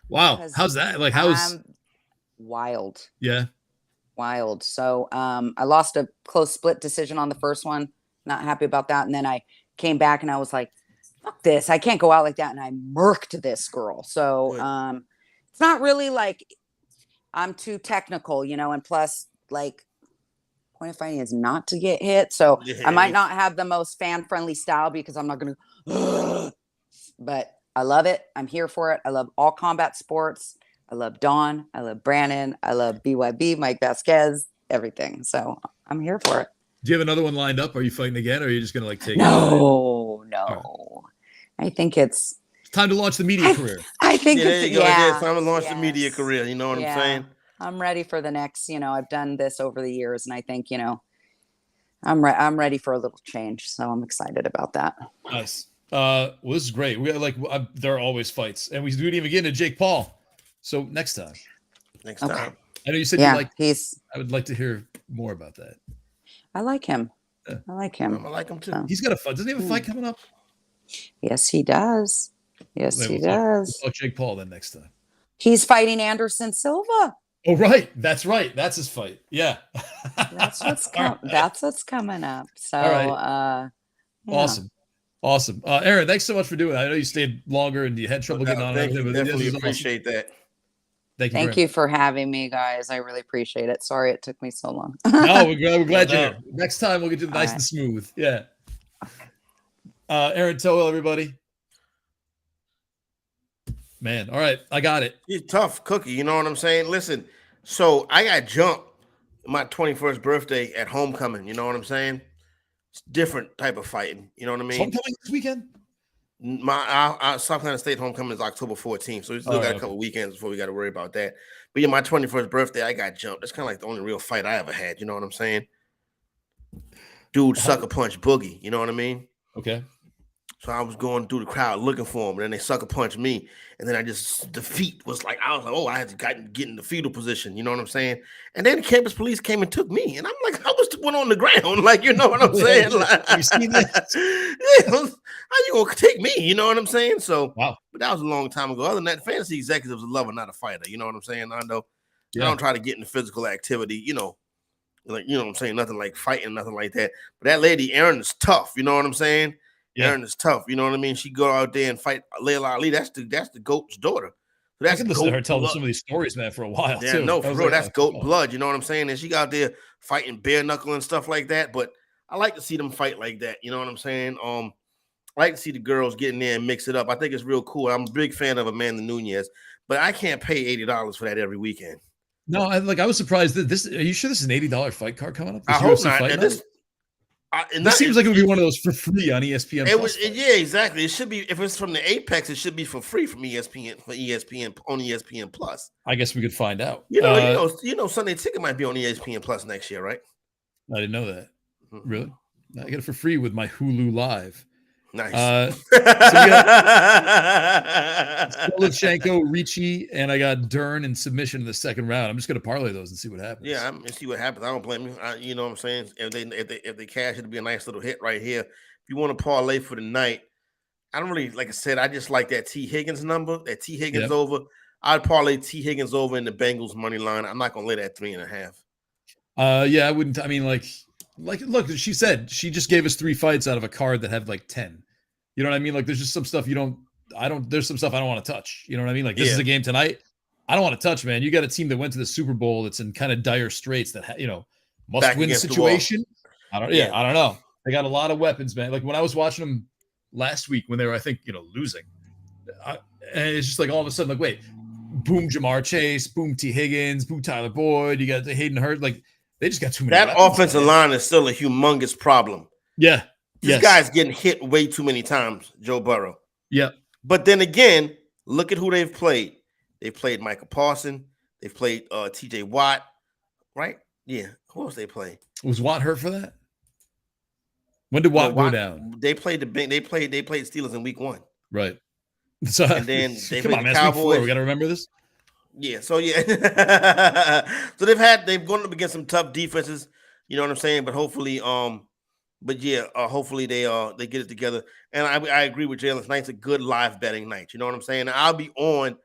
Wow. How's that? Like how's wild? Yeah. Wild. So I lost a close split decision on the first one. Not happy about that. And then I came back and I was like, fuck this. I can't go out like that. And I murked this girl. So it's not really like I'm too technical, and plus like point of fighting is not to get hit. So I might not have the most fan-friendly style because I'm not going to, but I love it. I'm here for it. I love all combat sports. I love Dawn. I love Brandon. I love BYB, Mike Vasquez, everything. So I'm here for it. Do you have another one lined up? Are you fighting again, or are you just going to take it? No. I think it's time to launch the media career. I think there you go. yeah. It's time to launch the media career. You know what I'm saying? I'm ready for the next, I've done this over the years and I think, I'm ready for a little change. So I'm excited about that. Nice. Well, this is great. There are always fights and we do it even again to Jake Paul. So next time. Time. I know you said I would like to hear more about that. I like him. I like him. I like him too. He's got a fight. Doesn't he have a fight coming up? Yes, he does. Yes, he does. We'll talk Jake Paul then next time. He's fighting Anderson Silva. Oh, right. That's right. That's his fight. Yeah. That's what's coming up. So, yeah. Awesome. Aaron, thanks so much for doing it. I know you stayed longer and you had trouble getting on. Thank you. Definitely appreciate that. Thank you for having me, guys. I really appreciate it. Sorry it took me so long. No, we're glad you're here. Next time we'll get you nice and smooth. Yeah. Aaron Toehill, everybody. Man, all right, I got it. He's tough cookie, you know what I'm saying? Listen, so I got jumped my 21st birthday at homecoming, you know what I'm saying? It's different type of fighting, you know what I mean? Homecoming this weekend? My South Carolina State homecoming is October 14th, so we still got a couple weekends before we got to worry about that. But yeah, my 21st birthday, I got jumped. That's kind of like the only real fight I ever had, you know what I'm saying? Dude sucker punch Boogie, you know what I mean? Okay. So I was going through the crowd looking for him, and then they sucker punched me. And then the feet was like, I was like, oh, I had to get in the fetal position, you know what I'm saying? And then campus police came and took me. And I'm like, I was the one on the ground, like, you know what I'm saying? Like, you seen that? How you gonna take me? You know what I'm saying? So, wow. But that was a long time ago. Other than that, fantasy executive's a lover, not a fighter. You know what I'm saying, Nando? Yeah. I don't try to get into physical activity, like, you know what I'm saying? Nothing like fighting, nothing like that. But that lady, Erin, is tough. You know what I'm saying? Yeah. Erin is tough. You know what I mean? She go out there and fight Layla Ali. That's the GOAT's daughter. So that's I can listen to her tell some of these stories, man, for a while. Yeah, too. no, for real. That's GOAT blood. You know what I'm saying? And she got out there fighting bare knuckle and stuff like that. But I like to see them fight like that. You know what I'm saying? I like to see the girls get in there and mix it up. I think it's real cool. I'm a big fan of Amanda Nunes, but I can't pay $80 for that every weekend. No, I was surprised that this. Are you sure this is an $80 fight card coming up? I hope not. This seems like it would be one of those for free on ESPN. Yeah, exactly. It should be, if it's from the Apex, it should be for free from ESPN on ESPN Plus. I guess we could find out. You know, Sunday Ticket might be on ESPN Plus next year, right? I didn't know that. Mm-hmm. Really? I get it for free with my Hulu Live. Nice. So we got Stoliarenko, Ricci, and I got Dern in submission in the second round. I'm just going to parlay those and see what happens. Yeah, I'm see what happens. I don't blame you. You know what I'm saying? If they cash, it'll be a nice little hit right here. If you want to parlay for the night, I don't really, like I said, I just like that T. Higgins number, that T. Higgins Yeah. over. I'd parlay T. Higgins over in the Bengals money line. I'm not gonna lay that 3.5. Yeah, I wouldn't. I mean, like, look, she said she just gave us 3 fights out of a card that had like 10. You know what I mean? Like, there's just some stuff there's some stuff I don't want to touch. You know what I mean? Like, this is a game tonight. I don't want to touch, man. You got a team that went to the Super Bowl that's in kind of dire straits that, must win situation. I don't know. They got a lot of weapons, man. Like when I was watching them last week when they were, I think, losing, and it's just like all of a sudden, like, wait, boom, Jamar Chase, boom, T. Higgins, boom, Tyler Boyd. You got the Hayden Hurst. Like they just got too many. That weapons, offensive line is still a humongous problem. Yeah. This guy's getting hit way too many times, Joe Burrow. Yeah. But then again, look at who they've played. They played Michael Parsons. They've played T.J. Watt, right? Yeah. Who else they play? Was Watt hurt for that? When did Watt go down? They played Steelers in week 1. Right. So and then they come on, man, Cowboys. Week 4. We got to remember this. Yeah. So yeah. So they've gone up against some tough defenses. You know what I'm saying? But hopefully, hopefully they get it together. And I agree with Jalen. Tonight's a good live betting night. You know what I'm saying? I'll be on.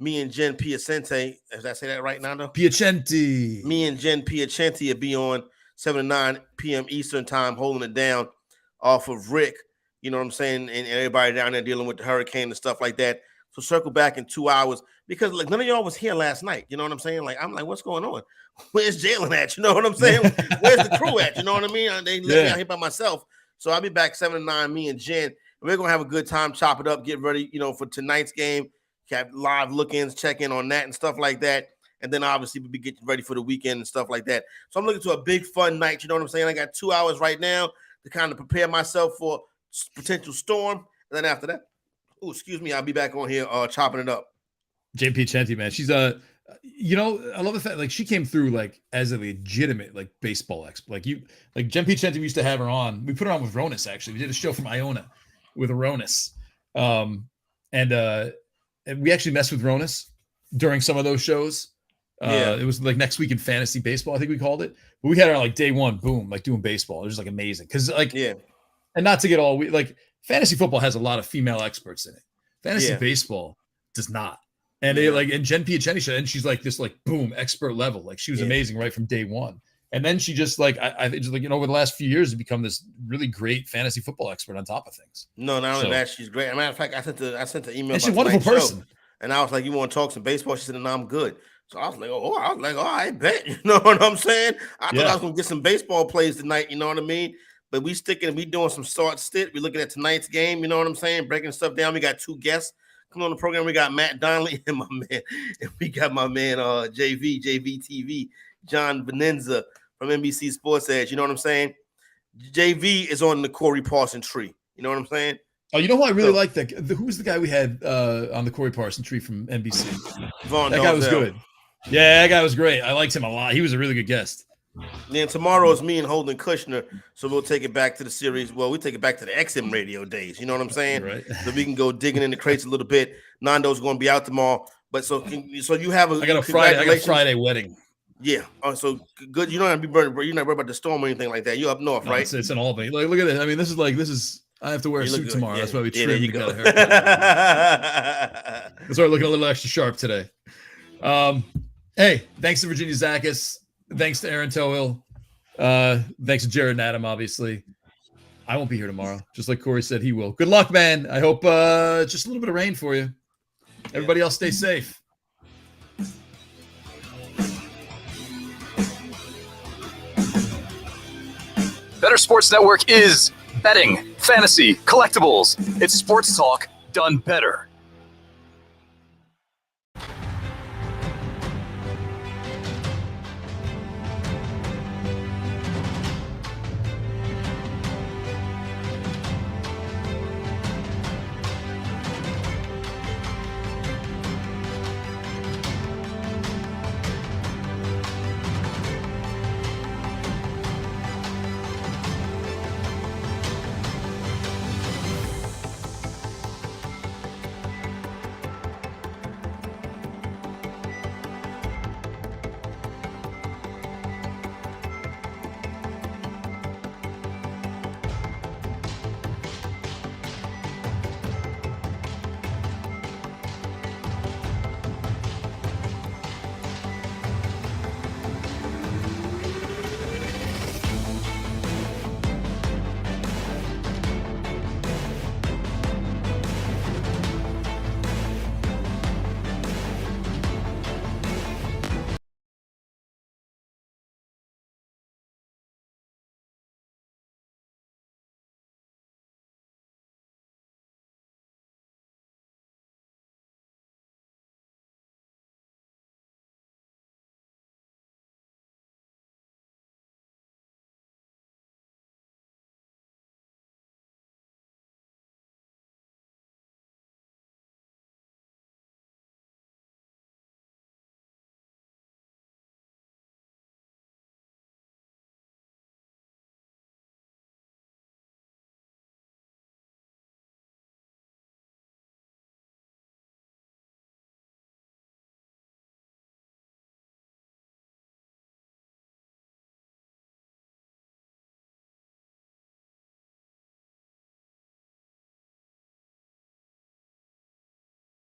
Me and Jen Piacente, did I say that right now? Piacente. Me and Jen Piacente will be on 7 to 9 p.m. Eastern time, holding it down off of Rick. You know what I'm saying? And everybody down there dealing with the hurricane and stuff like that. So circle back in 2 hours because like none of y'all was here last night. You know what I'm saying? Like I'm like, what's going on? Where's Jalen at? You know what I'm saying? Where's the crew at? You know what I mean? They let me out here by myself. So I'll be back 7 to 9. Me and Jen. And we're gonna have a good time, chop it up, get ready. For tonight's game. Have live look-ins, check in on that and stuff like that. And then obviously we'll be getting ready for the weekend and stuff like that. So I'm looking to a big fun night. You know what I'm saying? I got 2 hours right now to kind of prepare myself for potential storm. And then after that, I'll be back on here chopping it up. JP Chenty, man. She's I love the fact like she came through like as a legitimate like baseball expert. Like Jen P. Chenty, we used to have her on. We put her on with Ronis actually. We did a show from Iona with Ronis. And we actually messed with Ronis during some of those shows. It was like next week in fantasy baseball, I think we called it. But we had her on like day one, boom, like doing baseball. It was like amazing. Because and not to get all like fantasy football has a lot of female experts in it. Fantasy baseball does not. And they and Jen Piacenti, and she's like this like boom, expert level. Like she was amazing right from day one. And then she just like I just like over the last few years has become this really great fantasy football expert on top of things. No, not only that, she's great. As a matter of fact, I sent the email. And she's a wonderful person. Show, and I was like, "You want to talk some baseball?" She said, "No, I'm good." So I was like, "Oh, I bet." You know what I'm saying? I thought I was gonna get some baseball plays tonight. You know what I mean? But we doing some start-sit. We're looking at tonight's game. You know what I'm saying? Breaking stuff down. We got 2 guests coming on the program. We got Matt Donnelly and we got my man JV TV, John Venenza from NBC Sports Edge. You know what I'm saying? JV is on the Corey Parson tree. You know what I'm saying? Oh, you know who I really like? Who was the guy we had on the Corey Parson tree from NBC? That guy was good. Yeah, that guy was great. I liked him a lot. He was a really good guest. Then tomorrow is me and Holden Kushner, so we'll take it back to the series. Well, we take it back to the XM radio days. You know what I'm saying? Right. So we can go digging in the crates a little bit. Nando's going to be out tomorrow, but so you have I got a Friday wedding. Yeah. Oh, so good. You don't have to be burning. You're not worried about the storm or anything like that. You're up north, right? It's in Albany. Like, look at it. I mean, this is. I have to wear a suit tomorrow. That's why we trimmed. There you go. That's why we're looking a little extra sharp today. Hey, thanks to Virginia Zakis. Thanks to Aaron Tohill. Thanks to Jared and Adam, obviously. I won't be here tomorrow, just like Corey said he will. Good luck, man. I hope just a little bit of rain for you. Everybody else stay safe. Bettor Sports Network is betting, fantasy, collectibles. It's sports talk done better.